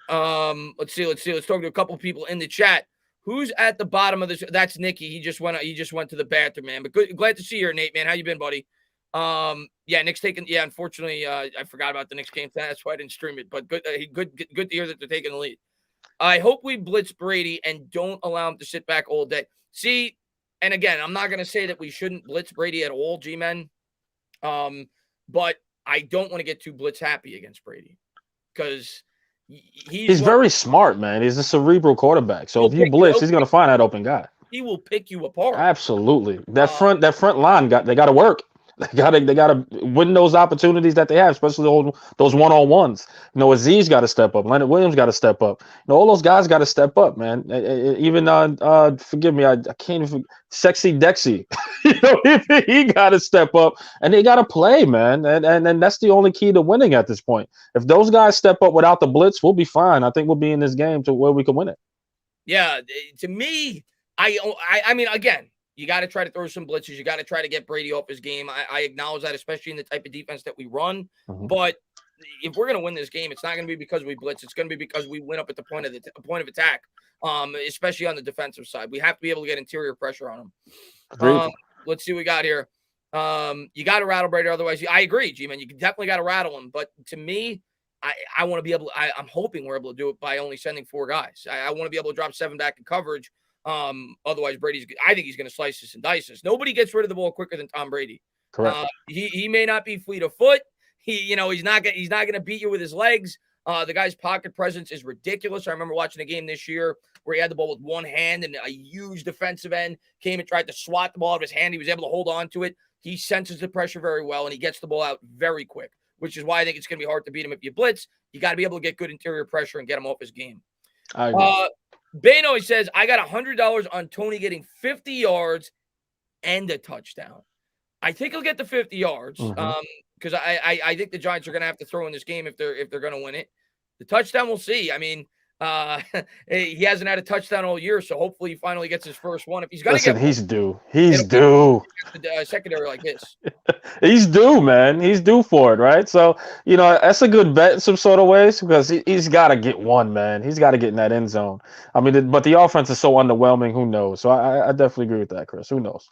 Let's see. Let's talk to a couple of people in the chat. Who's at the bottom of this? That's Nicky. He just went to the bathroom, man. But glad to see you, Nate, man. How you been, buddy? Nick's taking. Yeah, unfortunately, I forgot about the Knicks game. That's why I didn't stream it. But good to hear that they're taking the lead. I hope we blitz Brady and don't allow him to sit back all day. See, and again, I'm not going to say that we shouldn't blitz Brady at all, G-men. But I don't want to get too blitz happy against Brady because he's very smart, man. He's a cerebral quarterback. So if you blitz, he's going to find that open guy. He will pick you apart. Absolutely. That front line they got to work. They gotta win those opportunities that they have, especially those one-on-ones. Aziz got to step up. Leonard Williams got to step up. All those guys got to step up, man. Even forgive me, I can't even. Sexy Dexy, he got to step up, and they got to play, man. And that's the only key to winning at this point. If those guys step up without the blitz, we'll be fine. I think we'll be in this game to where we can win it. Yeah, to me, I mean, again. You got to try to throw some blitzes. You got to try to get Brady off his game. I acknowledge that, especially in the type of defense that we run. Mm-hmm. But if we're going to win this game, it's not going to be because we blitz. It's going to be because we win up at the point of attack, especially on the defensive side. We have to be able to get interior pressure on them. Let's see what we got here. You got to rattle Brady. Otherwise, I agree, G-Man. You definitely got to rattle him. But to me, I want to be able – I'm hoping we're able to do it by only sending 4 guys. I want to be able to drop 7 back in coverage. Otherwise, I think he's going to slice us and dice us. Nobody gets rid of the ball quicker than Tom Brady. Correct. He may not be fleet of foot. He's not going to beat you with his legs. The guy's pocket presence is ridiculous. I remember watching a game this year where he had the ball with one hand and a huge defensive end came and tried to swat the ball out of his hand. He was able to hold on to it. He senses the pressure very well, and he gets the ball out very quick, which is why I think it's going to be hard to beat him if you blitz. You got to be able to get good interior pressure and get him off his game. I agree. Bano says, I got $100 on Tony getting 50 yards and a touchdown. I think he'll get the 50 yards because I think the Giants are going to have to throw in this game if they're going to win it. The touchdown, we'll see. I mean, he hasn't had a touchdown all year, so hopefully he finally gets his first one. If he's going to get he's due. He's due. Secondary like this. He's due, man. He's due for it, right? So, that's a good bet in some sort of ways because he's got to get one, man. He's got to get in that end zone. I mean, but the offense is so underwhelming. Who knows? So I definitely agree with that, Chris. Who knows?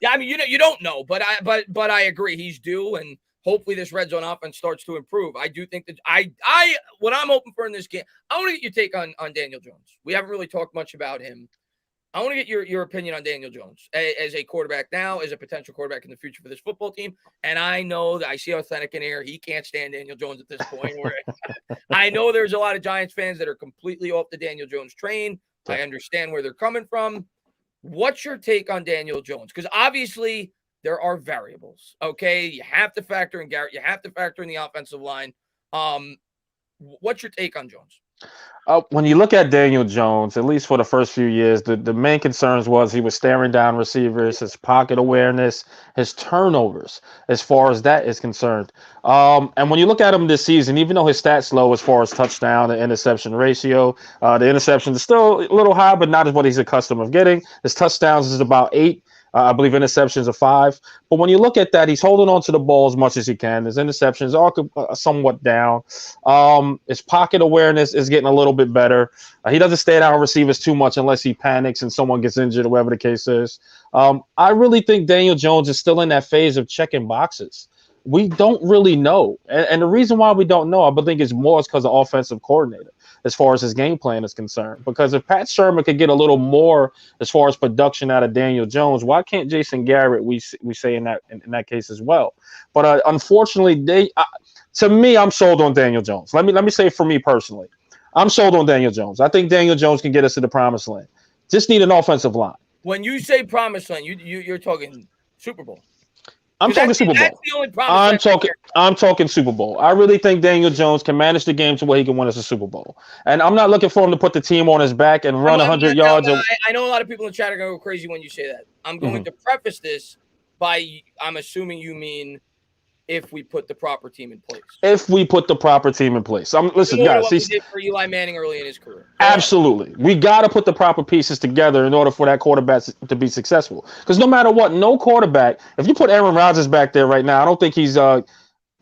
Yeah, I mean, you don't know, but I agree. He's due, and hopefully this red zone offense starts to improve. I do think that what I'm hoping for in this game, I want to get your take on Daniel Jones. We haven't really talked much about him. I want to get your opinion on Daniel Jones as a quarterback now, as a potential quarterback in the future for this football team. And I know that I see Authentic in here. He can't stand Daniel Jones at this point. I know there's a lot of Giants fans that are completely off the Daniel Jones train. I understand where they're coming from. What's your take on Daniel Jones? Because obviously there are variables, okay? You have to factor in Garrett. You have to factor in the offensive line. What's your take on Jones? When you look at Daniel Jones, at least for the first few years, the main concerns was he was staring down receivers, his pocket awareness, his turnovers, as far as that is concerned. And when you look at him this season, even though his stats low as far as touchdown and interception ratio, the interceptions are still a little high, but not as what he's accustomed of getting. His touchdowns is about 8. I believe interceptions are 5. But when you look at that, he's holding on to the ball as much as he can. His interceptions are somewhat down. His pocket awareness is getting a little bit better. He doesn't stay down receivers too much unless he panics and someone gets injured or whatever the case is. I really think Daniel Jones is still in that phase of checking boxes. We don't really know. And the reason why we don't know, I think, is more because of offensive coordinator as far as his game plan is concerned. Because if Pat Shermer could get a little more as far as production out of Daniel Jones, why can't Jason Garrett, we say in that case as well? But unfortunately, to me, I'm sold on Daniel Jones. Let me say for me personally, I'm sold on Daniel Jones. I think Daniel Jones can get us to the promised land. Just need an offensive line. When you say promised land, you're talking Super Bowl. I'm talking Super Bowl. That's the only problem. I'm talking Super Bowl. I really think Daniel Jones can manage the game to where he can win us a Super Bowl. And I'm not looking for him to put the team on his back and run 100 yards. I know a lot of people in the chat are going to go crazy when you say that. I'm going to preface this by I'm assuming you mean if we put the proper team in place. If we put the proper team in place. Listen, guys. What we did for Eli Manning early in his career. Absolutely. We got to put the proper pieces together in order for that quarterback to be successful. Because no matter what, no quarterback, if you put Aaron Rodgers back there right now, I don't think he's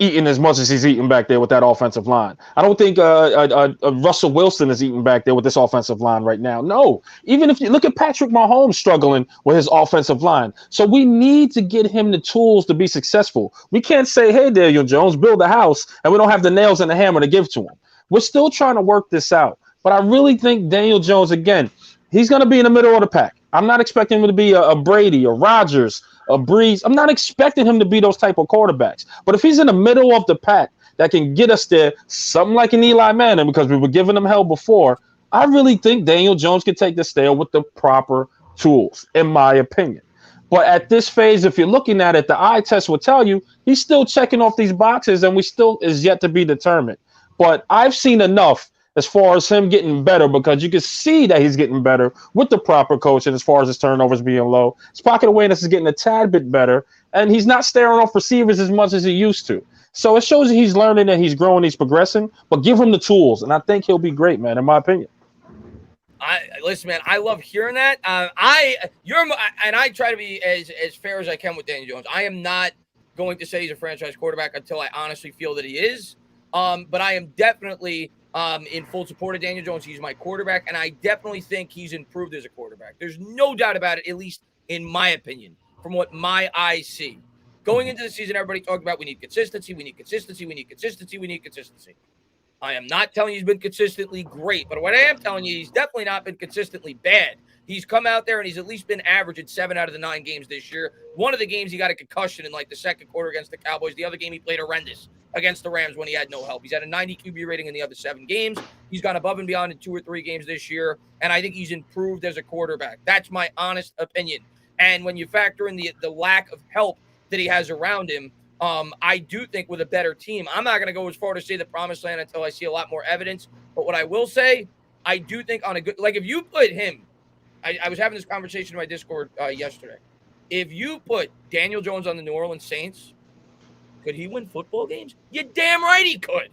eating as much as he's eating back there with that offensive line. I don't think Russell Wilson is eating back there with this offensive line right now. No. Even if you look at Patrick Mahomes struggling with his offensive line. So we need to get him the tools to be successful. We can't say, hey, Daniel Jones, build a house, and we don't have the nails and the hammer to give to him. We're still trying to work this out. But I really think Daniel Jones, again, he's going to be in the middle of the pack. I'm not expecting him to be a Brady, a Rodgers, a Breeze. I'm not expecting him to be those type of quarterbacks. But if he's in the middle of the pack that can get us there, something like an Eli Manning, because we were giving him hell before, I really think Daniel Jones can take this there with the proper tools, in my opinion. But at this phase, if you're looking at it, the eye test will tell you he's still checking off these boxes, and we still is yet to be determined. But I've seen enough as far as him getting better, because you can see that he's getting better with the proper coaching as far as his turnovers being low. His pocket awareness is getting a tad bit better, and he's not staring off receivers as much as he used to. So it shows that he's learning, that he's growing, he's progressing, but give him the tools, and I think he'll be great, man, in my opinion. Listen, man, I love hearing that. I try to be as fair as I can with Daniel Jones. I am not going to say he's a franchise quarterback until I honestly feel that he is. But I am definitely in full support of Daniel Jones. He's my quarterback, and I definitely think he's improved as a quarterback. There's no doubt about it, at least in my opinion, from what my eyes see. Going into the season, everybody talked about we need consistency, we need consistency, we need consistency, we need consistency. I am not telling you he's been consistently great, but what I am telling you, he's definitely not been consistently bad. He's come out there and he's at least been average in 7 out of the 9 games this year. One of the games he got a concussion in like the second quarter against the Cowboys. The other game he played horrendous against the Rams when he had no help. He's had a 90 QB rating in the other 7 games. He's gone above and beyond in 2 or 3 games this year, and I think he's improved as a quarterback. That's my honest opinion. And when you factor in the lack of help that he has around him, I do think with a better team, I'm not going to go as far to say the promised land until I see a lot more evidence. But what I will say, I do think on a good, like if you put him, I was having this conversation in my Discord yesterday. If you put Daniel Jones on the New Orleans Saints, could he win football games? You're damn right he could.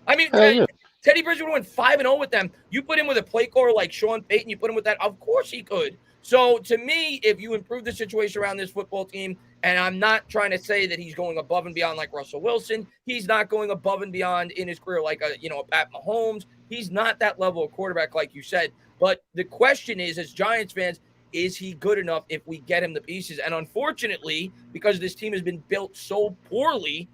I mean, Yeah. Teddy Bridgewater went 5-0 with them. You put him with a play caller like Sean Payton, you put him with that, of course he could. So to me, if you improve the situation around this football team, and I'm not trying to say that he's going above and beyond like Russell Wilson, he's not going above and beyond in his career like a Pat Mahomes. He's not that level of quarterback like you said. But the question is, as Giants fans, is he good enough if we get him the pieces? And unfortunately, because this team has been built so poorly,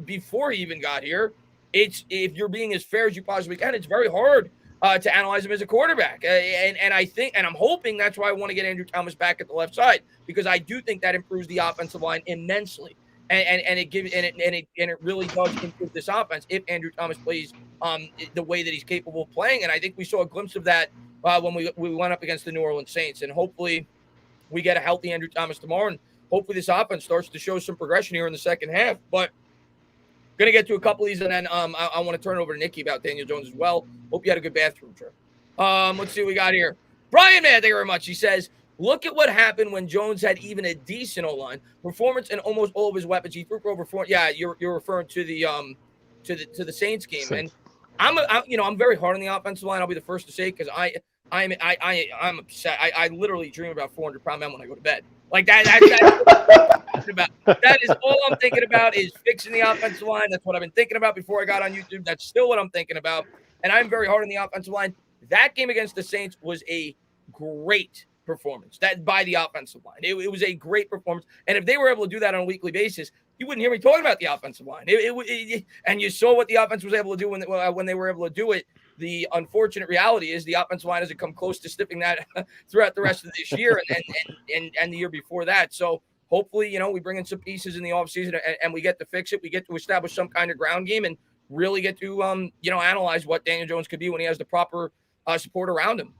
before he even got here, it's if you're being as fair as you possibly can, it's very hard to analyze him as a quarterback. And I think, and I'm hoping that's why I want to get Andrew Thomas back at the left side, because I do think that improves the offensive line immensely. And it really does improve this offense if Andrew Thomas plays the way that he's capable of playing. And I think we saw a glimpse of that when we went up against the New Orleans Saints. And hopefully we get a healthy Andrew Thomas tomorrow, and hopefully this offense starts to show some progression here in the second half. But going to get to a couple of these, and then I want to turn it over to Nikki about Daniel Jones as well. Hope you had a good bathroom trip. Let's see what we got here. Brian, man, thank you very much. He says, look at what happened when Jones had even a decent O-line performance in almost all of his weapons. He threw for over 4. Yeah, you're referring to the Saints game, and I'm very hard on the offensive line. I'll be the first to say, because I'm upset. I literally dream about 400-pound men when I go to bed. Like that's about. That is all I'm thinking about is fixing the offensive line. That's what I've been thinking about before I got on YouTube. That's still what I'm thinking about. And I'm very hard on the offensive line. That game against the Saints was a great performance by the offensive line. It was a great performance. And if they were able to do that on a weekly basis, you wouldn't hear me talking about the offensive line. And you saw what the offense was able to do when they were able to do it. The unfortunate reality is the offensive line hasn't come close to sniffing that throughout the rest of this year and the year before that. So hopefully, we bring in some pieces in the offseason and we get to fix it. We get to establish some kind of ground game and really get to, analyze what Daniel Jones could be when he has the proper support around him.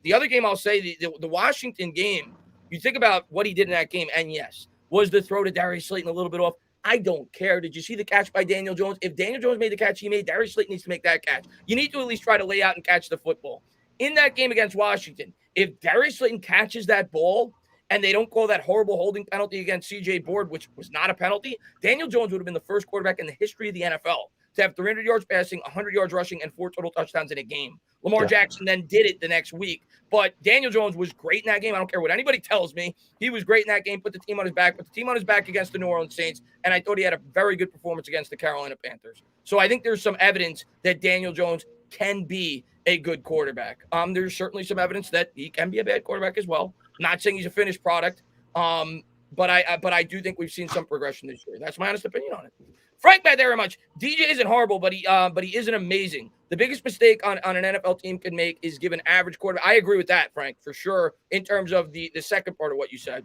The other game I'll say, the Washington game, you think about what he did in that game, and yes, was the throw to Darius Slayton a little bit off. I don't care. Did you see the catch by Daniel Jones? If Daniel Jones made the catch he made, Darius Slayton needs to make that catch. You need to at least try to lay out and catch the football. In that game against Washington, if Darius Slayton catches that ball and they don't call that horrible holding penalty against C.J. Board, which was not a penalty, Daniel Jones would have been the first quarterback in the history of the NFL to have 300 yards passing, 100 yards rushing, and 4 total touchdowns in a game. Lamar Jackson then did it the next week. But Daniel Jones was great in that game. I don't care what anybody tells me. He was great in that game, put the team on his back against the New Orleans Saints, and I thought he had a very good performance against the Carolina Panthers. So I think there's some evidence that Daniel Jones can be a good quarterback. There's certainly some evidence that he can be a bad quarterback as well. Not saying he's a finished product, but I do think we've seen some progression this year. That's my honest opinion on it. Frank, thank you very much. DJ isn't horrible, but he isn't amazing. The biggest mistake on an NFL team can make is give an average quarterback. I agree with that, Frank, for sure, in terms of the second part of what you said,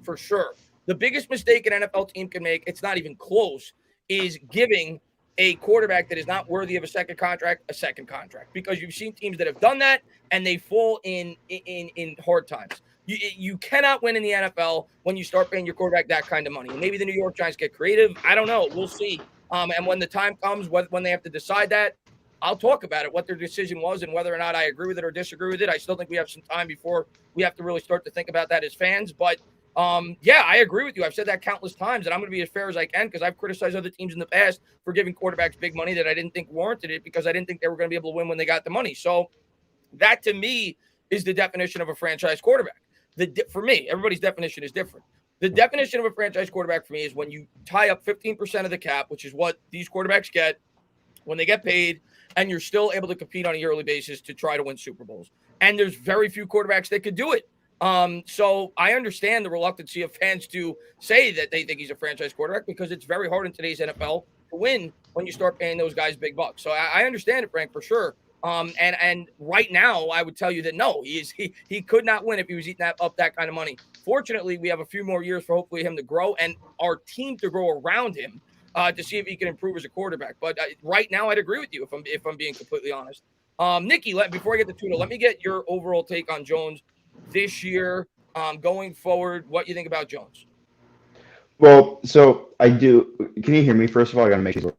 for sure. The biggest mistake an NFL team can make, it's not even close, is giving a quarterback that is not worthy of a second contract, because you've seen teams that have done that and they fall in hard times. You cannot win in the NFL when you start paying your quarterback that kind of money. And maybe the New York Giants get creative. I don't know. We'll see. And when the time comes, when they have to decide that, I'll talk about it, what their decision was and whether or not I agree with it or disagree with it. I still think we have some time before we have to really start to think about that as fans. But I agree with you. I've said that countless times, and I'm going to be as fair as I can because I've criticized other teams in the past for giving quarterbacks big money that I didn't think warranted it because I didn't think they were going to be able to win when they got the money. So that, to me, is the definition of a franchise quarterback. For me, everybody's definition is different. The definition of a franchise quarterback for me is when you tie up 15% of the cap, which is what these quarterbacks get when they get paid, and you're still able to compete on a yearly basis to try to win Super Bowls. And there's very few quarterbacks that could do it. So I understand the reluctancy of fans to say that they think he's a franchise quarterback because it's very hard in today's NFL to win when you start paying those guys big bucks. So I understand it, Frank, for sure. And right now, I would tell you that no, he could not win if he was eating up that kind of money. Fortunately, we have a few more years for hopefully him to grow and our team to grow around him to see if he can improve as a quarterback. But right now, I'd agree with you if I'm being completely honest. Nikki, before I get to Tuna, let me get your overall take on Jones this year, going forward. What you think about Jones? Well, so I do. Can you hear me? First of all, I got to make sure.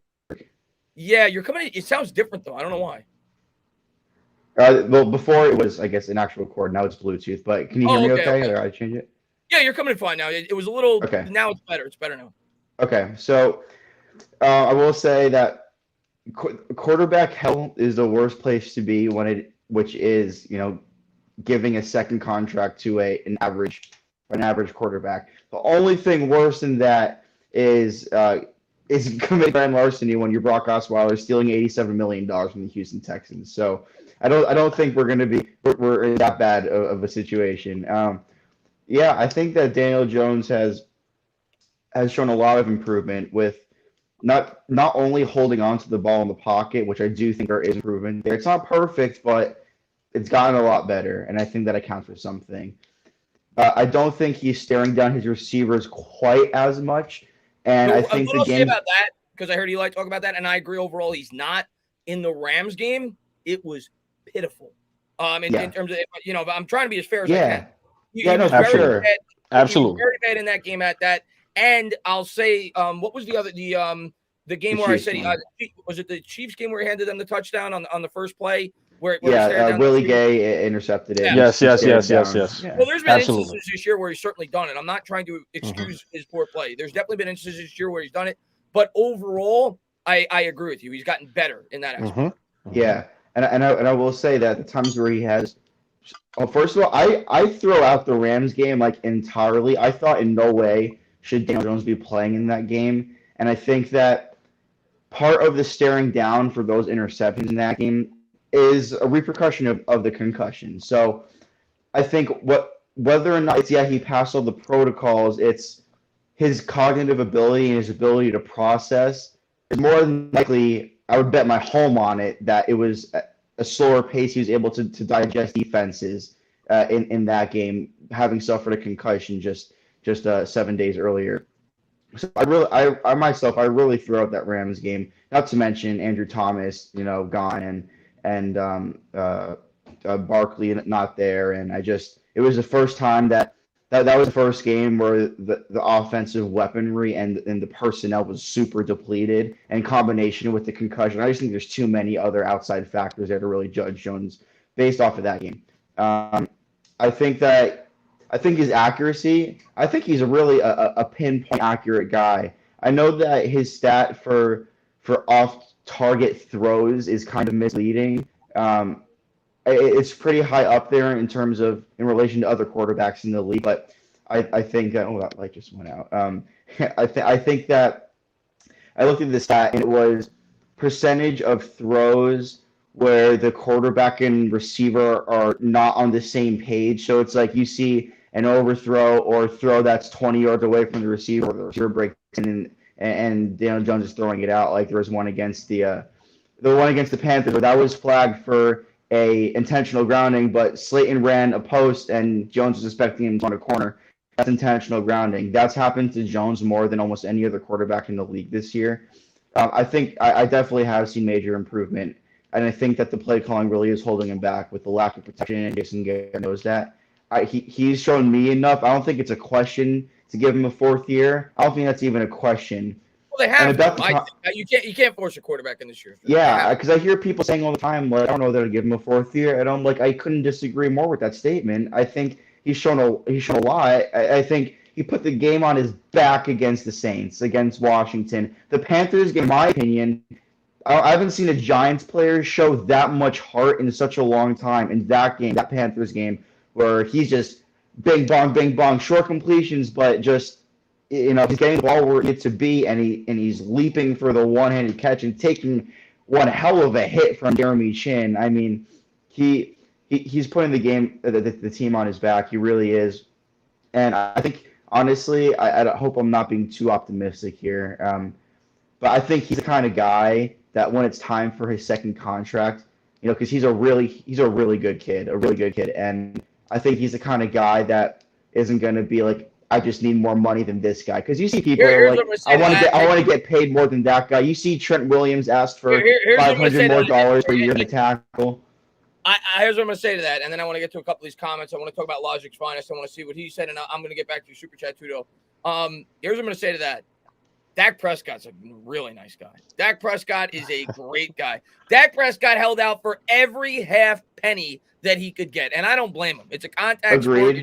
Yeah, you're coming in. It sounds different though. I don't know why. Well, before it was, I guess, an actual cord. Now it's Bluetooth. But can you hear me okay? Or I change it? Yeah, you're coming in fine now. It was a little. Okay. Now it's better. It's better now. Okay. So I will say that quarterback hell is the worst place to be which is, giving a second contract to an average quarterback. The only thing worse than that is committing grand larceny when you're Brock Osweiler stealing $87 million from the Houston Texans. So I don't think we're in that bad of a situation. Yeah, I think that Daniel Jones has shown a lot of improvement with not only holding on to the ball in the pocket, which I do think there is improvement there. It's not perfect, but it's gotten a lot better, and I think that accounts for something. I don't think he's staring down his receivers quite as much, and I think what I'll say about that, because I heard Eli talk about that, and I agree overall he's not. In the Rams game, it was pitiful. In terms of, I'm trying to be as fair as I can. He was absolutely. Very bad. Absolutely. He was very bad in that game at that. And I'll say, what was the other the game where Chiefs I said was it the Chiefs game where he handed them the touchdown on the first play? Where Willie Gay intercepted it. Yeah. Yes. Yeah. Well, there's been Absolutely. instances this year where he's certainly done it. I'm not trying to excuse his poor play. There's definitely been instances this year where he's done it. But overall, I agree with you. He's gotten better in that aspect. Yeah, and I will say that the times where he has. Well, first of all, I throw out the Rams game like entirely. I thought in no way should Daniel Jones be playing in that game, and I think that part of the staring down for those interceptions in that game is a repercussion of the concussion. So I think whether or not he passed all the protocols, it's his cognitive ability and his ability to process is more than likely. I would bet my home on it that it was a slower pace. He was able to digest defenses in that game, having suffered a concussion just 7 days earlier. So I myself really threw out that Rams game. Not to mention Andrew Thomas, gone and Barkley not there, and it was the first time that was the first game where the offensive weaponry and the personnel was super depleted, in combination with the concussion. I just think there's too many other outside factors there to really judge Jones based off of that game. I think his accuracy. I think he's really a pinpoint accurate guy. I know that his stat for off target throws is kind of misleading. It's pretty high up there in relation to other quarterbacks in the league, but I think that that light just went out. I think that I looked at the stat and it was percentage of throws where the quarterback and receiver are not on the same page. So it's like you see an overthrow or throw that's 20 yards away from the receiver, or the receiver breaks in and Daniel Jones is throwing it out. Like there was one against the Panthers where that was flagged for a intentional grounding, but Slayton ran a post and Jones was expecting him to run a corner. That's intentional grounding. That's happened to Jones more than almost any other quarterback in the league this year. I think I definitely have seen major improvement, and I think that the play calling really is holding him back with the lack of protection, and Jason Garrett knows that. He's shown me enough. I don't think it's a question to give him a fourth year. I don't think that's even a question. Well, they have to. You can't force a quarterback in this year. Yeah, because I hear people saying all the time, like, I don't know whether to give him a fourth year, and I'm like, I couldn't disagree more with that statement. I think he's shown a lot. I think he put the game on his back against the Saints, against Washington. The Panthers game, in my opinion, I haven't seen a Giants player show that much heart in such a long time in that game, that Panthers game, where he's just bing bong, short completions, but just he's getting the ball where it needs to be, and he's leaping for the one-handed catch and taking one hell of a hit from Jeremy Chin. I mean, he's putting the team on his back. He really is, and I think honestly, I hope I'm not being too optimistic here, but I think he's the kind of guy that when it's time for his second contract, because he's a really good kid, and I think he's the kind of guy that isn't going to be like, I just need more money than this guy. Because you see people are like, I want to get paid more than that guy. You see Trent Williams asked for $500 more per year to tackle. Here's what I'm going to say to that, and then I want to get to a couple of these comments. I want to talk about Logic's Finest. I want to see what he said, and I'm going to get back to your super chat too, though. Here's what I'm going to say to that. Dak Prescott's a really nice guy. Dak Prescott is a great guy. Dak Prescott held out for every half penny that he could get, and I don't blame him. It's a contact sport.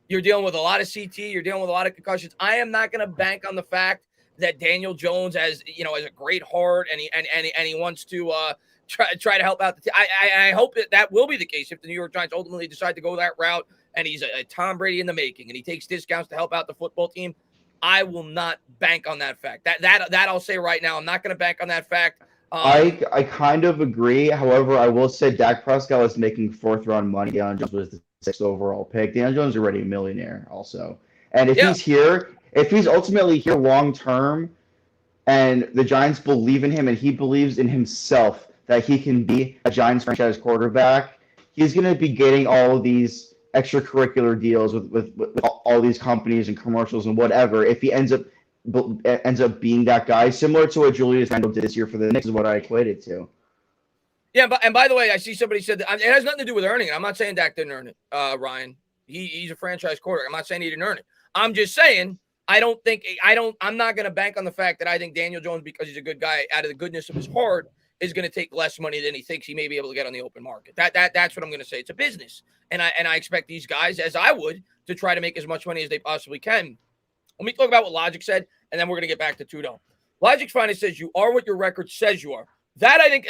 You're dealing with a lot of CT. You're dealing with a lot of concussions. I am not going to bank on the fact that Daniel Jones has a great heart and he wants to try to help out the team. I hope that will be the case if the New York Giants ultimately decide to go that route and he's a Tom Brady in the making and he takes discounts to help out the football team. I will not bank on that fact. That I'll say right now. I'm not going to bank on that fact. I kind of agree. However, I will say Dak Prescott was making fourth-round money. Daniel Jones was the 6th overall pick. Daniel Jones is already a millionaire also. And if he's ultimately here long-term and the Giants believe in him and he believes in himself that he can be a Giants franchise quarterback, he's going to be getting all of these extracurricular deals with all these companies and commercials and whatever if he ends up being that guy, similar to what Julius Randle did this year for the Knicks, is what I equated to. Yeah, and by the way, I see somebody said that it has nothing to do with earning it. I'm not saying Dak didn't earn it, Ryan. He's a franchise quarterback. I'm not saying he didn't earn it. I'm just saying I'm not going to bank on the fact that I think Daniel Jones, because he's a good guy, out of the goodness of his heart, is going to take less money than he thinks he may be able to get on the open market. That's what I'm going to say. It's a business, and I expect these guys, as I would, to try to make as much money as they possibly can. Let me talk about what Logic said, and then we're going to get back to Tudo. Logic's finally says you are what your record says you are. That I think,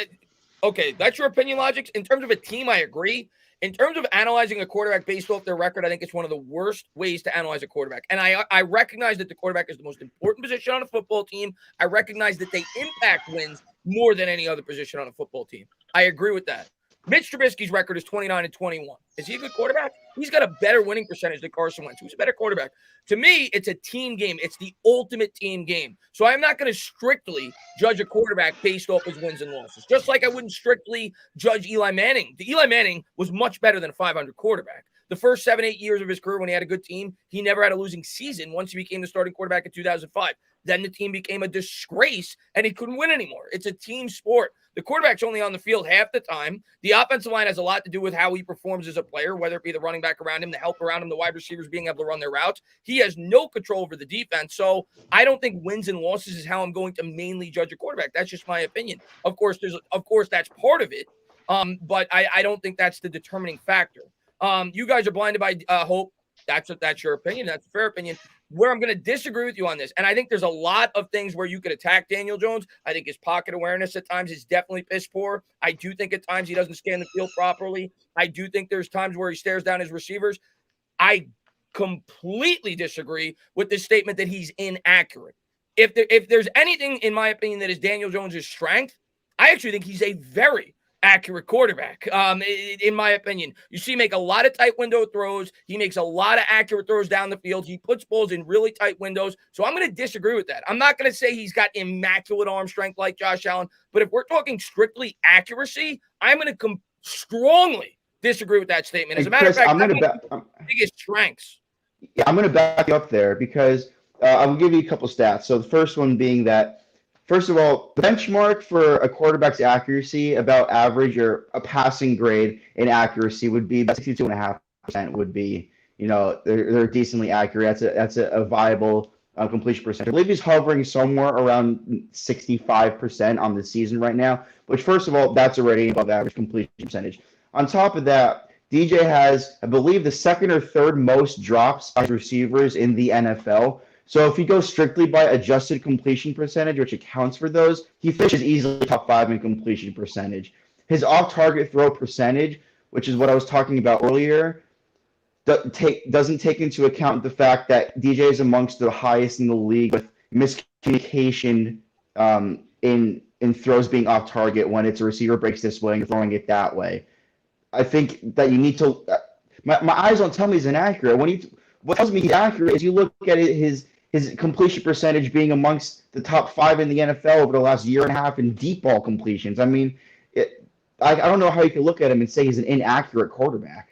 okay, that's your opinion, Logic. In terms of a team, I agree. In terms of analyzing a quarterback based off their record, I think it's one of the worst ways to analyze a quarterback. And I recognize that the quarterback is the most important position on a football team. I recognize that they impact wins more than any other position on a football team. I agree with that. Mitch Trubisky's record is 29-21. Is he a good quarterback? He's got a better winning percentage than Carson Wentz. Who's a better quarterback? To me, it's a team game. It's the ultimate team game. So I'm not going to strictly judge a quarterback based off his wins and losses. Just like I wouldn't strictly judge Eli Manning. Eli Manning was much better than a 500 quarterback. The first 7-8 years of his career when he had a good team, he never had a losing season once he became the starting quarterback in 2005. Then the team became a disgrace and he couldn't win anymore. It's a team sport. The quarterback's only on the field half the time. The offensive line has a lot to do with how he performs as a player, whether it be the running back around him, the help around him, the wide receivers being able to run their routes. He has no control over the defense. So I don't think wins and losses is how I'm going to mainly judge a quarterback. That's just my opinion. Of course, that's part of it. But I don't think that's the determining factor. You guys are blinded by hope. That's your opinion. That's a fair opinion. Where I'm going to disagree with you on this, and I think there's a lot of things where you could attack Daniel Jones. I think his pocket awareness at times is definitely piss poor. I do think at times he doesn't scan the field properly. I do think there's times where he stares down his receivers. I completely disagree with the statement that he's inaccurate. If there's anything, in my opinion, that is Daniel Jones' strength, I actually think he's a very accurate quarterback, in my opinion. You see him make a lot of tight window throws. He makes a lot of accurate throws down the field. He puts balls in really tight windows. So I'm going to disagree with that. I'm not going to say he's got immaculate arm strength like Josh Allen, but if we're talking strictly accuracy, I'm going to strongly disagree with that statement. As a matter of fact, biggest strengths. Yeah, I'm going to back you up there because I will give you a couple stats. So the first one being that, first of all, the benchmark for a quarterback's accuracy, about average or a passing grade in accuracy, would be about 62.5% would be, they're decently accurate. That's a viable completion percentage. I believe he's hovering somewhere around 65% on the season right now, which, first of all, that's already above average completion percentage. On top of that, DJ has, I believe, the second or third most drops by receivers in the NFL. So if you go strictly by adjusted completion percentage, which accounts for those, he finishes easily top 5 in completion percentage. His off-target throw percentage, which is what I was talking about earlier, doesn't take into account the fact that DJ is amongst the highest in the league with miscommunication in throws being off-target when it's a receiver breaks this way and you're throwing it that way. I think that you need to my eyes don't tell me he's inaccurate. What tells me he's accurate is you look at it, his completion percentage being amongst the top 5 in the NFL over the last year and a half in deep ball completions. I mean, I don't know how you can look at him and say he's an inaccurate quarterback.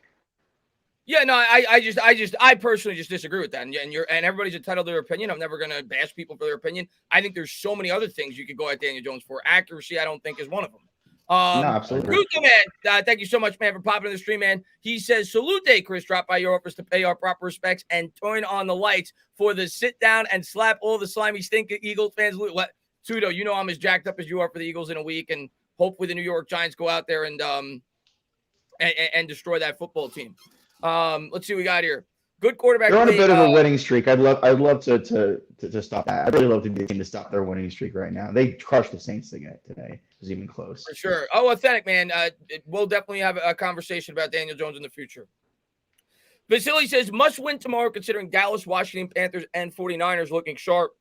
Yeah, no, I personally just disagree with that. And everybody's entitled to their opinion. I'm never going to bash people for their opinion. I think there's so many other things you could go at Daniel Jones for. Accuracy, I don't think, is one of them. No, absolutely. Ruka, man, thank you so much, man, for popping in the stream, man. He says, salute, Chris. Drop by your office to pay our proper respects and turn on the lights for the sit down and slap all the slimy stink Eagles fans. What, Tudo, you know I'm as jacked up as you are for the Eagles in a week, and hopefully the New York Giants go out there and destroy that football team. Let's see what we got here. Good quarterback. They're on a bit of a winning streak. I'd love to stop that. I'd really love to be the team to stop their winning streak right now. They crushed the Saints today. It was even close. For sure. Oh, authentic, man. We'll definitely have a conversation about Daniel Jones in the future. Vasily says, must win tomorrow considering Dallas, Washington, Panthers, and 49ers looking sharp.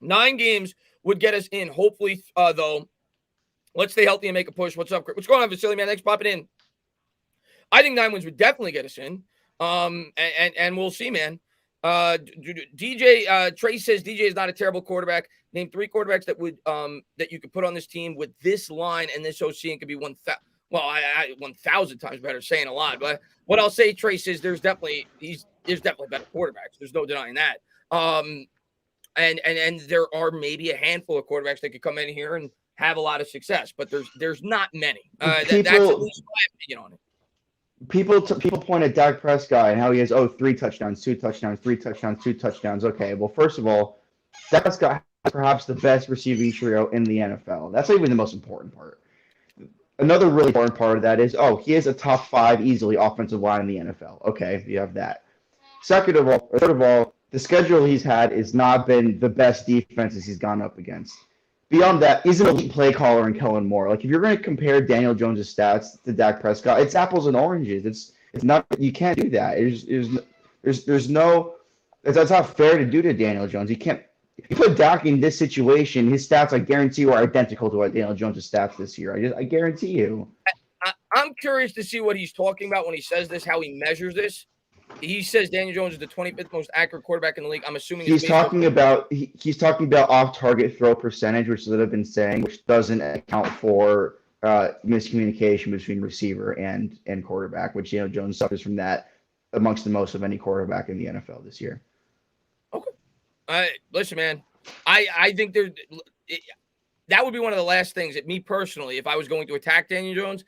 9 games would get us in. Hopefully, though, let's stay healthy and make a push. What's up, Chris? What's going on, Vasily, man? Thanks for popping in. I think 9 wins would definitely get us in. And we'll see, man. DJ Trey says DJ is not a terrible quarterback. Name 3 quarterbacks that would that you could put on this team with this line and this OC and could be 1,000 times better. Saying a lot, but what I'll say, Trace, is there's definitely better quarterbacks. There's no denying that. And there are maybe a handful of quarterbacks that could come in here and have a lot of success, but there's not many. That's at least my opinion on it. People point at Dak Prescott and how he has 3 touchdowns, 2 touchdowns, 3 touchdowns, 2 touchdowns. Okay, well, first of all, Dak Prescott has perhaps the best receiving trio in the NFL. That's not even the most important part. Another really important part of that is, he has a top 5 easily offensive line in the NFL. Okay, you have that. Third of all, the schedule he's had has not been the best defenses he's gone up against. Beyond that, he's an elite play caller in Kellen Moore. Like, if you're going to compare Daniel Jones' stats to Dak Prescott, it's apples and oranges. It's not. You can't do that. That's not fair to do to Daniel Jones. You can't. If you put Dak in this situation, his stats, I guarantee you, are identical to what Daniel Jones' stats this year. I guarantee you. I'm curious to see what he's talking about when he says this, how he measures this. He says Daniel Jones is the 25th most accurate quarterback in the league. I'm assuming he's talking about off-target throw percentage, which is what I've been saying, which doesn't account for miscommunication between receiver and quarterback, which Jones suffers from that amongst the most of any quarterback in the NFL this year. Okay, listen, man, I think that would be one of the last things that me personally, if I was going to attack Daniel Jones,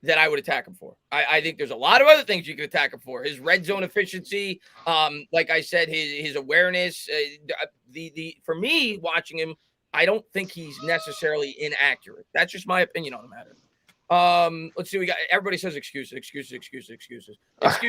that I would attack him for. I think there's a lot of other things you could attack him for. His red zone efficiency, like I said, his awareness. For me, watching him, I don't think he's necessarily inaccurate. That's just my opinion on the matter. Let's see. We got everybody says excuses. Like,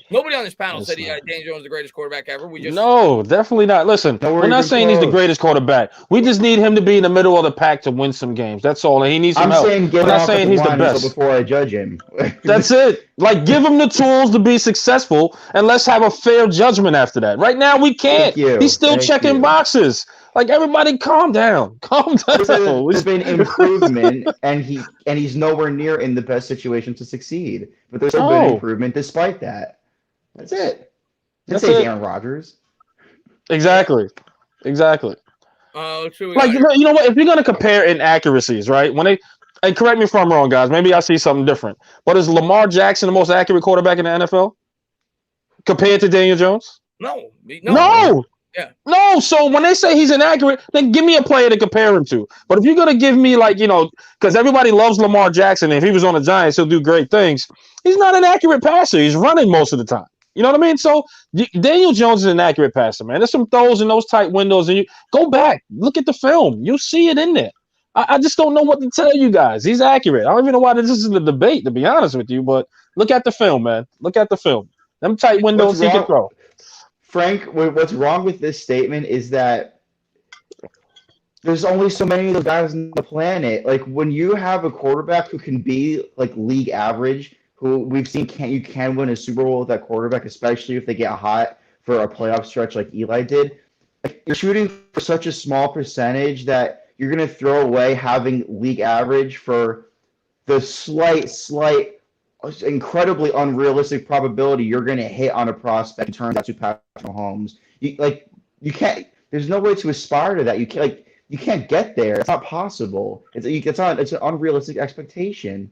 nobody on this panel said Daniel Jones is the greatest quarterback ever. No, definitely not. Listen, we're not saying he's the greatest quarterback. We just need him to be in the middle of the pack to win some games. That's all. And he needs some help. We're not saying he's the best. Before I judge him. That's it. Like, give him the tools to be successful, and let's have a fair judgment after that. Right now, we can't. He's still checking boxes. Like, everybody, calm down. Calm down. There's been improvement, and he's nowhere near in the best situation to succeed. But there's still been improvement despite that. That's it. That's it. Aaron Rodgers. Exactly. Like, you know what? If you're gonna compare inaccuracies, right? And correct me if I'm wrong, guys. Maybe I see something different. But is Lamar Jackson the most accurate quarterback in the NFL compared to Daniel Jones? No. Yeah. No, so when they say he's inaccurate, then give me a player to compare him to. But if you're going to give me, because everybody loves Lamar Jackson, and if he was on the Giants, he'll do great things. He's not an accurate passer. He's running most of the time. You know what I mean? So Daniel Jones is an accurate passer, man. There's some throws in those tight windows, and you go back, look at the film. You'll see it in there. I just don't know what to tell you guys. He's accurate. I don't even know why this is a debate, to be honest with you, but look at the film, man. Look at the film. Them tight windows, he can throw. Frank, what's wrong with this statement is that there's only so many of those guys on the planet. Like, when you have a quarterback who can be like league average, who we've seen you can win a Super Bowl with that quarterback, especially if they get hot for a playoff stretch like Eli did. Like, you're shooting for such a small percentage that you're going to throw away having league average for the slight incredibly unrealistic probability you're going to hit on a prospect and turn out to Patrick Mahomes. You can't. There's no way to aspire to that. You can't get there. It's not possible. It's an unrealistic expectation.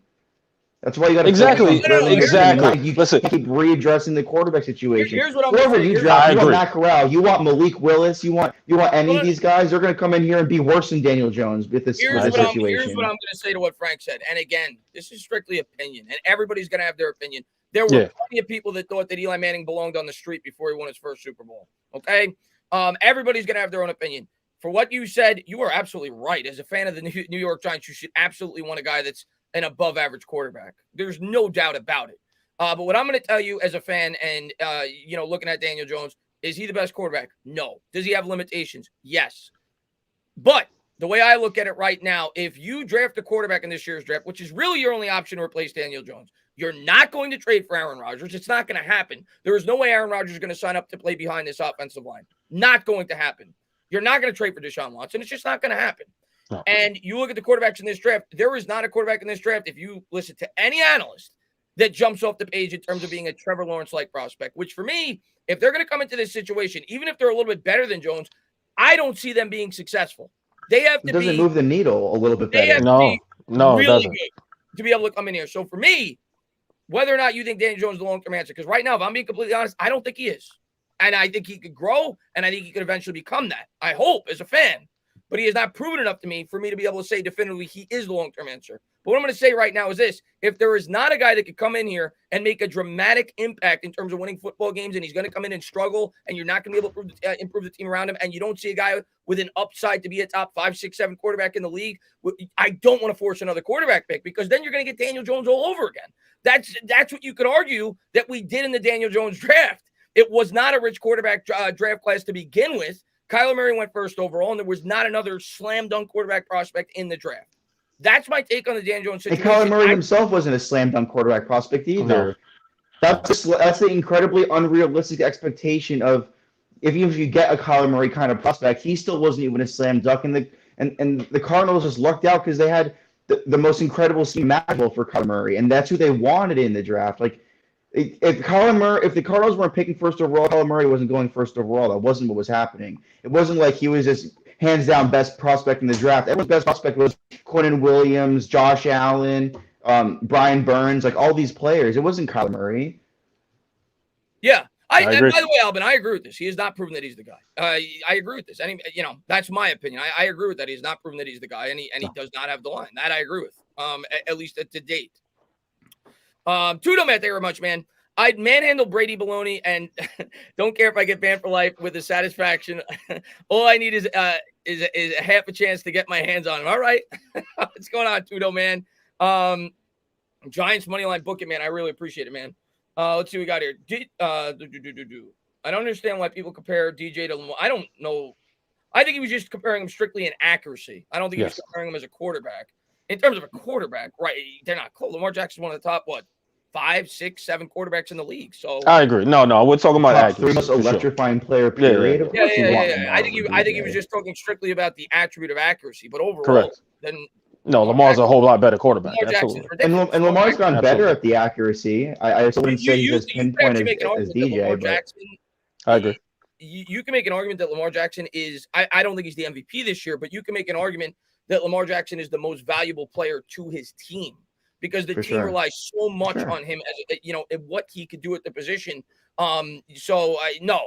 That's why you got to Exactly. Exactly. You Listen, keep readdressing the quarterback situation. Here's what I'm going to Whoever say. you Here's- draft, I you want agree. Matt Corral, you want Malik Willis, you want any Well, of these guys. They're going to come in here and be worse than Daniel Jones with this Here's situation. what I'm going to say to what Frank said. And again, this is strictly opinion, and everybody's going to have their opinion. There were plenty of people that thought that Eli Manning belonged on the street before he won his first Super Bowl. Okay, everybody's going to have their own opinion. For what you said, you are absolutely right. As a fan of the New York Giants, you should absolutely want a guy that's an above-average quarterback. There's no doubt about it. But what I'm going to tell you as a fan and, looking at Daniel Jones, is he the best quarterback? No. Does he have limitations? Yes. But the way I look at it right now, if you draft a quarterback in this year's draft, which is really your only option to replace Daniel Jones, you're not going to trade for Aaron Rodgers. It's not going to happen. There is no way Aaron Rodgers is going to sign up to play behind this offensive line. Not going to happen. You're not going to trade for Deshaun Watson. It's just not going to happen. No. And you look at the quarterbacks in this draft, there is not a quarterback in this draft, if you listen to any analyst, that jumps off the page in terms of being a Trevor Lawrence-like prospect, which for me, if they're going to come into this situation, even if they're a little bit better than Jones, I don't see them being successful. They have to doesn't move the needle a little bit better. No, really it doesn't. Good to be able to come in here. So for me, whether or not you think Daniel Jones is the long-term answer, because right now, if I'm being completely honest, I don't think he is. And I think he could grow, and I think he could eventually become that. I hope, as a fan. But he has not proven enough to me for me to be able to say definitively he is the long-term answer. But what I'm going to say right now is this. If there is not a guy that could come in here and make a dramatic impact in terms of winning football games, and he's going to come in and struggle, and you're not going to be able to improve the team around him, and you don't see a guy with an upside to be a top 5, 6, 7 quarterback in the league, I don't want to force another quarterback pick, because then you're going to get Daniel Jones all over again. That's what you could argue that we did in the Daniel Jones draft. It was not a rich quarterback draft class to begin with. Kyler Murray went first overall, and there was not another slam dunk quarterback prospect in the draft. That's my take on the Dan Jones situation. And Kyler Murray himself wasn't a slam dunk quarterback prospect either. No. That's the incredibly unrealistic expectation of even if you get a Kyler Murray kind of prospect, he still wasn't even a slam dunk. And the Cardinals just lucked out because they had the most incredible scheme imaginable for Kyler Murray, and that's who they wanted in the draft. Like if the Cardinals weren't picking first overall, Kyler Murray wasn't going first overall. That wasn't what was happening. It wasn't like he was just hands down best prospect in the draft. Everyone's best prospect was Quinnen Williams, Josh Allen, Brian Burns, like all these players. It wasn't Kyler Murray. Yeah. I agree. By the way, Alvin, I agree with this. He has not proven that he's the guy. I agree with this. And that's my opinion. I agree with that. He's not proven that he's the guy, and he does not have the line. That I agree with. At least to date. Tudo, Matt, thank you very much, man. I'd manhandle Brady Baloney and don't care if I get banned for life with the satisfaction. All I need is a half a chance to get my hands on him. All right. What's going on, Tudo, man? Giants money line booking, man. I really appreciate it, man. Let's see what we got here. I don't understand why people compare DJ to Lamar. I don't know. I think he was just comparing him strictly in accuracy. I don't think he was comparing him as a quarterback. In terms of a quarterback, right? They're not close. Lamar Jackson's one of the top, 5, 6, 7 quarterbacks in the league. So I agree. No, we're talking about accuracy. Most electrifying player, period. Yeah. I think he was just talking strictly about the attribute of accuracy, but overall, correct. Then Lamar's a whole lot better quarterback. And Lamar's gone better at the accuracy. I still wouldn't say he's as pinpointed as DJ, but I agree. You can make an argument that Lamar Jackson is. I don't think he's the MVP this year, but you can make an argument that Lamar Jackson is the most valuable player to his team. Because the team relies so much on him as and what he could do at the position. No.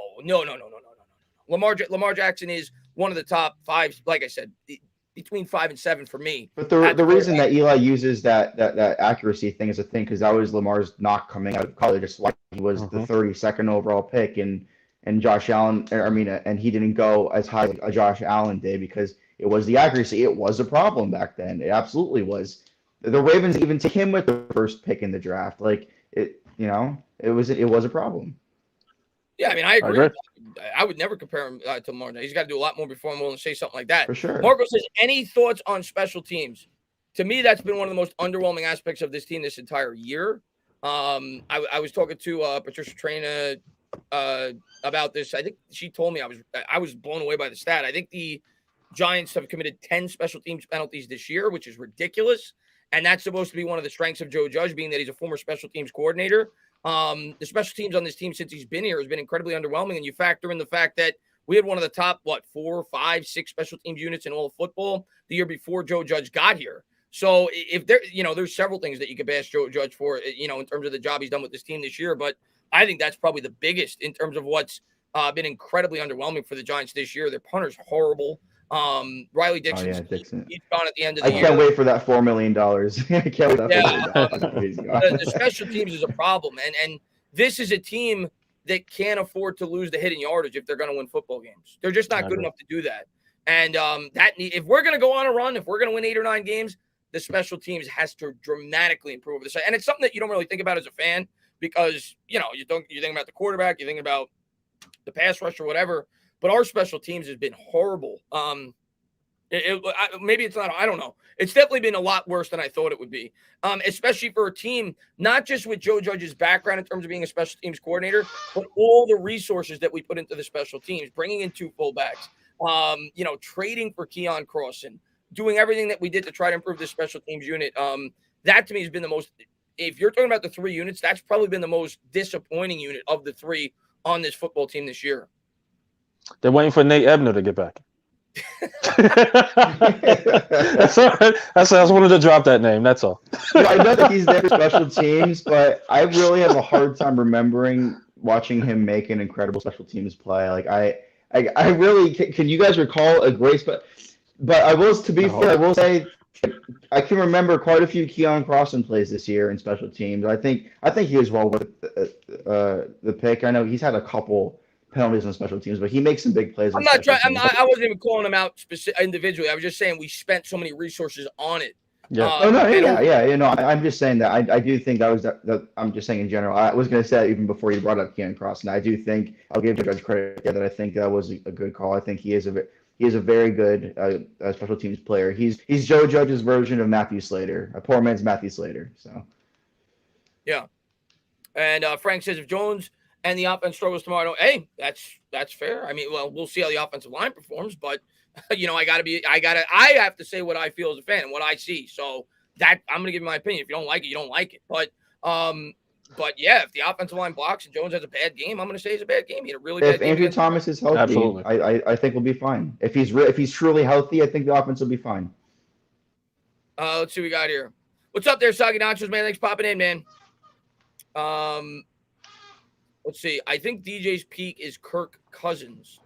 Lamar Jackson is one of the top 5. Like I said, between 5 and 7 for me. But the reason that Eli uses that accuracy thing is a thing because that was Lamar's knock coming out of college. Just like he was the 32nd overall pick, and Josh Allen. And he didn't go as high as Josh Allen did because it was the accuracy. It was a problem back then. It absolutely was. The Ravens even took him with the first pick in the draft. Like it was a problem. Yeah, I agree. I would never compare him to Lamar. He's got to do a lot more before I'm willing to say something like that. For sure. Marco says, any thoughts on special teams? To me, that's been one of the most underwhelming aspects of this team this entire year. I was talking to Patricia Traina about this. I think she told me I was blown away by the stat. I think the Giants have committed 10 special teams penalties this year, which is ridiculous. And that's supposed to be one of the strengths of Joe Judge, being that he's a former special teams coordinator. The special teams on this team since he's been here has been incredibly underwhelming. And you factor in the fact that we had one of the top, 4, 5, 6 special teams units in all of football the year before Joe Judge got here. So if there, there's several things that you could bash Joe Judge for, in terms of the job he's done with this team this year. But I think that's probably the biggest in terms of what's been incredibly underwhelming for the Giants this year. Their punter's horrible. Riley Dixon, Dixon. he's gone at the end of the I year. can't wait for that $4 million. I can't wait for that $4 million. The special teams is a problem. And this is a team that can't afford to lose the hidden yardage if they're going to win football games. They're just not good enough to do that. And if we're going to go on a run, if we're going to win 8 or 9 games, the special teams has to dramatically improve over this. And it's something that you don't really think about as a fan because, you're thinking about the quarterback, you're thinking about the pass rush or whatever. But our special teams has been horrible. Maybe it's not. I don't know. It's definitely been a lot worse than I thought it would be, especially for a team, not just with Joe Judge's background in terms of being a special teams coordinator, but all the resources that we put into the special teams, bringing in 2 fullbacks, trading for Keon Crossan, doing everything that we did to try to improve the special teams unit. That to me has been the most, if you're talking about the 3 units, that's probably been the most disappointing unit of the 3 on this football team this year. They're waiting for Nate Ebner to get back. That's all right. I just wanted to drop that name. That's all. I know that he's there for special teams, but I really have a hard time remembering watching him make an incredible special teams play. Like I really can. You guys recall a great but I will, to be fair, I will say I can remember quite a few Keon Crossan plays this year in special teams. I think he was well worth the pick. I know he's had a couple penalties on special teams, but he makes some big plays. I wasn't even calling him out individually. I was just saying we spent so many resources on it. Yeah. I'm just saying that I do think that was that. I'm just saying in general. I was going to say that even before you brought up Keon Crossan. I do think I'll give Judge credit that I think that was a good call. I think he is a very good special teams player. He's Joe Judge's version of Matthew Slater, a poor man's Matthew Slater. So. Yeah. And Frank says if Jones and the offense struggles tomorrow, hey, that's fair. I mean, well, we'll see how the offensive line performs, but I have to say what I feel as a fan and what I see. So that I'm going to give you my opinion. If you don't like it, you don't like it. But yeah, if the offensive line blocks and Jones has a bad game, I'm going to say it's a bad game. He had a really bad game. If Andrew Thomas is healthy, absolutely. I think we'll be fine. If he's truly healthy, I think the offense will be fine. Let's see what we got here. What's up there, Soggy Nachos, man? Thanks for popping in, man. Let's see. I think DJ's peak is Kirk Cousins.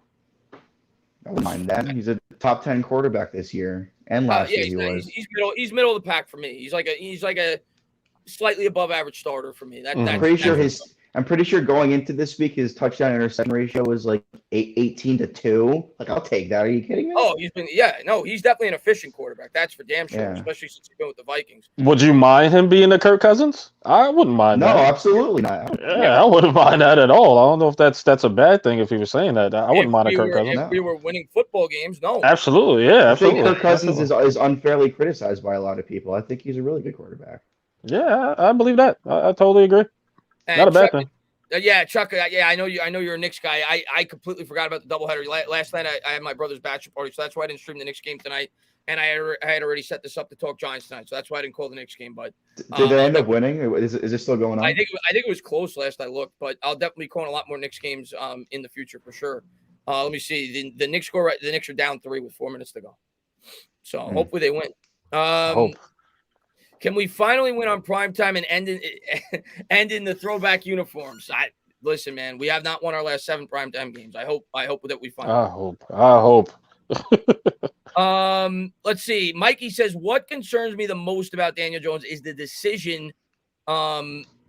I don't mind that. He's a top 10 quarterback this year, and last year he was. He's middle of the pack for me. He's like a slightly above average starter for me. I'm pretty sure going into this week his touchdown interception ratio was like 18-2. Like, I'll take that. Are you kidding me? Oh, he's definitely an efficient quarterback. That's for damn sure, especially since he's been with the Vikings. Would you mind him being a Kirk Cousins? I wouldn't mind that. No, absolutely not. Yeah, I wouldn't mind that at all. I don't know if that's a bad thing if he was saying that. I wouldn't mind a Kirk Cousins. If we were winning football games, no. Absolutely, yeah. I think Kirk Cousins is unfairly criticized by a lot of people. I think he's a really good quarterback. Yeah, I believe that. I totally agree. And not a bad thing. Yeah, Chuck. Yeah, I know you're a Knicks guy. I completely forgot about the doubleheader. Last night I had my brother's bachelor party, so that's why I didn't stream the Knicks game tonight. And I had already set this up to talk Giants tonight, so that's why I didn't call the Knicks game. But did they end up winning? Is it still going on? I think it was close last I looked, but I'll definitely be calling a lot more Knicks games in the future for sure. Let me see. The Knicks score. The Knicks are down 3 with 4 minutes to go, so hopefully they win. Hope. Can we finally win on primetime and end in the throwback uniforms? Listen, man, we have not won our last 7 primetime games. I hope that we finally. I hope. Let's see. Mikey says, what concerns me the most about Daniel Jones is the decision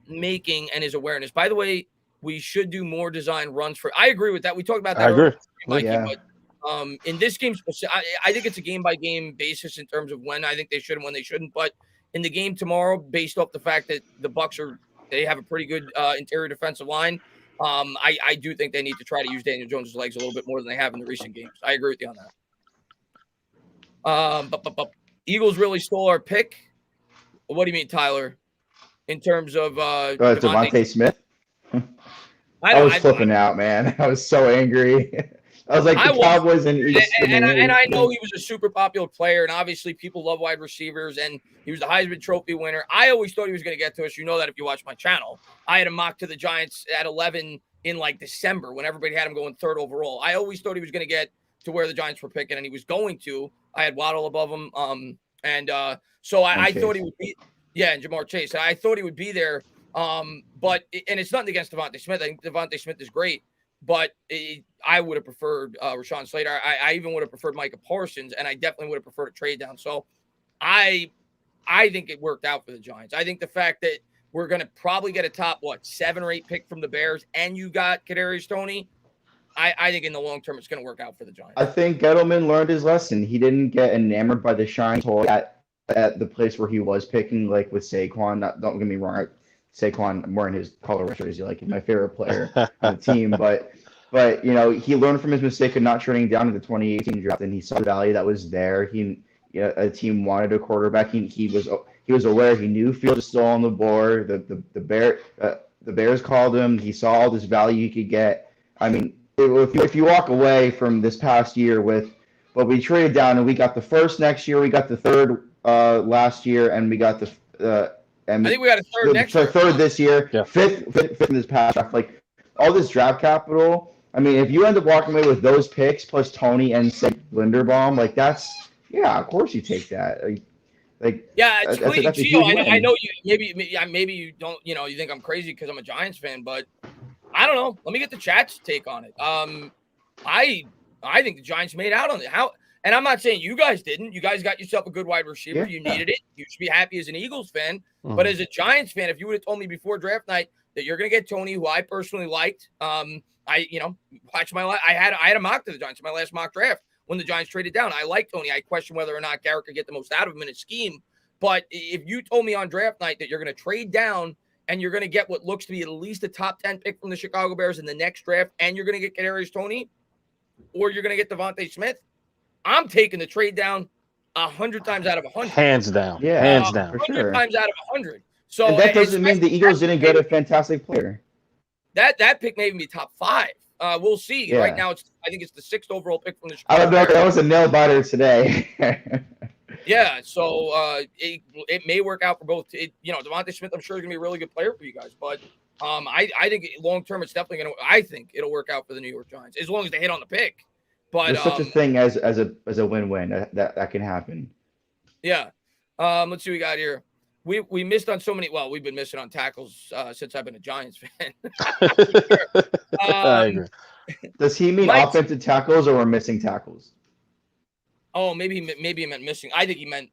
making and his awareness. By the way, we should do more design runs for. I agree with that. We talked about that. I agree. Mikey, but in this game, I think it's a game by game basis in terms of when I think they should and when they shouldn't. But in the game tomorrow, based off the fact that the Bucs they have a pretty good interior defensive line. I do think they need to try to use Daniel Jones' legs a little bit more than they have in the recent games. I agree with you on that. But Eagles really stole our pick. What do you mean, Tyler? In terms of Devontae Smith? I was flipping out, man. I was so angry. I was like, the Cowboys and Eagles. And I know he was a super popular player, and obviously people love wide receivers, and he was the Heisman Trophy winner. I always thought he was going to get to us. You know that if you watch my channel. I had him mocked to the Giants at 11 in like December when everybody had him going 3rd overall. I always thought he was going to get to where the Giants were picking, and he was going to. I had Waddle above him. And so I Chase. thought he would be, and Jamar Chase. I thought he would be there. But it's nothing against Devontae Smith. I think Devontae Smith is great, but I would have preferred Rashawn Slater. I even would have preferred Micah Parsons, and I definitely would have preferred a trade down. So I think it worked out for the Giants. I think the fact that we're going to probably get a top 7 or 8 pick from the Bears, and you got Kadarius Toney. I think in the long term it's going to work out for the Giants. I think Gettleman learned his lesson. He didn't get enamored by the shiny toy at the place where he was picking, like with Saquon. Don't get me wrong, Saquon, I'm wearing his Colorado jersey, like he's my favorite player on the team. But he learned from his mistake of not trading down to the 2018 draft, and he saw the value that was there. A team wanted a quarterback. He was aware. He knew Fields was still on the board. The Bears called him. He saw all this value he could get. I mean, if you walk away from this past year we traded down and we got the first next year, we got the third last year, and we got and I think we got a third next year. Third this year, yeah. fifth in this past draft. Like all this draft capital. I mean, if you end up walking away with those picks plus Toney and say Linderbaum, like of course you take that. It's Gio, I know you maybe you don't, you think I'm crazy because I'm a Giants fan, but I don't know. Let me get the chat's take on it. I think the Giants made out on it. And I'm not saying you guys didn't. You guys got yourself a good wide receiver. You needed it. You should be happy as an Eagles fan. Mm-hmm. But as a Giants fan, if you would have told me before draft night that you're going to get Toney, who I personally liked, watch my I had a mock to the Giants in my last mock draft when the Giants traded down. I liked Toney. I questioned whether or not Garrett could get the most out of him in his scheme. But if you told me on draft night that you're going to trade down and you're going to get what looks to be at least a top 10 pick from the Chicago Bears in the next draft, and you're going to get Kadarius Toney, or you're going to get Devontae Smith, I'm taking the trade down 100 times out of 100. Hands down. Yeah, hands down. 100 times out of 100. So and that doesn't mean the Eagles didn't get a fantastic player. That pick may even be top 5. We'll see. Yeah. Right now, I think it's the 6th overall pick from the Chicago I don't know. Bears. That was a nail biter today. Yeah, so it may work out for both. Devontae Smith, I'm sure is going to be a really good player for you guys, but I think long term it's definitely going to. I think it'll work out for the New York Giants as long as they hit on the pick. But there's such a thing as a win-win that can happen. Yeah. Let's see what we got here. We missed on so many. Well, we've been missing on tackles since I've been a Giants fan. I agree. Does he mean offensive tackles or missing tackles? Oh, maybe he meant missing. I think he meant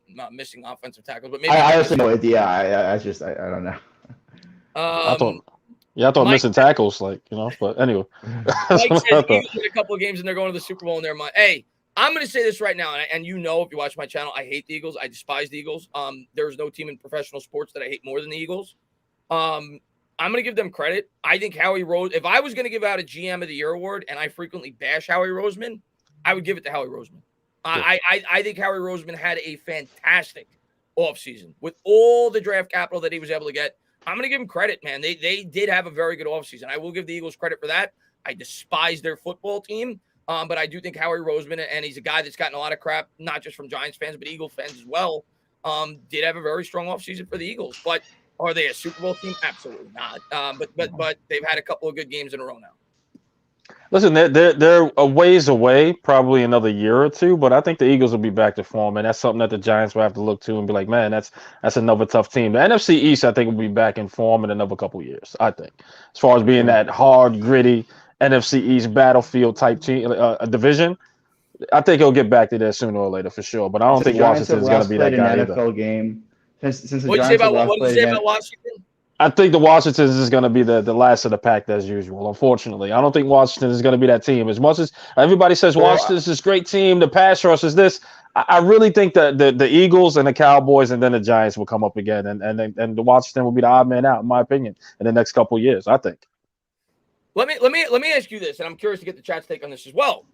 not missing offensive tackles, but maybe I also know it. Yeah, I don't know. I thought missing tackles, but anyway. Mike says Eagles win a couple of games and they're going to the Super Bowl in their mind. Hey, I'm going to say this right now, and if you watch my channel, I hate the Eagles. I despise the Eagles. There's no team in professional sports that I hate more than the Eagles. I'm going to give them credit. I think Howie Rose. If I was going to give out a GM of the Year award, and I frequently bash Howie Roseman, I would give it to Howie Roseman. Yeah. I think Howie Roseman had a fantastic offseason with all the draft capital that he was able to get. I'm going to give him credit, man. They did have a very good offseason. I will give the Eagles credit for that. I despise their football team, but I do think Howie Roseman, and he's a guy that's gotten a lot of crap, not just from Giants fans, but Eagle fans as well, did have a very strong offseason for the Eagles. But are they a Super Bowl team? Absolutely not. But they've had a couple of good games in a row now. Listen, they're a ways away, probably another year or two, but I think the Eagles will be back to form, and that's something that the Giants will have to look to and be like, man, that's another tough team. The NFC East, I think, will be back in form in another couple of years, I think, as far as being that hard, gritty NFC East battlefield type team, division. I think he'll get back to that sooner or later for sure, but I don't think Washington is going to be that guy either. NFL game. Since the what did you say about Washington? I think the Washington is going to be the last of the pack as usual, unfortunately. I don't think Washington is going to be that team. As much as everybody says Washington is this great team, the pass rush is this, I really think that the Eagles and the Cowboys and then the Giants will come up again, and the Washington will be the odd man out, in my opinion, in the next couple of years, I think. Let me ask you this, and I'm curious to get the chat's take on this as well.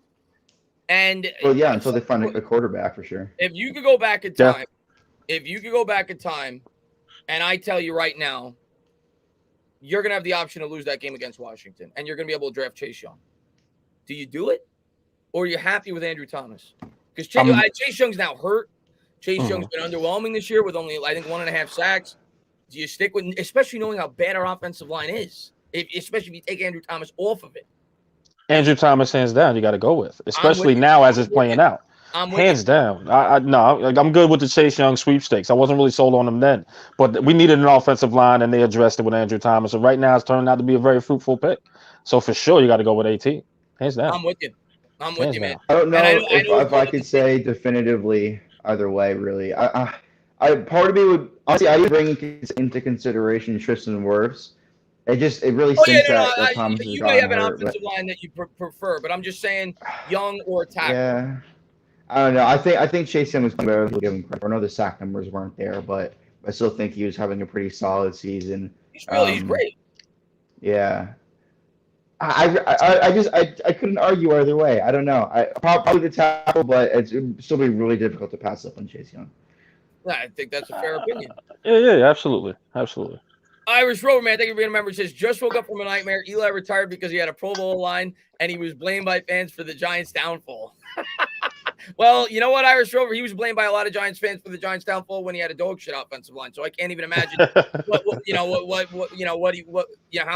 And until they find a quarterback for sure. If you could go back in time, and I tell you right now, you're going to have the option to lose that game against Washington, and you're going to be able to draft Chase Young. Do you do it, or are you happy with Andrew Thomas? Because Chase Young's now hurt. Chase Young's been underwhelming this year with only, I think, 1.5 sacks. Do you stick with, especially knowing how bad our offensive line is, especially if you take Andrew Thomas off of it? Andrew Thomas, hands down, you got to go with, especially now as it's playing out. I'm with Hands down. I'm good with the Chase Young sweepstakes. I wasn't really sold on them then, but we needed an offensive line, and they addressed it with Andrew Thomas. So right now, it's turned out to be a very fruitful pick. So for sure, you got to go with AT. Hands down. I'm with you. I'm with Hands you, man. down. I don't And I know know, I if know we're if I going could to say definitively either way. Really, I part of me would honestly I would bring into consideration Tristan Wirfs. It really Oh yeah, stinks no, no. that Thomas has You may gotten have an hurt, but offensive line that you prefer, but I'm just saying, young or tackle. yeah, I don't know. I think Chase Young was playing better than people give him credit for. I know the sack numbers weren't there, but I still think he was having a pretty solid season. He's great. Yeah. I couldn't argue either way. I don't know. Probably the tackle, but it'd still be really difficult to pass up on Chase Young. I think that's a fair opinion. Yeah, absolutely. Irish Rover, man, thank you for being a member. It says, just woke up from a nightmare. Eli retired because he had a Pro Bowl line, and he was blamed by fans for the Giants' downfall. Well, you know what, Irish Rover? He was blamed by a lot of Giants fans for the Giants' downfall when he had a dog shit offensive line. So I can't even imagine how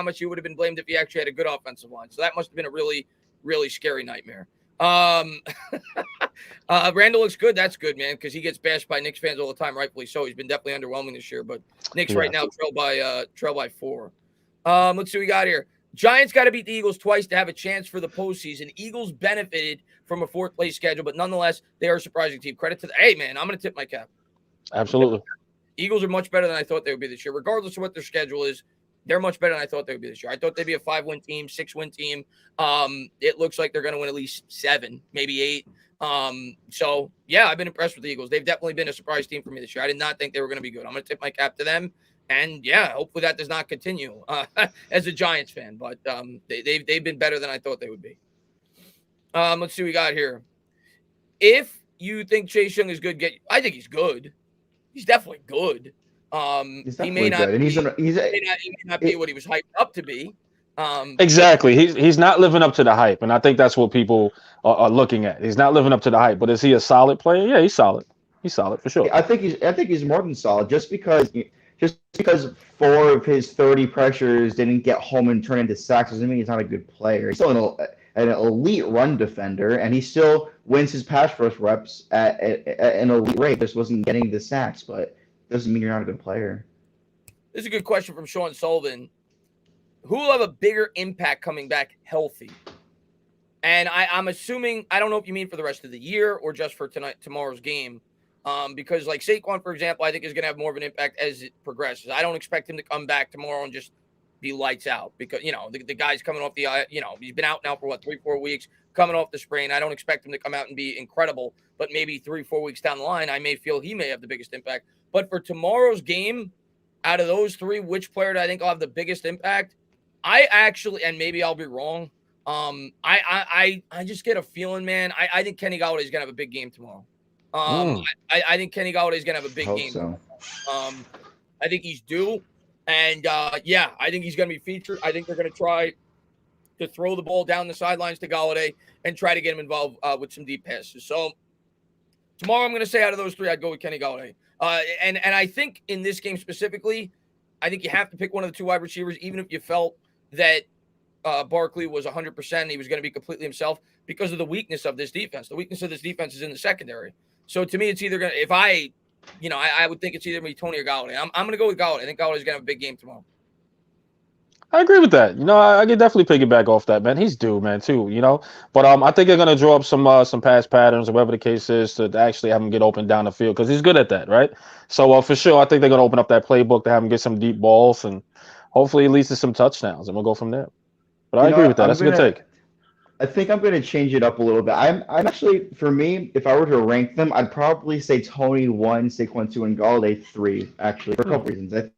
much he would have been blamed if he actually had a good offensive line. So that must have been a really, really scary nightmare. Randall looks good. That's good, man, because he gets bashed by Knicks fans all the time, rightfully so. He's been definitely underwhelming this year, but Knicks right now trail by 4. Let's see what we got here. Giants got to beat the Eagles twice to have a chance for the postseason. Eagles benefited from a 4th place schedule, but nonetheless, they are a surprising team. Credit to hey, man, I'm going to tip my cap. Absolutely. Eagles are much better than I thought they would be this year, regardless of what their schedule is. They're much better than I thought they would be this year. I thought they'd be a 5-win team, 6-win team. It looks like they're going to win at least 7, maybe 8. So, yeah, I've been impressed with the Eagles. They've definitely been a surprise team for me this year. I did not think they were going to be good. I'm going to tip my cap to them. And, yeah, hopefully that does not continue as a Giants fan. But they've been better than I thought they would be. Let's see what we got here. If you think Chase Young is good, I think he's good. He's definitely good. He may not be what he was hyped up to be. Exactly. He's not living up to the hype, and I think that's what people are looking at. He's not living up to the hype, but is he a solid player? Yeah, he's solid. He's solid for sure. I think he's more than solid. Just because 4 of his 30 pressures didn't get home and turn into sacks doesn't mean he's not a good player. He's still an elite run defender, and he still wins his pass rush reps at an elite rate. Just wasn't getting the sacks, but doesn't mean you're not a good player. This is a good question from Sean Sullivan. Who will have a bigger impact coming back healthy? And I'm assuming, I don't know if you mean for the rest of the year or just for tomorrow's game. Because like Saquon, for example, I think is going to have more of an impact as it progresses. I don't expect him to come back tomorrow and just be lights out because, the guy's coming off he's been out now for 3-4 weeks, coming off the sprain. I don't expect him to come out and be incredible, but maybe 3-4 weeks down the line, I may feel he may have the biggest impact. But for tomorrow's game, out of those 3, which player do I think will have the biggest impact? I actually, and maybe I'll be wrong. I just get a feeling, man. I think Kenny Golladay is gonna have a big game tomorrow. I think Kenny Golladay is gonna have a big game. So. I think he's due, and I think he's gonna be featured. I think they're gonna try to throw the ball down the sidelines to Golladay and try to get him involved with some deep passes. So tomorrow, I'm gonna say out of those 3, I'd go with Kenny Golladay. And I think in this game specifically, I think you have to pick one of the 2 wide receivers, even if you felt that Barkley was 100%, he was going to be completely himself because of the weakness of this defense. The weakness of this defense is in the secondary. So to me, it's either going to, I would think it's either going to be Tony or Golladay. I'm going to go with Golladay. I think Galladay's going to have a big game tomorrow. I agree with that. I can definitely piggyback off that, man. He's due, man, too, But I think they're going to draw up some pass patterns or whatever the case is to actually have him get open down the field because he's good at that, right? So for sure, I think they're going to open up that playbook to have him get some deep balls and hopefully it leads to some touchdowns, and we'll go from there. But I agree with that. That's a good take. I think I'm going to change it up a little bit. I'm actually, for me, if I were to rank them, I'd probably say Tony 1, Saquon 2, and Golladay 3, actually, for a couple reasons. I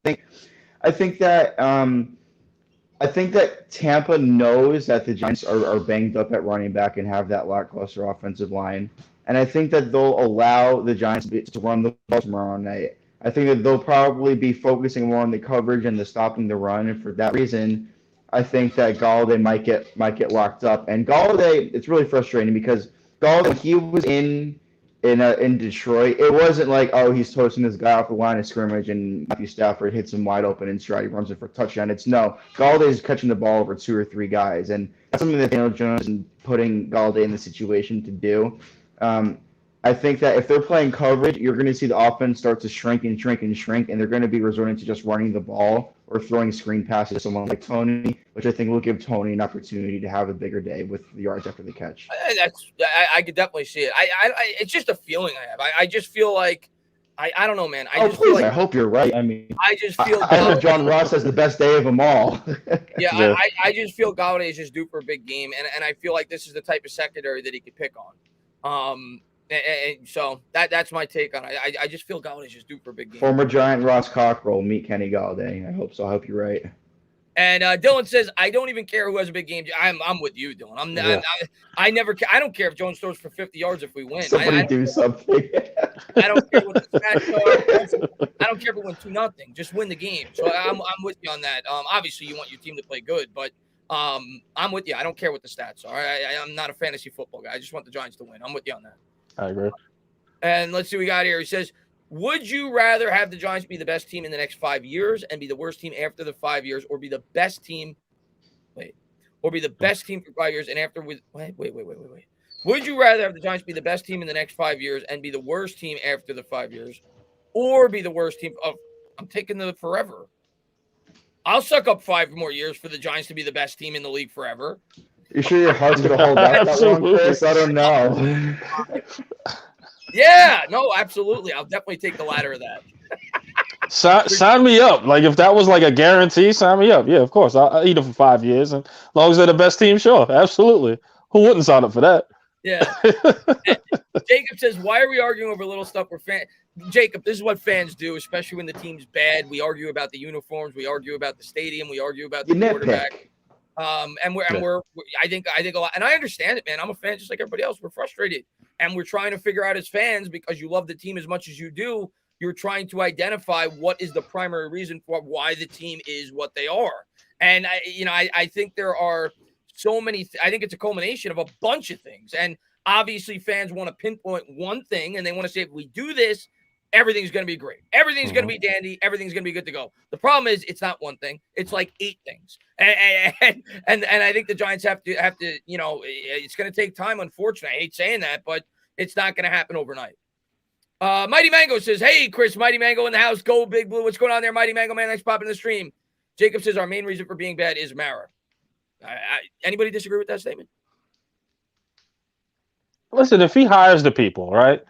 think that Tampa knows that the Giants are banged up at running back and have that lackluster offensive line. And I think that they'll allow the Giants to run the ball tomorrow night. I think that they'll probably be focusing more on the coverage and the stopping the run. And for that reason, I think that Golladay might get locked up. And Golladay, it's really frustrating because Golladay, he was in Detroit, it wasn't like, oh, he's toasting this guy off the line of scrimmage and Matthew Stafford hits him wide open and straight, he runs it for a touchdown. It's no, Galladay's catching the ball over 2 or 3 guys. And that's something that Daniel Jones is putting Golladay in the situation to do. I think that if they're playing coverage, you're going to see the offense start to shrink and shrink and shrink, and they're going to be resorting to just running the ball or throwing screen passes to someone like Tony, which I think will give Tony an opportunity to have a bigger day with the yards after the catch. I could definitely see it. It's just a feeling I have. I just feel like I don't know, man. I just please, feel like I hope you're right. I mean, I just feel I hope John Ross has the best day of them all. yeah. I just feel Galladay is just due for a big game, and I feel like this is the type of secondary that he could pick on. And so that's my take on it. I just feel Galladay is just due for a big game. Former Giant Ross Cockrell meet Kenny Galladay. I hope so. I hope you're right. And Dylan says, I don't even care who has a big game. I'm with you, Dylan. I never care. I don't care if Jones throws for 50 yards if we win. Somebody do something. I don't care what the stats are. I don't care if we win 2-0. Just win the game. So I'm with you on that. Obviously, you want your team to play good, but I'm with you. I don't care what the stats are. I'm not a fantasy football guy. I just want the Giants to win. I'm with you on that. I agree. And let's see what we got here. He says, would you rather have the Giants be the best team in the next 5 years and be the worst team after the 5 years, or be the best team? Or be the best team for 5 years and after with wait. Would you rather have the Giants be the best team in the next 5 years and be the worst team after the 5 years, or be the worst team? Oh, I'm taking the forever. I'll suck up 5 more years for the Giants to be the best team in the league forever. You sure your heart's gonna hold out that long, Chris? I don't know. Yeah, no, absolutely. I'll definitely take the latter of that. Sign me up. Like, if that was like a guarantee, sign me up. Yeah, of course. I'll eat it for 5 years. And as long as they're the best team, sure. Absolutely. Who wouldn't sign up for that? Yeah. Jacob says, why are we arguing over little stuff? Jacob, this is what fans do, especially when the team's bad. We argue about the uniforms. We argue about the stadium. We argue about the quarterback. I think a lot, and I understand it, man. I'm a fan just like everybody else. We're frustrated, and we're trying to figure out as fans, because you love the team as much as you do. You're trying to identify what is the primary reason for why the team is what they are. And I think there are so many. I think it's a culmination of a bunch of things. And obviously, fans want to pinpoint one thing, and they want to say, if we do this, everything's going to be great. Everything's going to be dandy. Everything's going to be good to go. The problem is, it's not one thing. It's like 8 things. And I think the Giants have to, it's going to take time. Unfortunately, I hate saying that, but it's not going to happen overnight. Mighty Mango says, hey, Chris, Mighty Mango in the house. Go Big Blue. What's going on there, Mighty Mango, man? Thanks for popping in the stream. Jacob says, our main reason for being bad is Mara. Anybody disagree with that statement? Listen, if he hires the people, right?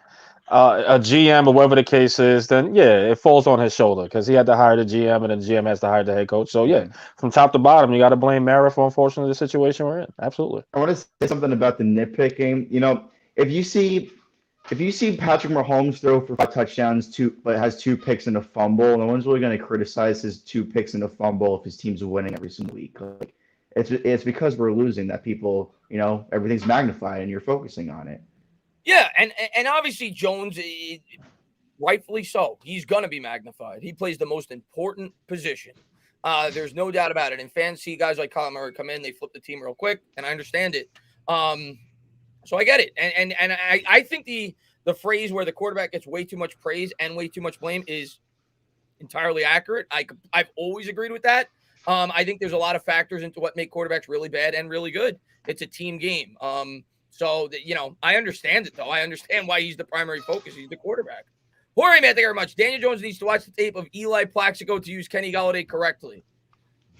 A GM or whatever the case is, then yeah, it falls on his shoulder, because he had to hire the GM, and then the GM has to hire the head coach. So yeah, from top to bottom, you got to blame Mara for, unfortunately, the situation we're in. Absolutely. I want to say something about the nitpicking. If you see Patrick Mahomes throw for 5 touchdowns, but has 2 picks and a fumble, no one's really going to criticize his 2 picks and a fumble if his team's winning every single week. Like, it's because we're losing that people, everything's magnified and you're focusing on it. Yeah, and obviously Jones, rightfully so, he's going to be magnified. He plays the most important position. There's no doubt about it. And fans see guys like Kyler Murray come in, they flip the team real quick, and I understand it. So I get it. And I think the phrase where the quarterback gets way too much praise and way too much blame is entirely accurate. I've always agreed with that. I think there's a lot of factors into what make quarterbacks really bad and really good. It's a team game. So, I understand it, though. I understand why he's the primary focus. He's the quarterback. Jorge, man, thank you very much. Daniel Jones needs to watch the tape of Eli Plaxico to use Kenny Galladay correctly.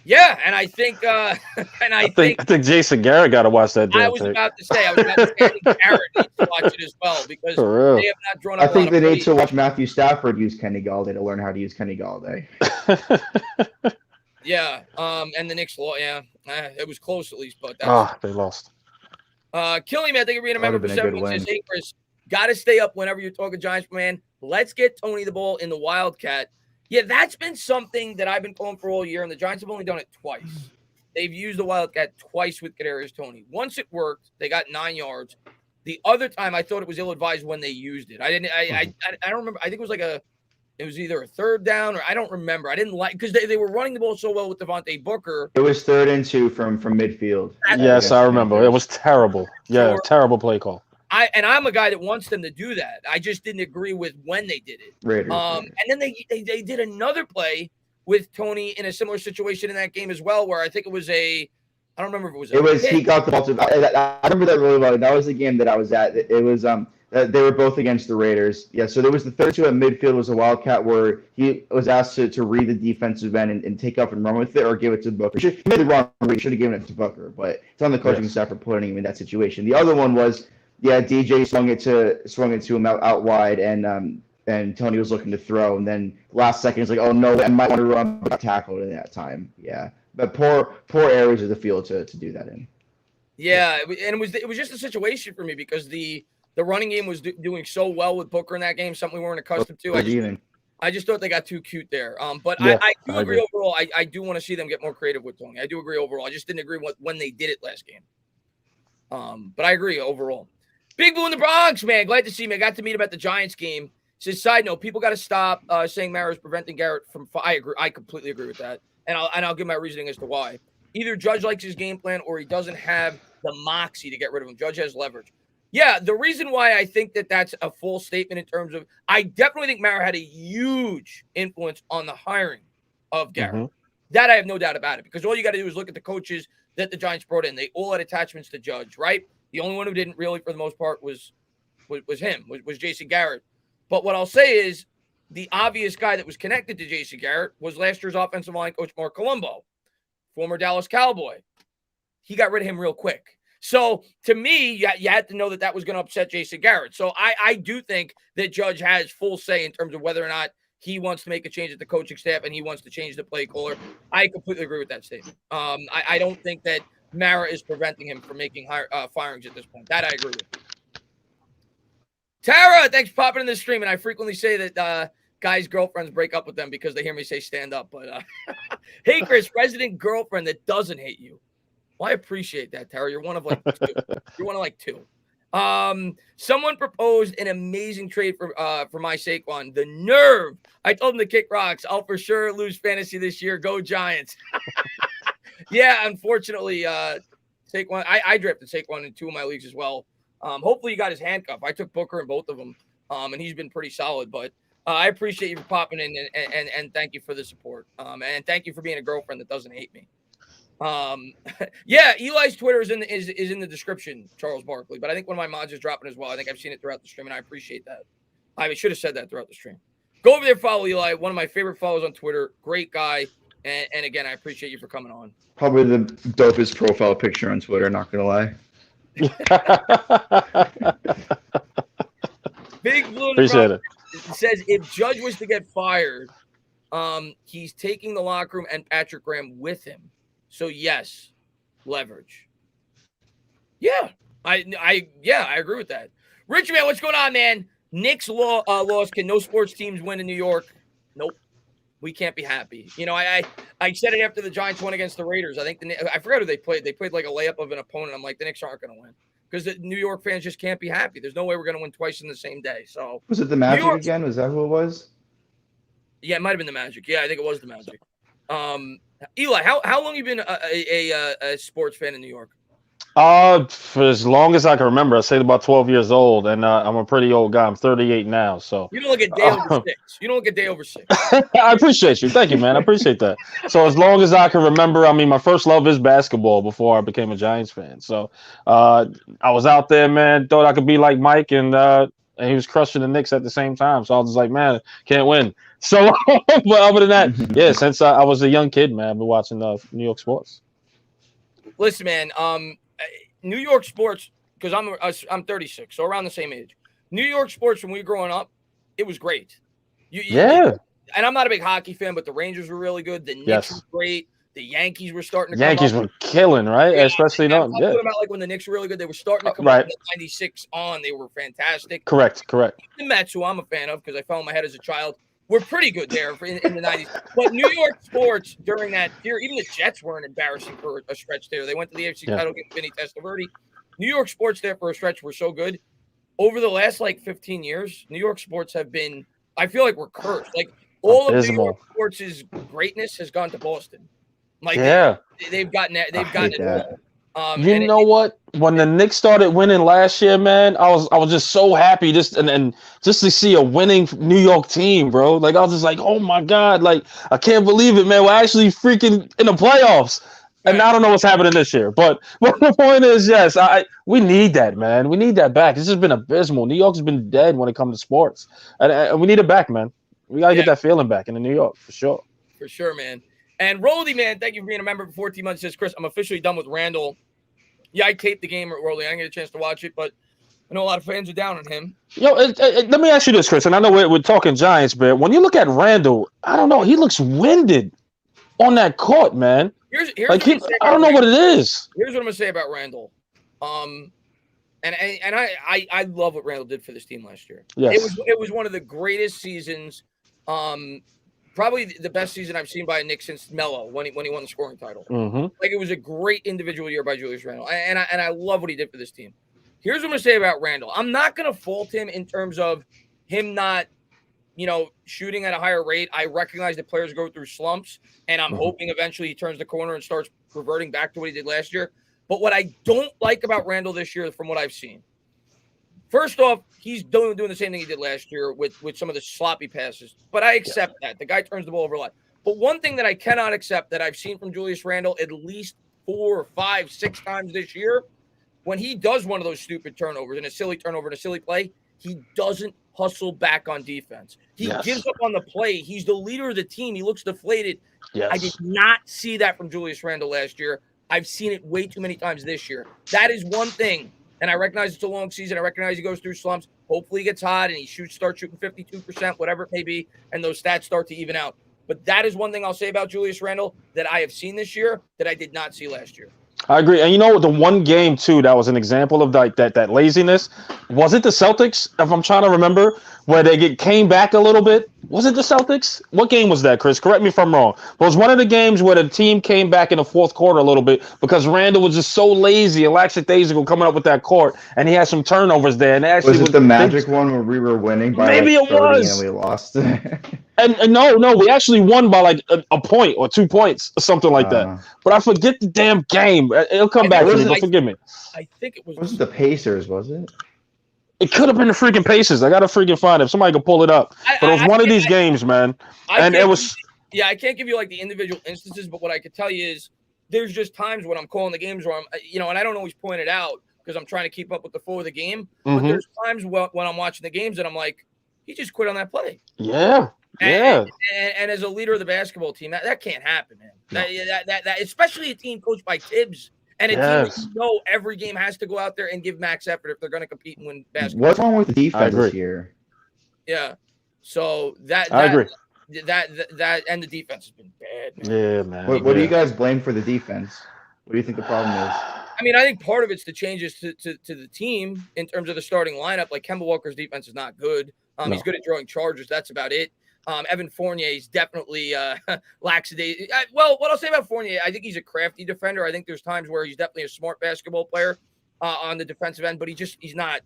Yeah, and I think I think Jason Garrett got to watch that. I was about to say Garrett needs to watch it as well, because they have not drawn up. I think they need to watch Matthew Stafford use Kenny Galladay to learn how to use Kenny Galladay. Yeah, and the Knicks, it was close at least, but they lost. Killing me, I think you're being a member for 7 says, hey, Chris, got to stay up whenever you're talking Giants, man. Let's get Tony the ball in the Wildcat. Yeah, that's been something that I've been calling for all year, and the Giants have only done it twice. They've used the Wildcat twice with Kadarius Toney. Once it worked, they got 9 yards. The other time, I thought it was ill-advised when they used it. I don't remember. I think it was either a 3rd down, or I don't remember. I didn't like, because they were running the ball so well with Devontae Booker. It was 3rd and 2 from midfield. Yes, I remember. It was terrible. Yeah, terrible play call. I'm a guy that wants them to do that. I just didn't agree with when they did it. Raiders. And then they did another play with Toney in a similar situation in that game as well, where I think it was I don't remember if it was. He got the ball. I remember that really well. That was the game that I was at. It was They were both against the Raiders. Yeah, so there was the third two at midfield was a Wildcat where he was asked to read the defensive end and take up and run with it or give it to Booker. He made the wrong read. He should have given it to Booker, but it's on the coaching staff for putting him in that situation. The other one was, DJ swung it to him out wide, and Tony was looking to throw, and then last second he's like, oh no, I might want to run, but got tackled in that time. Yeah, but poor areas of the field to do that in. Yeah, and it was just a situation for me because the running game was doing so well with Booker in that game, something we weren't accustomed to. I just thought they got too cute there. But I do agree overall. I do want to see them get more creative with Tony. I do agree overall. I just didn't agree with when they did it last game. But I agree overall. Big Blue in the Bronx, man. Glad to see him. I got to meet him at the Giants game. Says, side note, people got to stop saying Mara is preventing Garrett from. I agree. I completely agree with that, and I'll give my reasoning as to why. Either Judge likes his game plan, or he doesn't have the moxie to get rid of him. Judge has leverage. Yeah, the reason why I think that's a full statement in terms of, I definitely think Mara had a huge influence on the hiring of Garrett. Mm-hmm. That I have no doubt about it, because all you got to do is look at the coaches that the Giants brought in. They all had attachments to Judge, right? The only one who didn't really, for the most part, was Jason Garrett. But what I'll say is the obvious guy that was connected to Jason Garrett was last year's offensive line coach, Mark Colombo, former Dallas Cowboy. He got rid of him real quick. So to me, you had to know that was going to upset Jason Garrett. So I do think that Judge has full say in terms of whether or not he wants to make a change at the coaching staff and he wants to change the play caller. I completely agree with that statement. I don't think that Mara is preventing him from making firings at this point. That I agree with. Tara, thanks for popping in the stream. And I frequently say that guys' girlfriends break up with them because they hear me say stand up. But hey, Chris, resident girlfriend that doesn't hate you. Well, I appreciate that, Tara. You're one of like two. You're one of like two. Someone proposed an amazing trade for my Saquon. The nerve. I told him to kick rocks. I'll for sure lose fantasy this year. Go Giants. Yeah, unfortunately, Saquon. I drafted Saquon in 2 of my leagues as well. Hopefully, he got his handcuff. I took Booker in both of them, and he's been pretty solid. But I appreciate you for popping in, and thank you for the support. And thank you for being a girlfriend that doesn't hate me. Yeah, Eli's Twitter is in the description, Charles Barkley. But I think one of my mods is dropping as well. I think I've seen it throughout the stream, and I appreciate that. I should have said that throughout the stream. Go over there, follow Eli. One of my favorite follows on Twitter. Great guy. And again, I appreciate you for coming on. Probably the dopest profile picture on Twitter, not gonna lie. Big Blue Appreciate it. Says if Judge was to get fired, he's taking the locker room and Patrick Graham with him. So yes, leverage. Yeah, I agree with that. Rich man, what's going on, man? Knicks lost. Can no sports teams win in New York? Nope. We can't be happy. You know, I said it after the Giants won against the Raiders. I think I forgot who they played. They played like a layup of an opponent. I'm like, the Knicks aren't going to win because the New York fans just can't be happy. There's no way we're going to win twice in the same day. So was it the Magic again? Was that who it was? Yeah, it might have been the Magic. Yeah, I think it was the Magic. Eli, how long have you been a sports fan in New York? For as long as I can remember. I say about 12 years old, and I'm a pretty old guy. I'm 38 now, so you don't look a day over 6. You don't look a day over 6. I appreciate you. Thank you, man. I appreciate that. So as long as I can remember, I mean, my first love is basketball before I became a Giants fan. So I was out there, man. Thought I could be like Mike, and he was crushing the Knicks at the same time. So I was just like, man, can't win. So, but other than that, yeah, since I was a young kid, man, I've been watching New York sports. Listen, man, New York sports, because I'm 36, so around the same age. New York sports, when we were growing up, it was great. Yeah. And I'm not a big hockey fan, but the Rangers were really good. The Knicks were great. The Yankees were starting to Yankees come were killing, right? Yeah, especially I'm talking about like when the Knicks were really good. They were starting to come up in the 96 on. They were fantastic. Correct. The Mets, who I'm a fan of because I fell on my head as a child, were pretty good there in the 90s. But New York sports during that year, even the Jets weren't embarrassing for a stretch there. They went to the AFC title game with Vinny Testaverde. New York sports there for a stretch were so good. Over the last, 15 years, New York sports have been, I feel like we're cursed. Like, all of New York sports' greatness has gone to Boston. They've gotten it all. You know what? When the Knicks started winning last year, man, I was just so happy just to see a winning New York team, bro. Like I was just like, oh my God, like I can't believe it, man. We're actually freaking in the playoffs. And I don't know what's happening this year. But the point is, yes, we need that, man. We need that back. It's just been abysmal. New York's been dead when it comes to sports. And we need it back, man. We got to get that feeling back in New York, for sure. For sure, man. And Roldy, man, thank you for being a member for 14 months. Says, Chris, I'm officially done with Randall. Yeah, I taped the game early. I didn't get a chance to watch it, but I know a lot of fans are down on him. Let me ask you this, Chris, and I know we're talking Giants, but when you look at Randall, I don't know. He looks winded on that court, man. Here's I don't know what it is. Here's what I'm going to say about Randall. And I love what Randall did for this team last year. Yes. It was one of the greatest seasons, probably the best season I've seen by a Knick since Melo when he won the scoring title. Mm-hmm. Like, it was a great individual year by Julius Randle, and I love what he did for this team. Here's what I'm going to say about Randall. I'm not going to fault him in terms of him not, shooting at a higher rate. I recognize that players go through slumps, and I'm hoping eventually he turns the corner and starts reverting back to what he did last year. But what I don't like about Randall this year, from what I've seen, first off, he's doing the same thing he did last year with some of the sloppy passes. But I accept that. The guy turns the ball over a lot. But one thing that I cannot accept that I've seen from Julius Randle at least 4, 5, 6 times this year, when he does one of those stupid turnovers and a silly turnover and a silly play, he doesn't hustle back on defense. He gives up on the play. He's the leader of the team. He looks deflated. Yes. I did not see that from Julius Randle last year. I've seen it way too many times this year. That is one thing. And I recognize it's a long season. I recognize he goes through slumps. Hopefully he gets hot and he starts shooting 52%, whatever it may be, and those stats start to even out. But that is one thing I'll say about Julius Randle that I have seen this year that I did not see last year. I agree. And the one game, too, that was an example of that laziness. Was it the Celtics, if I'm trying to remember, where they came back a little bit? Was it the Celtics? What game was that, Chris? Correct me if I'm wrong. But it was one of the games where the team came back in the fourth quarter a little bit because Randall was just so lazy and lackadaisical coming up with that court, and he had some turnovers there. And was it the Magic one where we were winning by maybe it 30 was. and we lost? And no, we actually won by like a point or 2 points or something like that. But I forget the damn game. It'll come back to me, but forgive me. I think it was. Wasn't the Pacers, was it? It could have been the freaking Pacers. I got to freaking find it. If somebody can pull it up. But it was one of these games, man. And it was. Yeah, I can't give you like the individual instances, but what I could tell you is there's just times when I'm calling the games where I'm, and I don't always point it out because I'm trying to keep up with the flow of the game. But there's times when I'm watching the games and I'm like, he just quit on that play. Yeah. And as a leader of the basketball team, that can't happen, man. No. That especially a team coached by Tibbs and a team that every game has to go out there and give max effort if they're going to compete and win basketball. What's wrong with the defense this year? Yeah. So I agree. That and the defense has been bad, man. Yeah, man. What do you guys blame for the defense? What do you think the problem is? I mean, I think part of it's the changes to the team in terms of the starting lineup. Like Kemba Walker's defense is not good. He's good at drawing charges. That's about it. Evan Fournier is definitely lackadaisical. Well, what I'll say about Fournier, I think he's a crafty defender. I think there's times where he's definitely a smart basketball player on the defensive end, but he's just not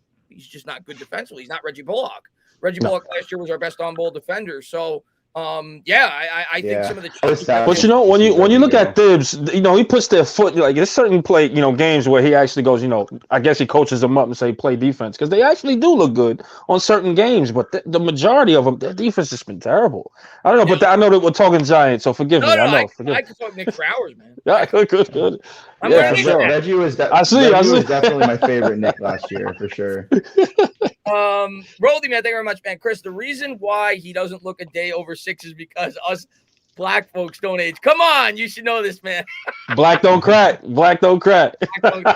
good defensively. He's not Reggie Bullock. Reggie Bullock last year was our best on-ball defender. So, I think some of the changes. But when you look at Tibbs, he puts their foot like there's certain games where he actually goes, I guess he coaches them up and say play defense because they actually do look good on certain games, but the majority of them, their defense has been terrible. I don't know, but I know that we're talking Giants, so forgive me. I could talk Nick for hours, man. Yeah, good. Reggie was definitely my favorite Nick last year for sure. Roldy, man, thank you very much, man. Chris, the reason why he doesn't look a day over 6 is because us black folks don't age. Come on, you should know this, man. Black don't crack. Black don't crack. No, man.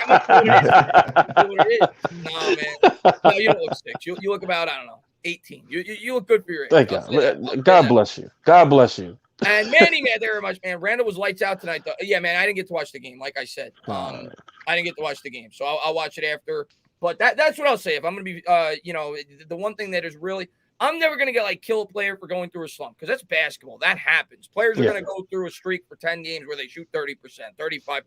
No, you don't look 6. You look about, 18. You look good for your age. Thank you. God bless you. God bless you. And Manny, man, thank you very much, man. Randall was lights out tonight, though. Yeah, man, I didn't get to watch the game, like I said. I didn't get to watch the game, so I'll watch it after. But that's what I'll say. If I'm going to be, the one thing that is really, I'm never going to get kill a player for going through a slump because that's basketball. That happens. Players are going to go through a streak for 10 games where they shoot 30%, 35%.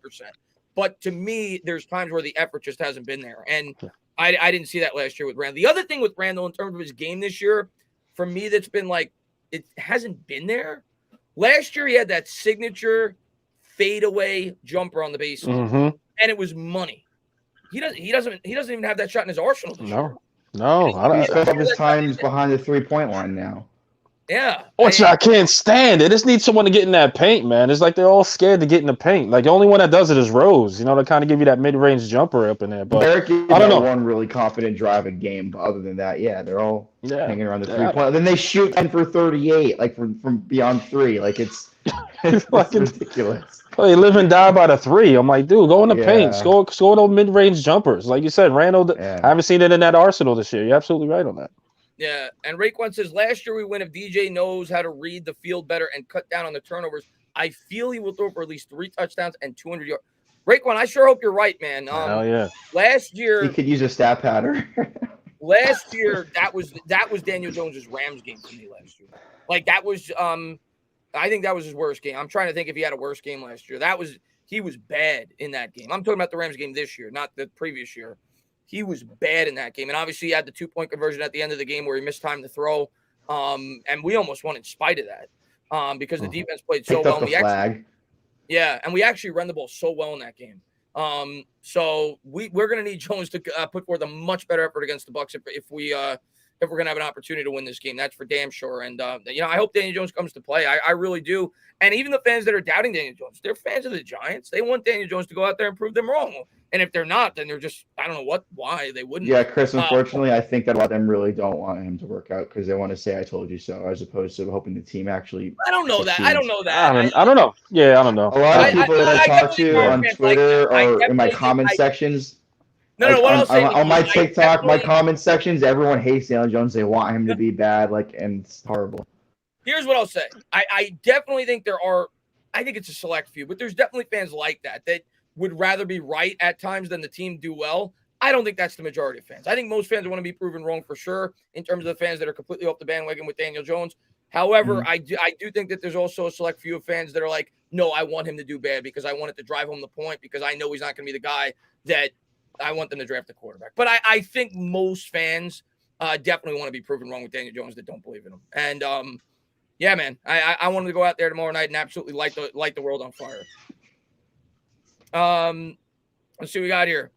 But to me, there's times where the effort just hasn't been there. And I didn't see that last year with Randall. The other thing with Randall in terms of his game this year, for me, that's been it hasn't been there. Last year, he had that signature fadeaway jumper on the baseline, and it was money. He doesn't even have that shot in his arsenal. No. He's spent his times behind the 3-point line now. Yeah. Which I can't stand. They just need someone to get in that paint, man. It's like they're all scared to get in the paint. Like the only one that does it is Rose. You know, to kind of give you that mid-range jumper up in there. But Derek is I don't know. one really confident driving game, but other than that, yeah, they're all hanging around the Yeah. 3-point. Then they shoot 10 for 38, like from beyond 3. Like it's ridiculous. They live and die by the 3. I'm like, dude, go in the paint, Yeah. score those mid-range jumpers. Like you said, Randall. Yeah. I haven't seen it in that arsenal this year. You're absolutely right on that. Yeah, and Raekwon says, last year we win if DJ knows how to read the field better and cut down on the turnovers. I feel he will throw for at least 3 touchdowns and 200 yards. Raekwon, I sure hope you're right, man. Hell yeah. Last year, He could use a stat pattern. last year that was Daniel Jones's Rams game for me last year. Like that was I think that was his worst game. I'm trying to think if he had a worse game last year. He was bad in that game. I'm talking about the Rams game this year, not the previous year. He was bad in that game. And obviously he had the 2-point conversion at the end of the game where he missed time to throw. And we almost won in spite of that. Because the defense played so well. And we actually ran the ball so well in that game. So we're gonna need Jones to put forth a much better effort against the Bucs if we're gonna have an opportunity to win this game. That's for damn sure. And I hope Daniel Jones comes to play. I really do. And even the fans that are doubting Daniel Jones, they're fans of the Giants. They want Daniel Jones to go out there and prove them wrong. And if they're not, then they're just, I don't know why they wouldn't. Yeah, Chris, unfortunately, I think that a lot of them really don't want him to work out because they want to say, I told you so, as opposed to hoping the team actually. I don't know that. I don't know. Yeah, I don't know. A lot of people that I talk to on Twitter or in my comment sections. What I'll say on my TikTok, my comment sections, everyone hates Daniel Jones. They want him to be bad, and it's horrible. Here's what I'll say. I definitely think I think it's a select few, but there's definitely fans like that would rather be right at times than the team do well. I don't think that's the majority of fans. I think most fans want to be proven wrong for sure in terms of the fans that are completely off the bandwagon with Daniel Jones. However, I do think that there's also a select few of fans that are like, no, I want him to do bad because I want it to drive home the point because I know he's not going to be the guy that I want them to draft a quarterback. But I think most fans definitely want to be proven wrong with Daniel Jones that don't believe in him. And yeah, man, I want him to go out there tomorrow night and absolutely light the world on fire. Let's see what we got here.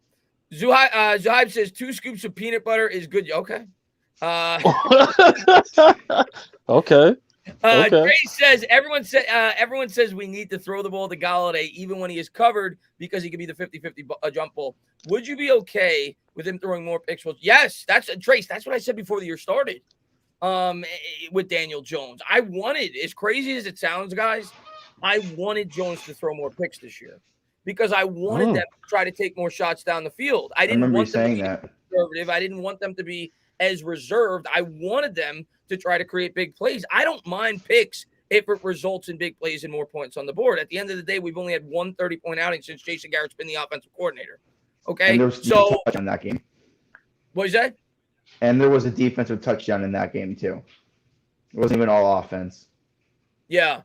Zuhaib says 2 scoops of peanut butter is good. Okay. Okay. Trey says everyone says we need to throw the ball to Galladay even when he is covered because he can be the 50-50 jump ball. Would you be okay with him throwing more picks? Yes, that's Trace. That's what I said before the year started. With Daniel Jones, I wanted, as crazy as it sounds, guys, I wanted Jones to throw more picks this year because I wanted them to try to take more shots down the field. I didn't want them to be conservative. I didn't want them to be as reserved. I wanted them to try to create big plays. I don't mind picks if it results in big plays and more points on the board. At the end of the day, we've only had one 30-point outing since Jason Garrett's been the offensive coordinator. Okay, so in that game, what is that? And there was a defensive touchdown in that game too. It wasn't even all offense. Yeah.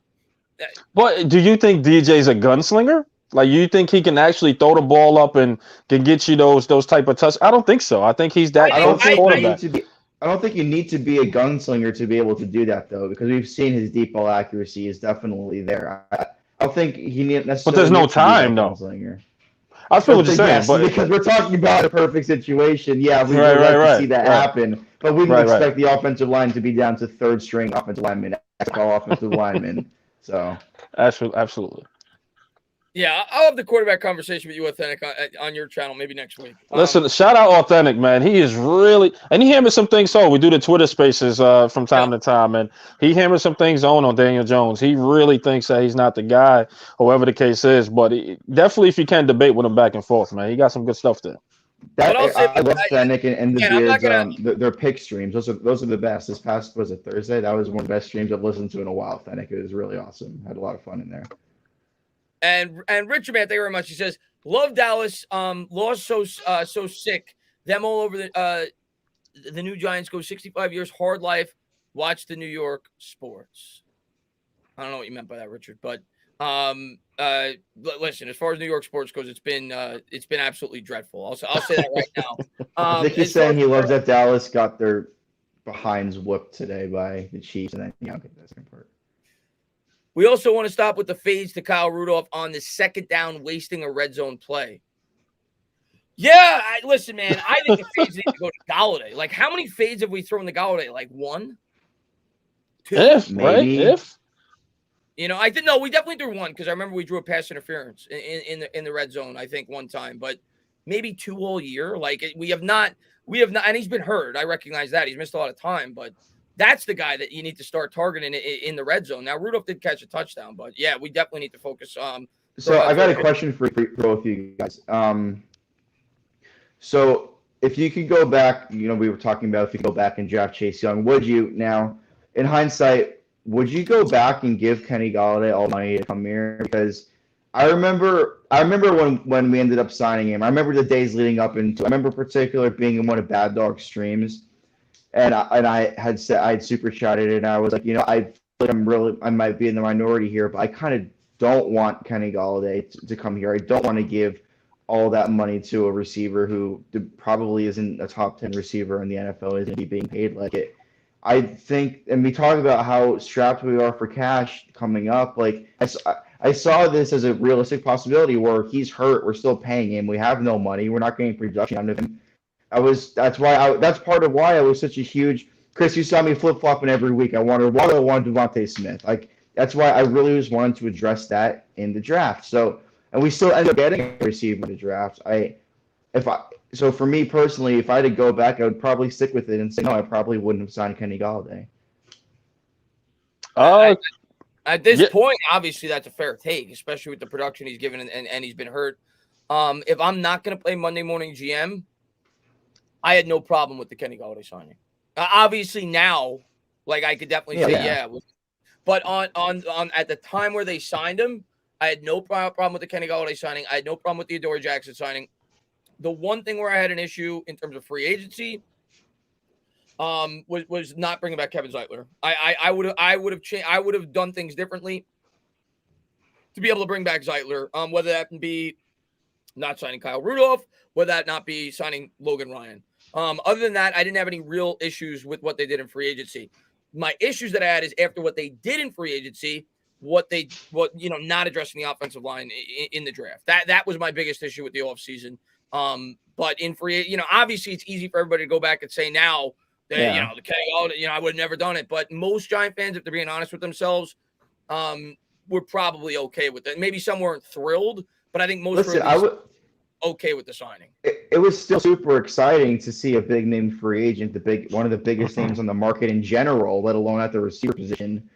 But do you think DJ's a gunslinger? Like, you think he can actually throw the ball up and can get you those type of touch? I don't think so. I think he's that. I don't think you need to be a gunslinger to be able to do that, though, because we've seen his deep ball accuracy is definitely there. I don't think he necessarily. But there's no time, though. Gunslinger. I feel what you're saying, but because we're talking about a perfect situation, yeah, we would like to see that happen, but we didn't expect the offensive line to be down to third-string offensive linemen, offensive linemen. So absolutely. Yeah, I'll have the quarterback conversation with you, Authentic, on your channel maybe next week. Listen, shout out Authentic, man. He is really, and he hammered some things on. We do the Twitter spaces from time to time, and he hammered some things on Daniel Jones. He really thinks that he's not the guy, whoever the case is. But definitely, if you can debate with him back and forth, man, he got some good stuff there. I love Authentic and the Beards. Their pick streams. Those are the best. This past, was it Thursday? That was one of the best streams I've listened to in a while. Authentic. It was really awesome. Had a lot of fun in there. And Richard, man, thank you very much. He says, love Dallas. Lost so sick. Them all over the new Giants go 65 years, hard life. Watch the New York sports. I don't know what you meant by that, Richard, but listen, as far as New York sports goes, it's been absolutely dreadful. I'll say that right now. I think he's saying he loves that Dallas got their behinds whooped today by the Chiefs, and then I'll get the second part. We also want to stop with the fades to Kyle Rudolph on the second down, wasting a red zone play. Yeah, listen, man, I think the fades need to go to Galladay. Like, how many fades have we thrown to Galladay? Like 1, If, Maybe. right? If. You know, I think no, we definitely threw one because I remember we drew a pass interference in the red zone. I think one time, but maybe 2 whole year. Like we have not, and he's been hurt. I recognize that he's missed a lot of time, but that's the guy that you need to start targeting in the red zone. Now Rudolph did catch a touchdown, but yeah, we definitely need to focus. So I got a question for both of you guys. So if you could go back, you know, we were talking about if you go back and draft Chase Young, would you now, in hindsight? Would you go back and give Kenny Golladay all the money to come here? Because I remember when we ended up signing him. I remember the days leading up into. I remember in particular being in one of Bad Dog streams, and I had said I had super chatted it, and I was like, you know, I feel like I might be in the minority here, but I kind of don't want Kenny Golladay to come here. I don't want to give all that money to a receiver who probably isn't a top 10 receiver in the NFL, isn't being paid like it. I think, and we talk about how strapped we are for cash coming up. Like I saw this as a realistic possibility where he's hurt, we're still paying him, we have no money, we're not getting production out of him. That's part of why I was such a huge Chris. You saw me flip flopping every week. I wanted Devontae Smith. Like that's why I really just wanted to address that in the draft. So, and we still ended up getting a receiver in the draft. So for me personally, if I had to go back, I would probably stick with it and say no. I probably wouldn't have signed Kenny Golladay. At this point, obviously that's a fair take, especially with the production he's given and he's been hurt. If I'm not going to play Monday Morning GM, I had no problem with the Kenny Golladay signing. Obviously now, like I could definitely say yeah. But on at the time where they signed him, I had no problem with the Kenny Golladay signing. I had no problem with the Dory Jackson signing. The one thing where I had an issue in terms of free agency was not bringing back Kevin Zeitler. I would have done things differently to be able to bring back Zeitler. Whether that be not signing Kyle Rudolph, whether that not be signing Logan Ryan. Other than that, I didn't have any real issues with what they did in free agency. My issues that I had is after what they did in free agency, not addressing the offensive line in the draft. That was my biggest issue with the offseason. But in free, obviously it's easy for everybody to go back and say now that, the Kenny, I would have never done it. But most Giant fans, if they're being honest with themselves, were probably okay with it. Maybe some weren't thrilled, but I think most were okay with the signing. It was still super exciting to see a big name free agent, one of the biggest names on the market in general, let alone at the receiver position,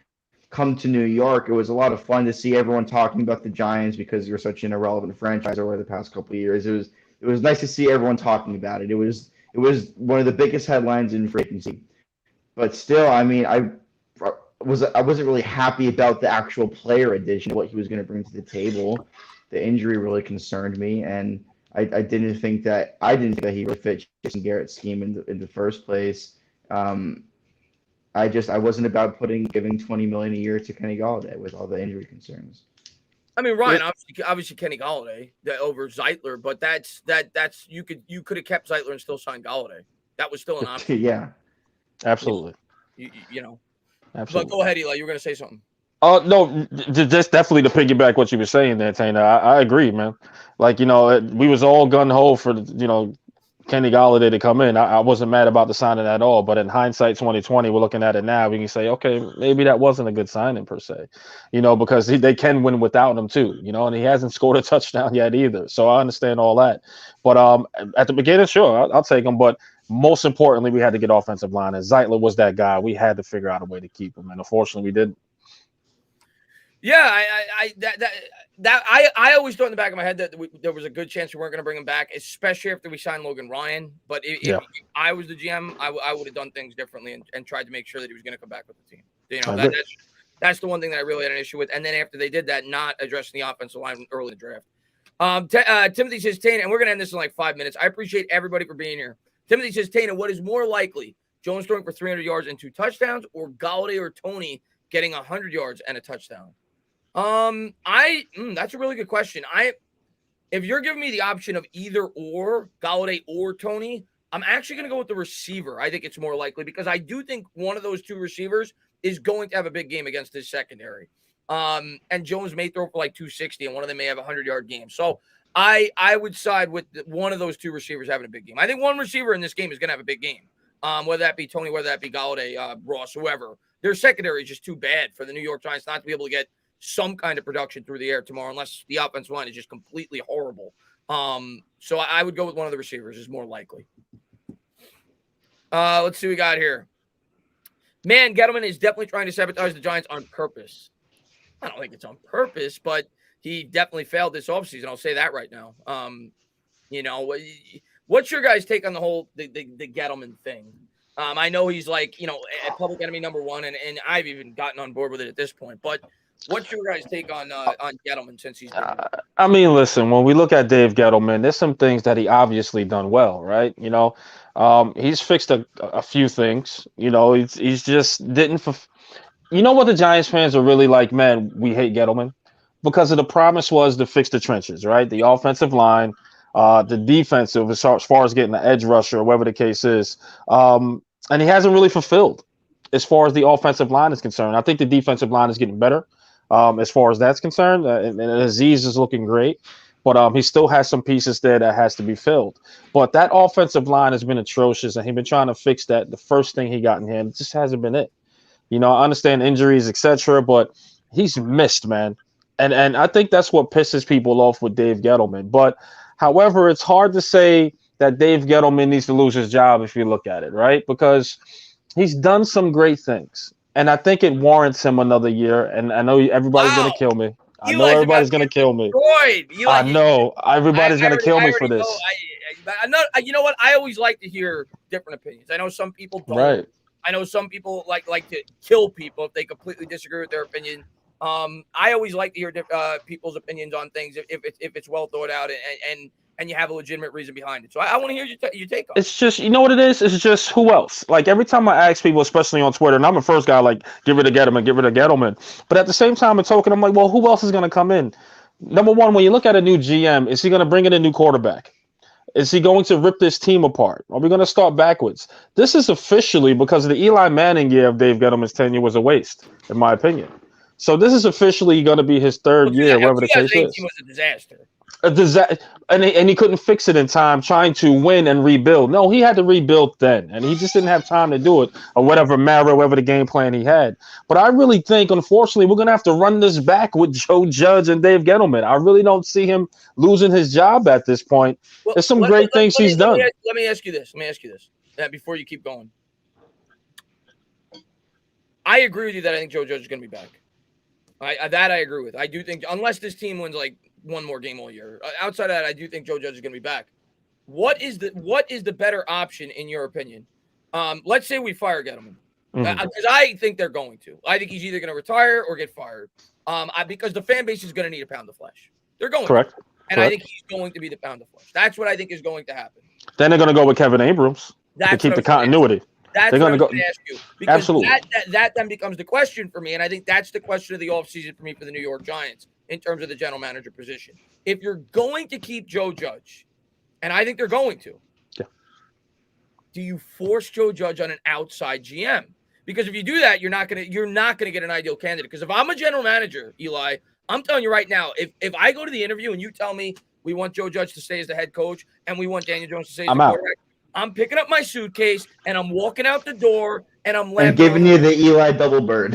come to New York. It was a lot of fun to see everyone talking about the Giants because you're such an irrelevant franchise over the past couple of years. It was nice to see everyone talking about it. It was one of the biggest headlines in free agency. But still, I mean, I wasn't really happy about the actual player addition, what he was going to bring to the table. The injury really concerned me, and I didn't think that he would fit Jason Garrett's scheme in the first place. I wasn't about giving $20 million a year to Kenny Golladay with all the injury concerns. I mean, Ryan, obviously Kenny Golladay over Zeitler, but that's you could have kept Zeitler and still signed Golladay. That was still an option. Yeah, absolutely. Absolutely. But go ahead, Eli. You were going to say something. No, just definitely to piggyback what you were saying there, Tainer. I agree, man. Like, we was all gung-ho for, Kenny Golladay to come in. I wasn't mad about the signing at all, but in hindsight 2020, we're looking at it now, we can say, okay, maybe that wasn't a good signing per se, because they can win without him too, and he hasn't scored a touchdown yet either. So I understand all that. But at the beginning, sure, I'll take him. But most importantly, we had to get offensive line, and Zeitler was that guy. We had to figure out a way to keep him, and unfortunately, we didn't. Yeah, I always thought in the back of my head that there was a good chance we weren't going to bring him back, especially after we signed Logan Ryan. But if I was the GM, I would have done things differently and tried to make sure that he was going to come back with the team. That's the one thing that I really had an issue with. And then after they did that, not addressing the offensive line early in the draft. Timothy says, Tana, and we're going to end this in like 5 minutes. I appreciate everybody for being here. Timothy says, Tana, what is more likely, Jones throwing for 300 yards and 2 touchdowns, or Golladay or Toney getting 100 yards and a touchdown? That's a really good question. If you're giving me the option of either or Golladay or Toney, I'm actually going to go with the receiver. I think it's more likely because I do think one of those 2 receivers is going to have a big game against his secondary. And Jones may throw for like 260 and one of them may have a 100-yard game. So I would side with one of those 2 receivers having a big game. I think one receiver in this game is going to have a big game. Whether that be Toney, whether that be Golladay, Ross, whoever. their secondary is just too bad for the New York Giants not to be able to get some kind of production through the air tomorrow, unless the offensive line is just completely horrible. So I would go with one of the receivers is more likely. Let's see what we got here. Man, Gettleman is definitely trying to sabotage the Giants on purpose. I don't think it's on purpose, but he definitely failed this offseason. I'll say that right now. What's your guys' take on the whole the Gettleman thing? I know he's like, a public enemy number one, and I've even gotten on board with it at this point. But what's your guys' take on Gettleman since he's been I mean, listen, when we look at Dave Gettleman, there's some things that he obviously done well, right? He's fixed a few things. He's just didn't. You know what the Giants fans are really like, man, we hate Gettleman because of the promise was to fix the trenches, right? The offensive line, the defensive, as far as getting the edge rusher or whatever the case is. And he hasn't really fulfilled as far as the offensive line is concerned. I think the defensive line is getting better as far as that's concerned. And Aziz is looking great, but he still has some pieces there that has to be filled. But that offensive line has been atrocious, and he's been trying to fix that. The first thing he got in hand, it just hasn't been it. I understand injuries, etc., but he's missed, man. And I think that's what pisses people off with Dave Gettleman. But however, it's hard to say that Dave Gettleman needs to lose his job if you look at it, right? Because he's done some great things. And I think it warrants him another year. And I know everybody's going to kill me. I know everybody's going to kill me. I know everybody's going to kill me for this. I'm not, you know what? I always like to hear different opinions. I know some people don't. Right. I know some people like to kill people if they completely disagree with their opinion. I always like to hear people's opinions on things if it's well thought out and you have a legitimate reason behind it. So I want to hear your take on it. It's just, you know what it is? It's just who else? Like every time I ask people, especially on Twitter, and I'm the first guy like, give it a Gettleman. But at the same time, I'm talking, I'm like, well, who else is going to come in? Number one, when you look at a new GM, is he going to bring in a new quarterback? Is he going to rip this team apart? Are we going to start backwards? This is officially, because the Eli Manning year of Dave Gettleman's tenure was a waste, in my opinion. So this is officially going to be his third year, whatever the case is. Was a disaster. A disaster, and he couldn't fix it in time, trying to win and rebuild. No, he had to rebuild then, and he just didn't have time to do it, or whatever the game plan he had. But I really think, unfortunately, we're going to have to run this back with Joe Judge and Dave Gettleman. I really don't see him losing his job at this point. Well, there's some great things he's done. Let me ask you this. Before you keep going. I agree with you that I think Joe Judge is going to be back. I agree with. I do think, unless this team wins like one more game all year. Outside of that, I do think Joe Judge is going to be back. What is the better option in your opinion? Let's say we fire Gettleman, because I think they're going to. I think he's either going to retire or get fired. Because the fan base is going to need a pound of flesh. They're going correct, to. And I think he's going to be the pound of flesh. That's what I think is going to happen. Then they're going to go with Kevin Abrams to keep the continuity. That's what I'm going to ask you. Because absolutely. That then becomes the question for me, and I think that's the question of the offseason for me for the New York Giants in terms of the general manager position. If you're going to keep Joe Judge, and I think they're going to, do you force Joe Judge on an outside GM? Because if you do that, you're not gonna get an ideal candidate. Because if I'm a general manager, Eli, I'm telling you right now, if I go to the interview and you tell me we want Joe Judge to stay as the head coach and we want Daniel Jones to stay as the quarterback, I'm picking up my suitcase and I'm walking out the door and I'm giving you the Eli double bird.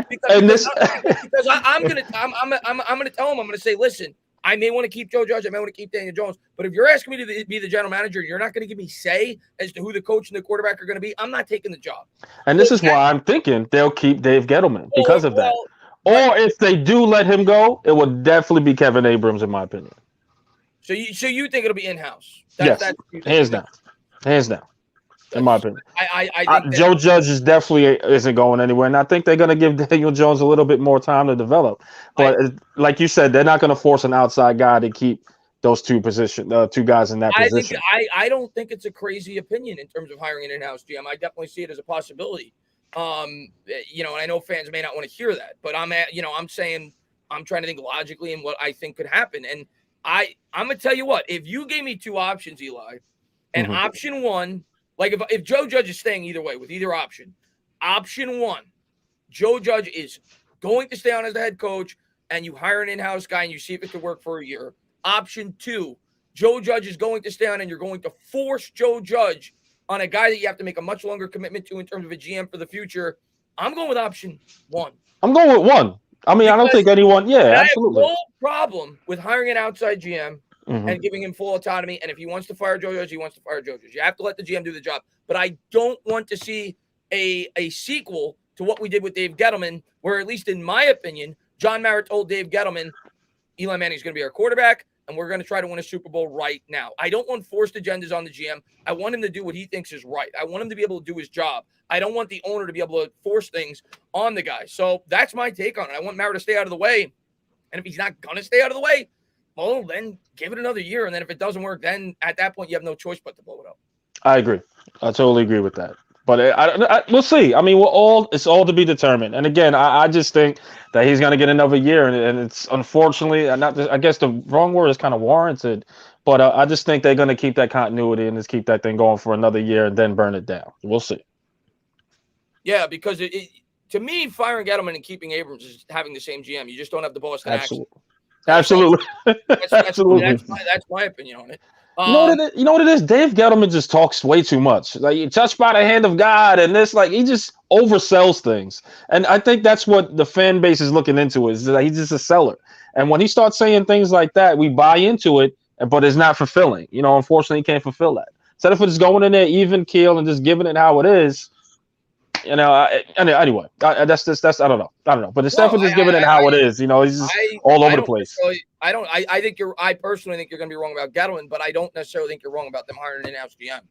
because I'm gonna tell him, I'm gonna say, listen, I may want to keep Joe Judge, I may want to keep Daniel Jones, but if you're asking me to be the general manager, you're not going to give me say as to who the coach and the quarterback are going to be. I'm not taking the job. And this is why I'm thinking they'll keep Dave Gettleman because of that. Or if they do let him go, it will definitely be Kevin Abrams, in my opinion. So you think it'll be in-house? Yes, hands down. In my opinion, I think Joe Judge isn't going anywhere, and I think they're going to give Daniel Jones a little bit more time to develop. But like you said, they're not going to force an outside guy to keep those two guys in that position. I don't think it's a crazy opinion in terms of hiring an in-house GM. I definitely see it as a possibility. And I know fans may not want to hear that, but I'm saying I'm trying to think logically and what I think could happen. And I'm gonna tell you what, if you gave me two options, Eli, and option one. Like if Joe Judge is staying either way with either option, option one, Joe Judge is going to stay on as the head coach and you hire an in-house guy and you see if it could work for a year. Option two, Joe Judge is going to stay on and you're going to force Joe Judge on a guy that you have to make a much longer commitment to in terms of a GM for the future. I'm going with option 1. I'm going with 1. I mean, I don't think anyone. Yeah, I absolutely. have no problem with hiring an outside GM Mhm. and giving him full autonomy. And if he wants to fire Joe Judge, he wants to fire Joe Judge. You have to let the GM do the job. But I don't want to see a sequel to what we did with Dave Gettleman, where, at least in my opinion, John Mara told Dave Gettleman, Eli Manning is going to be our quarterback, and we're going to try to win a Super Bowl right now. I don't want forced agendas on the GM. I want him to do what he thinks is right. I want him to be able to do his job. I don't want the owner to be able to force things on the guy. So that's my take on it. I want Mara to stay out of the way. And if he's not going to stay out of the way, well, then give it another year. And then if it doesn't work, then at that point, you have no choice but to blow it up. I agree. I totally agree with that. But we'll see. I mean, it's all to be determined. And again, I just think that he's going to get another year, and it's unfortunately I guess the wrong word is kind of warranted. But I just think they're going to keep that continuity and just keep that thing going for another year and then burn it down. We'll see. Yeah, because to me, firing Gettleman and keeping Abrams is having the same GM. You just don't have the Boston accent. Absolutely. Absolutely. That's my opinion on it. You know what it is? Dave Gettleman just talks way too much. Like, you're touched by the hand of God, and this, like, he just oversells things. And I think that's what the fan base is looking into, is that he's just a seller. And when he starts saying things like that, we buy into it, but it's not fulfilling. You know, unfortunately, he can't fulfill that. Instead of just going in there even keel and just giving it how it is, you know. Anyway, that's I don't know. But instead of just giving it how it is, you know, he's just all over the place. I personally think you're going to be wrong about Gettleman, but I don't necessarily think you're wrong about them hiring an in-house GM.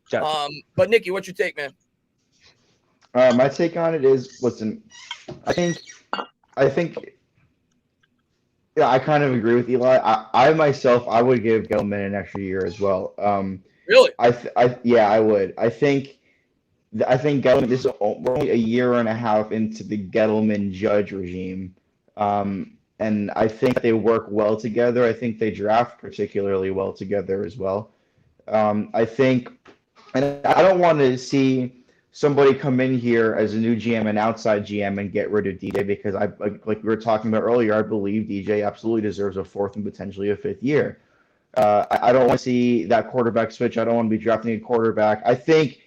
Gotcha. But Nicky, what's your take, man? My take on it is, listen, I think, yeah, I kind of agree with Eli. I myself, I would give Gettleman an extra year as well. Really? Yeah, I would. I think Gettleman, this is only a year and a half into the Gettleman Judge regime. And I think they work well together. I think they draft particularly well together as well. I think, and I don't want to see somebody come in here as a new GM, an outside GM, and get rid of DJ, because like we were talking about earlier, I believe DJ absolutely deserves a 4th and potentially a 5th year. I don't want to see that quarterback switch. I don't want to be drafting a quarterback. I think,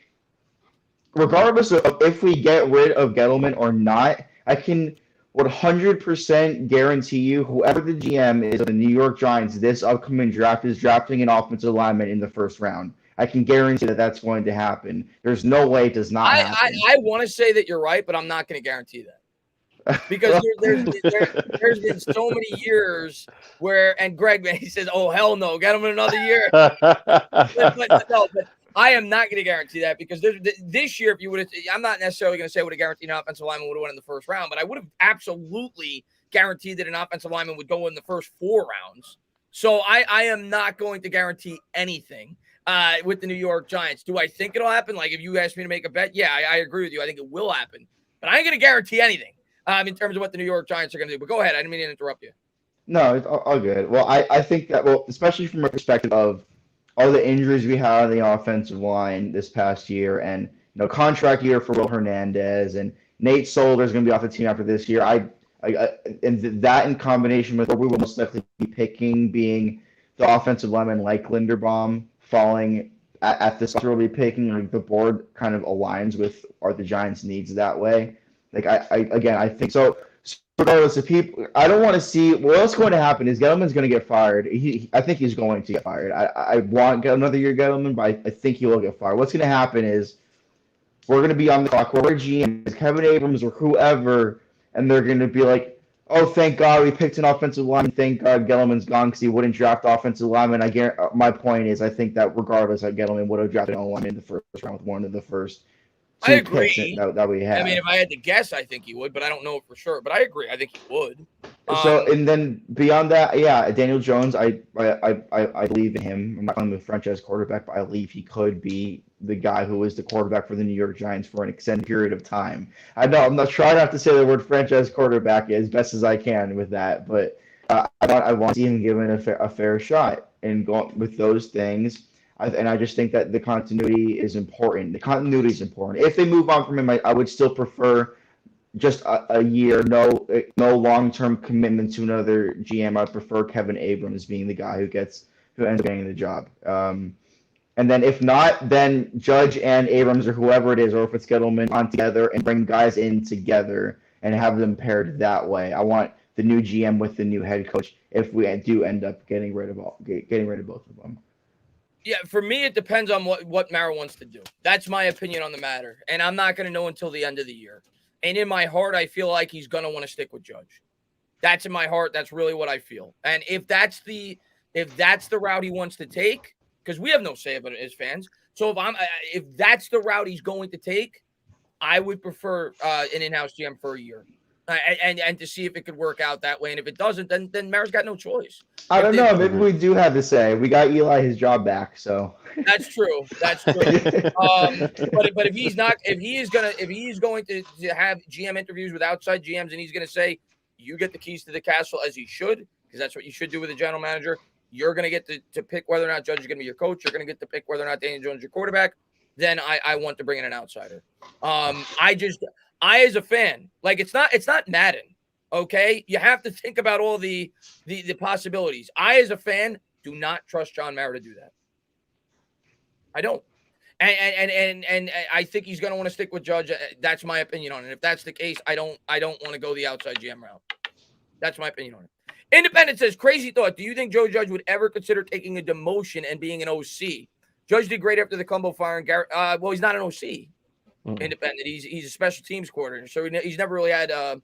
regardless of if we get rid of Gettleman or not, I can 100% guarantee you whoever the GM is of the New York Giants this upcoming draft is drafting an offensive lineman in the 1st round. I can guarantee that that's going to happen. There's no way it does not happen. I want to say that you're right, but I'm not going to guarantee that. Because there's been so many years where, and Greg, man, he says, "Oh, hell no, get him in another year." but I am not going to guarantee that, because this year, if you would have, I'm not necessarily going to say I would have guaranteed an offensive lineman would have won in the 1st round, but I would have absolutely guaranteed that an offensive lineman would go in the first 4 rounds. So I am not going to guarantee anything with the New York Giants. Do I think it'll happen? Like, if you asked me to make a bet, yeah, I agree with you. I think it will happen, but I ain't going to guarantee anything in terms of what the New York Giants are going to do. But go ahead. I didn't mean to interrupt you. No, it's all good. Well, I think that, especially from a perspective of all the injuries we had on the offensive line this past year, and contract year for Will Hernandez, and Nate Solder is going to be off the team after this year. And that in combination with what we will most likely be picking being the offensive lineman like Linderbaum falling at this early picking, like the board kind of aligns with the Giants' needs that way. Like I think so. Regardless of people, I don't want to see what's going to happen is Gettleman's going to get fired. I think he's going to get fired. I want another year Gettleman, but I think he will get fired. What's going to happen is we're going to be on the clock. We're GM, Kevin Abrams or whoever, and they're going to be like, "Oh, thank God we picked an offensive lineman. Thank God Gettleman's gone because he wouldn't draft offensive lineman." My point is, I think that regardless, that Gettleman would have drafted one in the 1st round with one of the first. I agree. That we have. I mean, if I had to guess, I think he would, but I don't know it for sure. But I agree. I think he would. So, and then beyond that, yeah, Daniel Jones, I believe in him. I'm not calling him a franchise quarterback, but I believe he could be the guy who is the quarterback for the New York Giants for an extended period of time. I know I'm not trying not to say the word franchise quarterback as best as I can with that, but I want to see him given a fair shot and go with those things. And I just think that the continuity is important. The continuity is important. If they move on from him, I would still prefer just a year, no long-term commitment to another GM. I prefer Kevin Abrams being the guy who ends up getting the job. And then if not, then Judge and Abrams or whoever it is, or if it's Gettleman, on together and bring guys in together and have them paired that way. I want the new GM with the new head coach if we do end up getting rid of both of them. Yeah, for me, it depends on what Mara wants to do. That's my opinion on the matter. And I'm not going to know until the end of the year. And in my heart, I feel like he's going to want to stick with Judge. That's in my heart. That's really what I feel. And if that's the route he wants to take, because we have no say about it as fans. So if that's the route he's going to take, I would prefer an in-house GM for a year. And to see if it could work out that way. And if it doesn't, then Mara's got no choice. I don't know. Maybe we do have to say. We got Eli his job back, so. That's true. That's true. But if he is going to have GM interviews with outside GMs and he's going to say, you get the keys to the castle, as he should, because that's what you should do with a general manager. You're going to get to pick whether or not Judge is going to be your coach. You're going to get to pick whether or not Daniel Jones is your quarterback. Then I want to bring in an outsider. I as a fan, like it's not Madden, okay? You have to think about all the possibilities. I as a fan do not trust John Mara to do that. I don't. And I think he's going to want to stick with Judge. That's my opinion on it. If that's the case, I don't want to go the outside GM route. That's my opinion on it. Independent says, crazy thought. Do you think Joe Judge would ever consider taking a demotion and being an OC? Judge did great after the Cumbo fire. And Garrett, well, he's not an OC. Independent. He's a special teams coordinator, so he's never really had a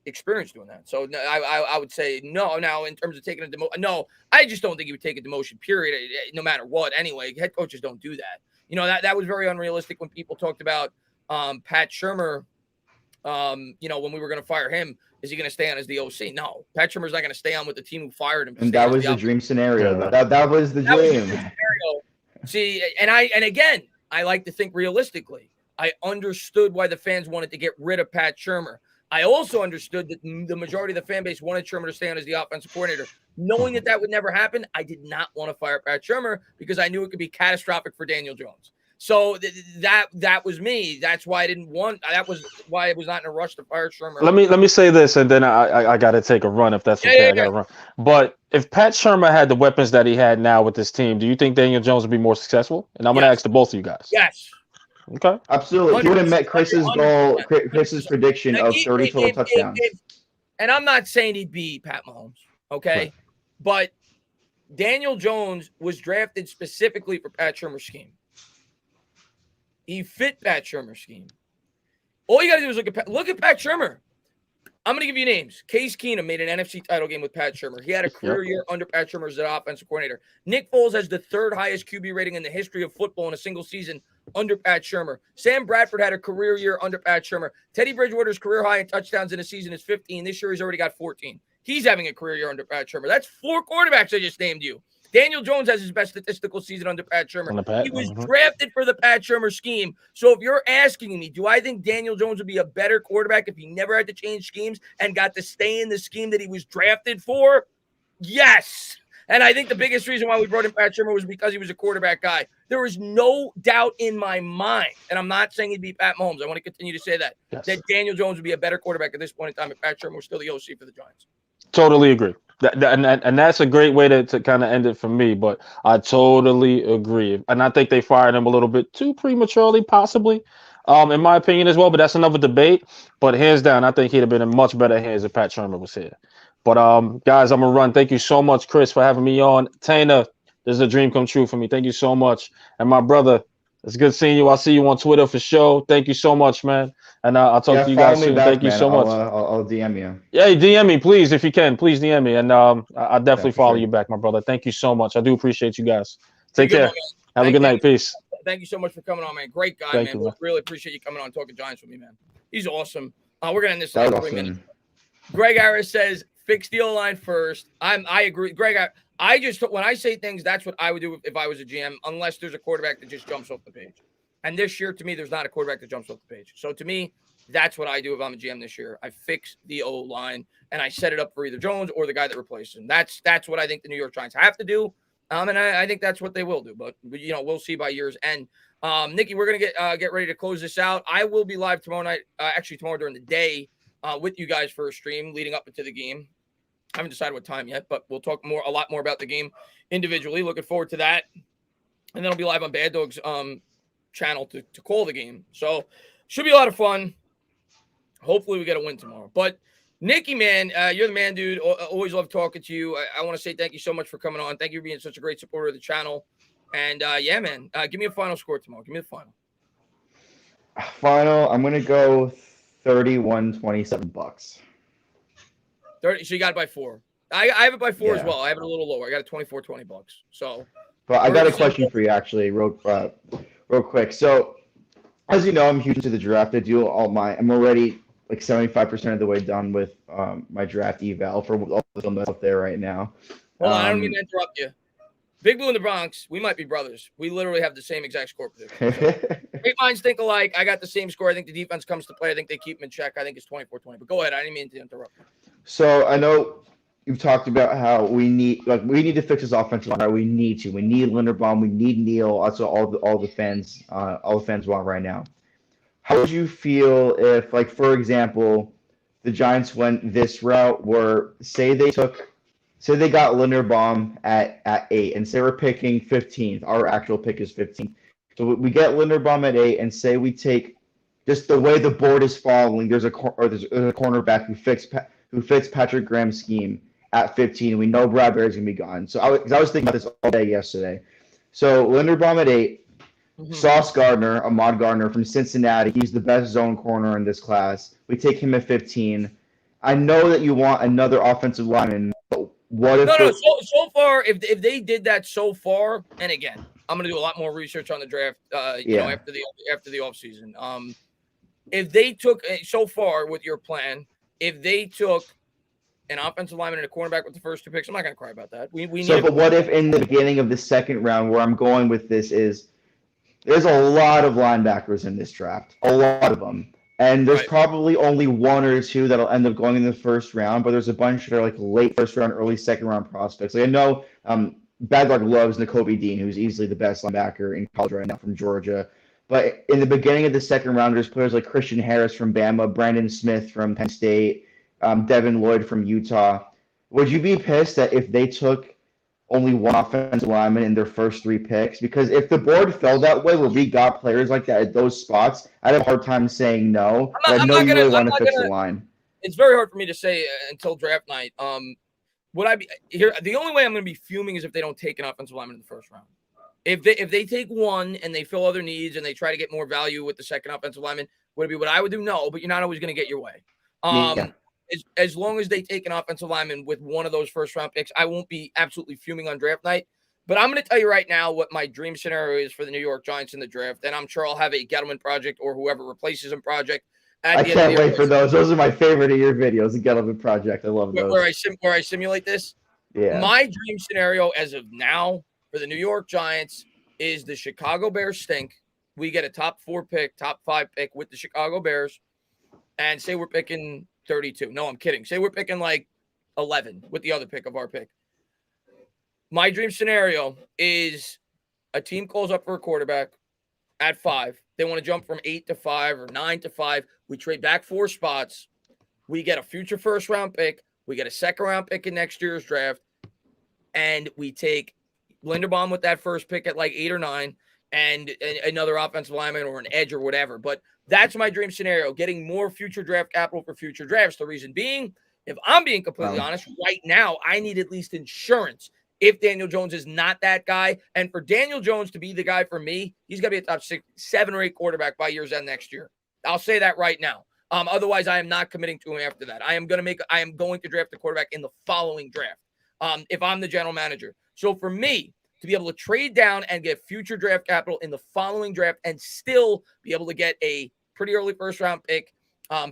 experience doing that. So I would say no. Now, in terms of taking a demotion, no, I just don't think he would take a demotion. Period. No matter what. Anyway, head coaches don't do that. You know, that was very unrealistic when people talked about Pat Shurmur. You know, when we were going to fire him, is he going to stay on as the OC? No, Pat Shurmur's not going to stay on with the team who fired him. And that was the dream scenario. That was the dream. See, and again, I like to think realistically. I understood why the fans wanted to get rid of Pat Shurmur. I also understood that the majority of the fan base wanted Shurmur to stay on as the offensive coordinator. Knowing that would never happen, I did not want to fire Pat Shurmur because I knew it could be catastrophic for Daniel Jones. So that was me. That's why I didn't want. That was why I was not in a rush to fire Shurmur. Let me say this, and then I got to take a run if that's okay. I got to run. But if Pat Shurmur had the weapons that he had now with this team, do you think Daniel Jones would be more successful? And I'm going to ask the both of you guys. Yes. Okay. Absolutely. He would have met Chris's goal, Chris's prediction of 30 total touchdowns. And I'm not saying he'd be Pat Mahomes, okay? Right. But Daniel Jones was drafted specifically for Pat Shurmur's scheme. He fit Pat Shurmur's scheme. All you got to do is look at Pat Shurmur. I'm going to give you names. Case Keenum made an NFC title game with Pat Shurmur. He had a career year under Pat Shurmur as an offensive coordinator. Nick Foles has the third highest QB rating in the history of football in a single season under Pat Shurmur. Sam Bradford had a career year under Pat Shurmur. Teddy Bridgewater's career high in touchdowns in a season is 15. This year he's already got 14. He's having a career year under Pat Shurmur. That's 4 quarterbacks I just named you. Daniel Jones has his best statistical season under Pat Shurmur. He was drafted for the Pat Shurmur scheme. So if you're asking me, do I think Daniel Jones would be a better quarterback if he never had to change schemes and got to stay in the scheme that he was drafted for? Yes. And I think the biggest reason why we brought in Pat Shurmur was because he was a quarterback guy. There is no doubt in my mind, and I'm not saying he'd be Pat Mahomes. I want to continue to say that, that Daniel Jones would be a better quarterback at this point in time if Pat Shurmur was still the OC for the Giants. Totally agree. And that's a great way to kind of end it for me, but I totally agree. And I think they fired him a little bit too prematurely, possibly, in my opinion as well, but that's another debate. But hands down, I think he'd have been in much better hands if Pat Shurmur was here. But guys, I'm going to run. Thank you so much, Chris, for having me on. Tana, this is a dream come true for me. Thank you so much. And my brother, it's good seeing you. I'll see you on Twitter for sure. Thank you so much, man. And I'll talk to you guys soon. Thank you so much. I'll DM you. Yeah, DM me, please, if you can. Please DM me. And I'll definitely follow you back, my brother. Thank you so much. I do appreciate you guys. Take care. Have a good night. Peace. Thank you so much for coming on, man. Great guy, man. We really appreciate you coming on and talking Giants with me, man. He's awesome. We're going to end this in 3 minutes. Greg Harris says, fix the O-line first. I agree. Greg, when I say things, that's what I would do if I was a GM, unless there's a quarterback that just jumps off the page. And this year, to me, there's not a quarterback that jumps off the page. So to me, that's what I do if I'm a GM this year. I fix the O-line and I set it up for either Jones or the guy that replaces him. That's what I think the New York Giants have to do. And I think that's what they will do. But we'll see by year's end. Nikki, we're gonna get ready to close this out. I will be live tomorrow night, actually tomorrow during the day, with you guys for a stream leading up into the game. I haven't decided what time yet, but we'll talk a lot more about the game individually. Looking forward to that. and then I'll be live on Bad Dogs channel to call the game. So should be a lot of fun. Hopefully we get a win tomorrow. But Nikki, man, you're the man, dude. Always love talking to you. I want to say thank you so much for coming on. Thank you for being such a great supporter of the channel. And yeah, man, give me a final score tomorrow. Give me the final. Final, I'm going to go 31-27 Bucs. 30. So you got it by 4. I have it by 4 as Yeah. well. I have it a little lower. I got it 24-20 Bucs. So, But I got a question for you, actually, real quick. So, as you know, I'm huge into the draft. I'm already like 75% of the way done with my draft eval for all the film that's out there right now. Hold on, I don't mean to interrupt you. Big Blue in the Bronx, we might be brothers. We literally have the same exact score prediction. So, great minds think alike. I got the same score. I think the defense comes to play. I think they keep them in check. I think it's 24-20. But go ahead. I didn't mean to interrupt. So I know you've talked about how we need to fix this offensive line. Right? We need Linderbaum. We need Neal. That's what all the fans want right now. How would you feel if, like, for example, the Giants went this route where say they got Linderbaum at 8 and say we're picking 15th. Our actual pick is 15th. So we get Linderbaum at 8 and say we take just the way the board is falling. There's a cornerback who fits Patrick Graham's scheme at 15. We know Bradbury's going to be gone. So I was thinking about this all day yesterday. So Linderbaum at 8. Sauce Gardner, Ahmad Gardner from Cincinnati. He's the best zone corner in this class. We take him at 15. I know that you want another offensive lineman. But what if so far, if they did that so far, and again, I'm going to do a lot more research on the draft, you know, after the offseason. If they took so far with your plan, if they took an offensive lineman and a cornerback with the first 2 picks, I'm not going to cry about that. But what if in the beginning of the second round, where I'm going with this is, there's a lot of linebackers in this draft, a lot of them. And there's probably only 1 or 2 that'll end up going in the first round, but there's a bunch that are like late first round, early second round prospects. Like I know Bad Luck loves Nakobe Dean, who's easily the best linebacker in college right now from Georgia. But in the beginning of the second round, there's players like Christian Harris from Bama, Brandon Smith from Penn State, Devin Lloyd from Utah. Would you be pissed that if they took only 1 offensive lineman in their first 3 picks? Because if the board fell that way where we got players like that at those spots, I'd have a hard time saying no. I know you really want to fix the line. It's very hard for me to say until draft night. Would I be here? The only way I'm going to be fuming is if they don't take an offensive lineman in the first round. If they take 1 and they fill other needs and they try to get more value with the second offensive lineman, would it be what I would do? No, but you're not always going to get your way. As long as they take an offensive lineman with 1 of those first round picks, I won't be absolutely fuming on draft night. But I'm going to tell you right now what my dream scenario is for the New York Giants in the draft. And I'm sure I'll have a Gettleman project or whoever replaces him project. I can't wait for those. Those are my favorite of your videos, the Gettleman project. I love those. Where I simulate this. Yeah. My dream scenario as of now for the New York Giants is the Chicago Bears stink. We get a top 4 pick, top 5 pick with the Chicago Bears. And say we're picking 32. No, I'm kidding. Say we're picking like 11 with the other pick of our pick. My dream scenario is a team calls up for a quarterback at 5. They want to jump from 8 to 5 or 9 to 5. We trade back 4 spots. We get a future first round pick. We get a second round pick in next year's draft. And we take Linderbaum with that first pick at like 8 or 9 and another offensive lineman or an edge or whatever. But that's my dream scenario, getting more future draft capital for future drafts. The reason being, if I'm being completely honest, right now, I need at least insurance if Daniel Jones is not that guy. And for Daniel Jones to be the guy for me, he's got to be a top 6, 7, or 8 quarterback by year's end next year. I'll say that right now. Otherwise, I am not committing to him after that. I am going to draft the quarterback in the following draft if I'm the general manager. So for me, to be able to trade down and get future draft capital in the following draft and still be able to get a pretty early first round pick,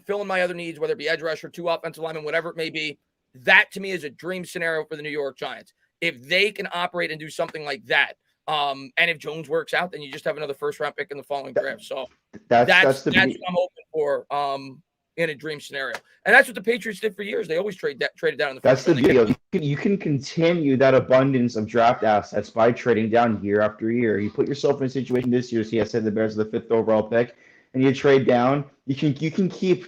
fill in my other needs, whether it be edge rusher, 2 offensive linemen, whatever it may be, that to me is a dream scenario for the New York Giants. If they can operate and do something like that, and if Jones works out, then you just have another first round pick in the following draft. So that's what I'm hoping for in a dream scenario. And that's what the Patriots did for years. They always traded down in the first round. That's the deal. You can continue that abundance of draft assets by trading down year after year. You put yourself in a situation this year, see, I said the Bears are the 5th overall pick, and you trade down. You can keep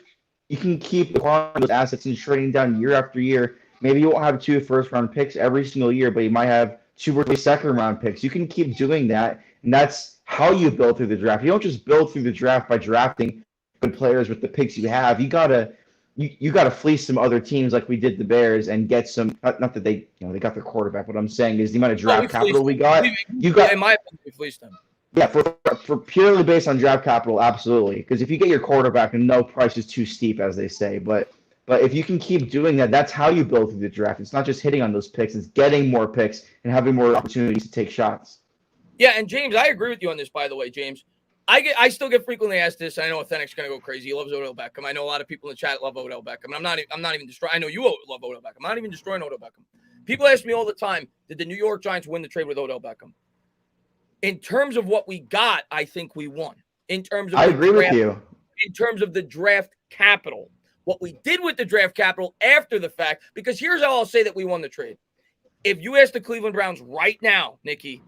acquiring those assets and trading down year after year. Maybe you won't have 2 first round picks every single year, but you might have 2 or 3 second-round picks. You can keep doing that, and that's how you build through the draft. You don't just build through the draft by drafting good players with the picks you have. You gotta fleece some other teams like we did the Bears and get some. Not that they they got their quarterback. What I'm saying is the amount of draft capital we got. You got in my opinion, we fleeced them. Yeah, for purely based on draft capital, absolutely. Because if you get your quarterback, and no price is too steep, as they say. But if you can keep doing that, that's how you build through the draft. It's not just hitting on those picks; it's getting more picks and having more opportunities to take shots. Yeah, and James, I agree with you on this. By the way, James, I still get frequently asked this. I know Authentic's gonna go crazy. He loves Odell Beckham. I know a lot of people in the chat love Odell Beckham. I'm not even destroying. I know you love Odell Beckham. I'm not even destroying Odell Beckham. People ask me all the time, did the New York Giants win the trade with Odell Beckham? In terms of what we got, I think we won. In terms of I agree with you. In terms of the draft capital, what we did with the draft capital after the fact, because here's how I'll say that we won the trade. If you ask the Cleveland Browns right now, Nikki,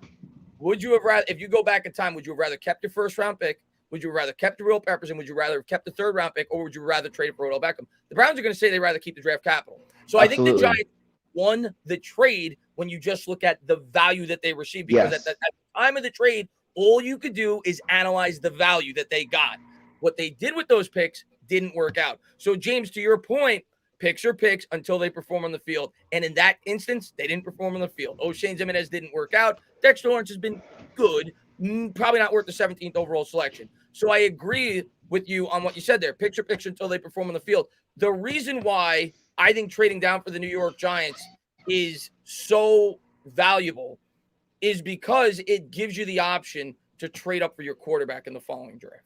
would you have rather, if you go back in time, would you have rather kept your first round pick? Would you have rather kept the real Peppers, and would you rather have kept the third round pick, or would you rather trade for Odell Beckham? The Browns are going to say they'd rather keep the draft capital. So Absolutely. I think the Giants won the trade when you just look at the value that they received, because Yes. at the time of the trade, all you could do is analyze the value that they got. What they did with those picks didn't work out. So, James, to your point, picks are picks until they perform on the field. And in that instance, they didn't perform on the field. O'Shane Jimenez didn't work out. Dexter Lawrence has been good, probably not worth the 17th overall selection. So I agree with you on what you said there. Picks are picks until they perform on the field. The reason why I think trading down for the New York Giants is so valuable is because it gives you the option to trade up for your quarterback in the following draft.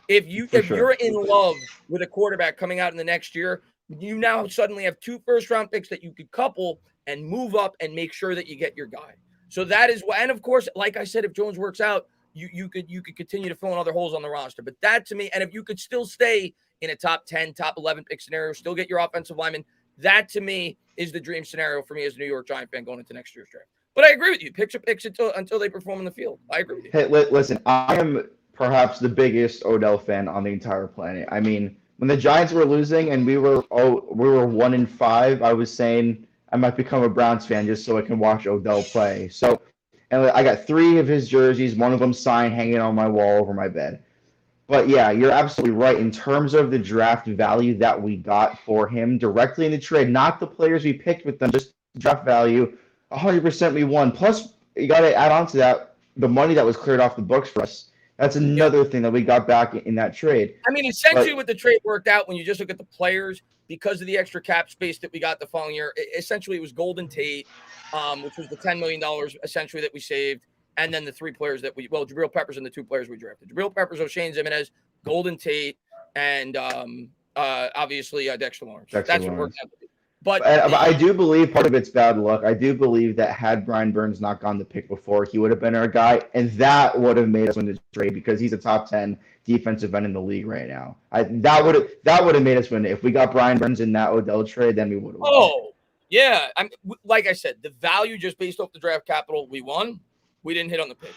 If you're in love with a quarterback coming out in the next year, you now suddenly have 2 first-round picks that you could couple and move up and make sure that you get your guy. So that is why, and of course, like I said, if Jones works out, you could continue to fill in other holes on the roster. But that to me, and if you could still stay in a top 10, top 11 pick scenario, still get your offensive lineman, that to me is the dream scenario for me as a New York Giant fan going into next year's draft. But I agree with you. Picks are picks until they perform in the field. I agree with you. Hey, listen, I am perhaps the biggest Odell fan on the entire planet. I mean, when the Giants were losing and we were 1-5, I was saying I might become a Browns fan just so I can watch Odell play. So, and I got 3 of his jerseys, one of them signed, hanging on my wall over my bed. But yeah, you're absolutely right. In terms of the draft value that we got for him directly in the trade, not the players we picked with them, just draft value, 100% we won. Plus, you got to add on to that the money that was cleared off the books for us. That's another thing that we got back in that trade. I mean, essentially what the trade worked out when you just look at the players, because of the extra cap space that we got the following year, essentially it was Golden Tate, which was the $10 million essentially that we saved, and then the 3 players that Jabril Peppers and the 2 players we drafted. Jabril Peppers, O'Shane Jimenez, Golden Tate, and obviously Dexter Lawrence. That's what worked out. But I do believe part of it's bad luck. I do believe that had Brian Burns not gone the pick before, he would have been our guy, and that would have made us win the trade because he's a top 10 defensive end in the league right now. That would have made us win it. If we got Brian Burns in that Odell trade, then we would have won. Oh, yeah. Like I said, the value just based off the draft capital, we won. We didn't hit on the picks.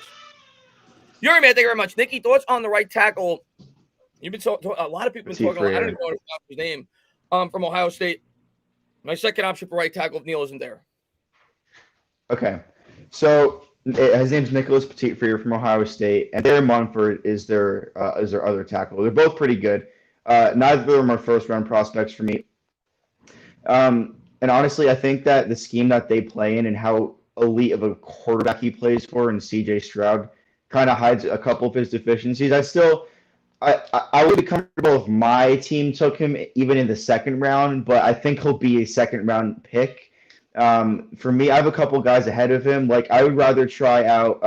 Yuri, man, thank you very much. Nikki, thoughts on the right tackle? You've been talking. A lot of people have been talking. I don't even know his name. From Ohio State. My second option for right tackle if Neal isn't there. Okay, so his name's Nicholas Petit-Frere from Ohio State, and Darren Munford is their other tackle. They're both pretty good. Neither of them are first-round prospects for me. And honestly, I think that the scheme that they play in and how elite of a quarterback he plays for in C.J. Stroud kind of hides a couple of his deficiencies. I would be comfortable if my team took him even in the second round, but I think he'll be a second-round pick. For me, I have a couple guys ahead of him. Like, I would rather try out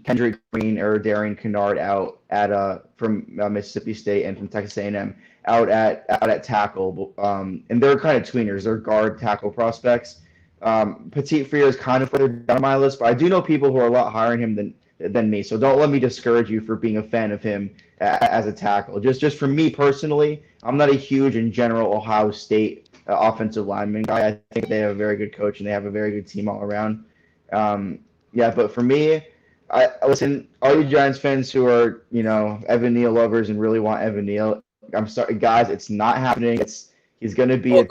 Kendrick Green or Darian Kennard out from Mississippi State and from Texas A&M out at tackle. And they're kind of tweeners. They're guard tackle prospects. Petit-Frere is kind of further down my list, but I do know people who are a lot higher in him than me. So don't let me discourage you for being a fan of him as a tackle. Just for me personally, I'm not a huge in general Ohio State offensive lineman guy. I think they have a very good coach and they have a very good team all around. But for me, listen, all you Giants fans who are, Evan Neal lovers and really want Evan Neal, I'm sorry, guys, it's not happening. He's going to be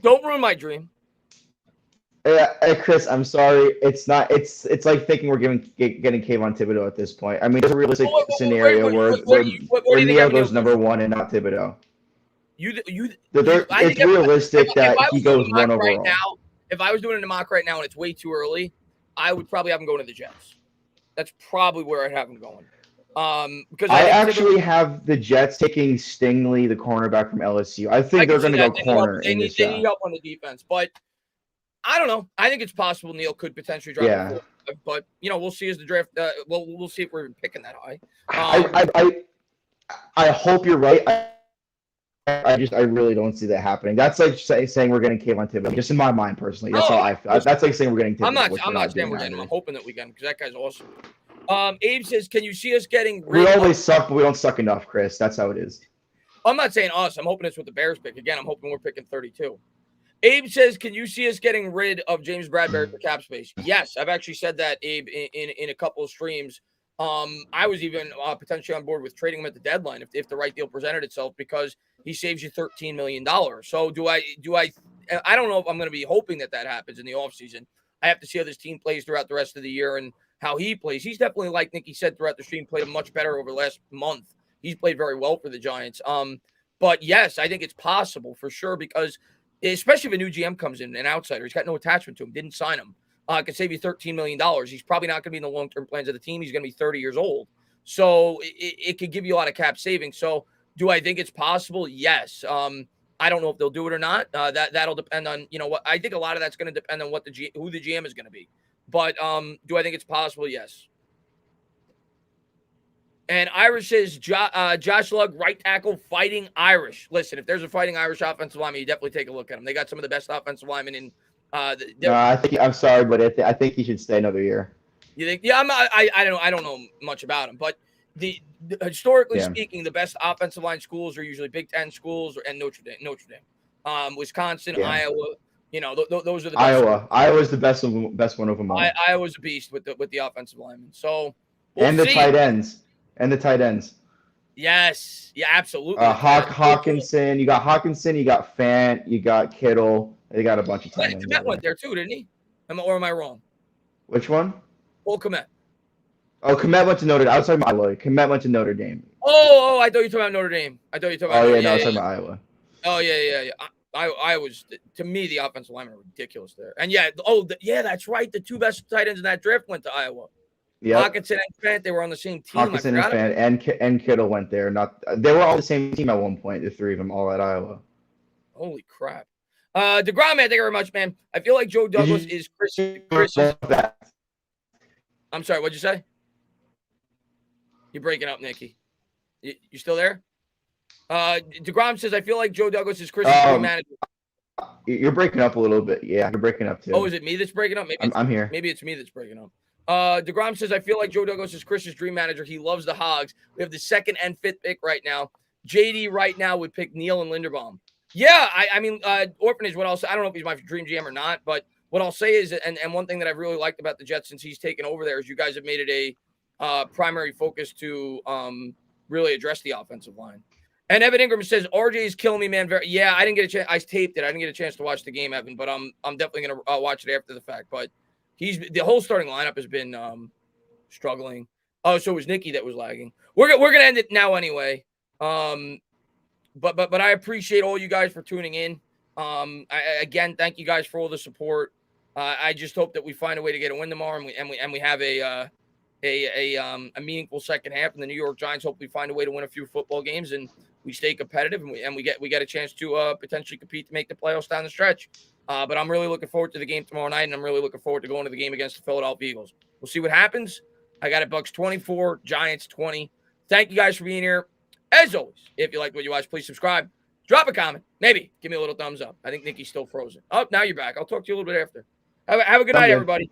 don't ruin my dream. Chris, I'm sorry. It's not. It's like thinking we're getting Kayvon Thibodeau at this point. I mean, there's a realistic scenario where do you Neil have goes Neil number one and not Thibodeau. I think It's realistic that I he was doing goes a mock one right overall. now, if I was doing a mock right now and it's way too early, I would probably have him going to the Jets. That's probably where I'd have him going. Because I actually have the Jets taking Stingley, the cornerback from LSU. I think they're going to go corner in this They need help on the defense, but I don't know. I think it's possible Neil could potentially drop. Yeah. But we'll see as the draft. We'll see if we're picking that high. I hope you're right. I really don't see that happening. That's like saying we're getting Kayvon Thibodeau. Just in my mind, personally, that's how I feel. That's like saying we're getting Thibodeau. I'm not saying we're getting him. I'm hoping that we get him because that guy's awesome. Abe says, "Can you see us getting?" We always suck, but we don't suck enough, Chris. That's how it is. I'm not saying us. I'm hoping it's with the Bears pick. Again, I'm hoping we're picking 32. Abe says, "Can you see us getting rid of James Bradbury for cap space?" Yes, I've actually said that, Abe, in a couple of streams. I was even potentially on board with trading him at the deadline if the right deal presented itself because he saves you $13 million. So do I don't know if I'm going to be hoping that happens in the offseason. I have to see how this team plays throughout the rest of the year and how he plays. He's definitely, like Nicky said throughout the stream, played much better over the last month. He's played very well for the Giants. But yes, I think it's possible for sure because especially if a new GM comes in, an outsider, he's got no attachment to him, didn't sign him. Could save you $13 million. He's probably not going to be in the long-term plans of the team. He's going to be 30 years old. So it could give you a lot of cap savings. So do I think it's possible? Yes. I don't know if they'll do it or not. That'll depend on, what I think a lot of that's going to depend on who the GM is going to be. But do I think it's possible? Yes. And Irish says Josh Lugg, right tackle, fighting Irish. Listen, if there's a fighting Irish offensive lineman, you definitely take a look at them. They got some of the best offensive linemen in. No, I'm sorry, but I think he should stay another year. You think? Yeah, I don't know much about him, but historically speaking, the best offensive line schools are usually Big Ten schools and Notre Dame, Wisconsin, Iowa. Those are the best. Iowa's the best one of them all. Iowa's a beast with the offensive linemen. So and the tight ends. Yes, yeah, absolutely. Hawkinson, you got Hawkinson, you got Fant, you got Kittle. They got a bunch of tight ends. Komet went there too, didn't he? Or am I wrong? Which one? Komet. Oh, Komet went to Notre Dame. I was talking about Iowa. Komet went to Notre Dame. Oh, I thought you were talking about Notre Dame. I was talking about Iowa. Oh, yeah. I was, to me, the offensive linemen are ridiculous there. And that's right. The two best tight ends in that draft went to Iowa. Yeah. Hawkinson and Fant, they were on the same team. Hawkinson and Fant and Kittle went there. They were all the same team at one point, the three of them, all at Iowa. Holy crap. DeGrom, man, thank you very much, man. I feel like Joe Douglas is Chris. I'm sorry, what'd you say? You're breaking up, Nicky. You still there? DeGrom says, I feel like Joe Douglas is Chris's dream manager. You're breaking up a little bit. Yeah, you're breaking up too. Oh, is it me that's breaking up? Maybe I'm here. Maybe it's me that's breaking up. DeGrom says, I feel like Joe Douglas is Chris's dream manager. He loves the Hogs. We have the 2nd and 5th pick right now. JD right now would pick Neal and Linderbaum. Yeah, I mean, Orphanage, what I'll say, I don't know if he's my dream GM or not, but what I'll say is, and one thing that I've really liked about the Jets since he's taken over there is you guys have made it a primary focus to really address the offensive line. And Evan Ingram says, RJ is killing me, man. I didn't get a chance. I taped it. I didn't get a chance to watch the game, Evan, but I'm definitely going to watch it after the fact. But the whole starting lineup has been struggling. Oh, so it was Nicky that was lagging. We're going to end it now anyway. But I appreciate all you guys for tuning in. Again, thank you guys for all the support. I just hope that we find a way to get a win tomorrow, and we have a meaningful second half, and the New York Giants hopefully find a way to win a few football games, and we stay competitive, and we get a chance to potentially compete to make the playoffs down the stretch. But I'm really looking forward to the game tomorrow night, and I'm really looking forward to going to the game against the Philadelphia Eagles. We'll see what happens. I got it, Bucs 24, Giants 20. Thank you guys for being here. As always, if you liked what you watched, please subscribe. Drop a comment. Maybe give me a little thumbs up. I think Nicky's still frozen. Oh, now you're back. I'll talk to you a little bit after. Have a good night, everybody.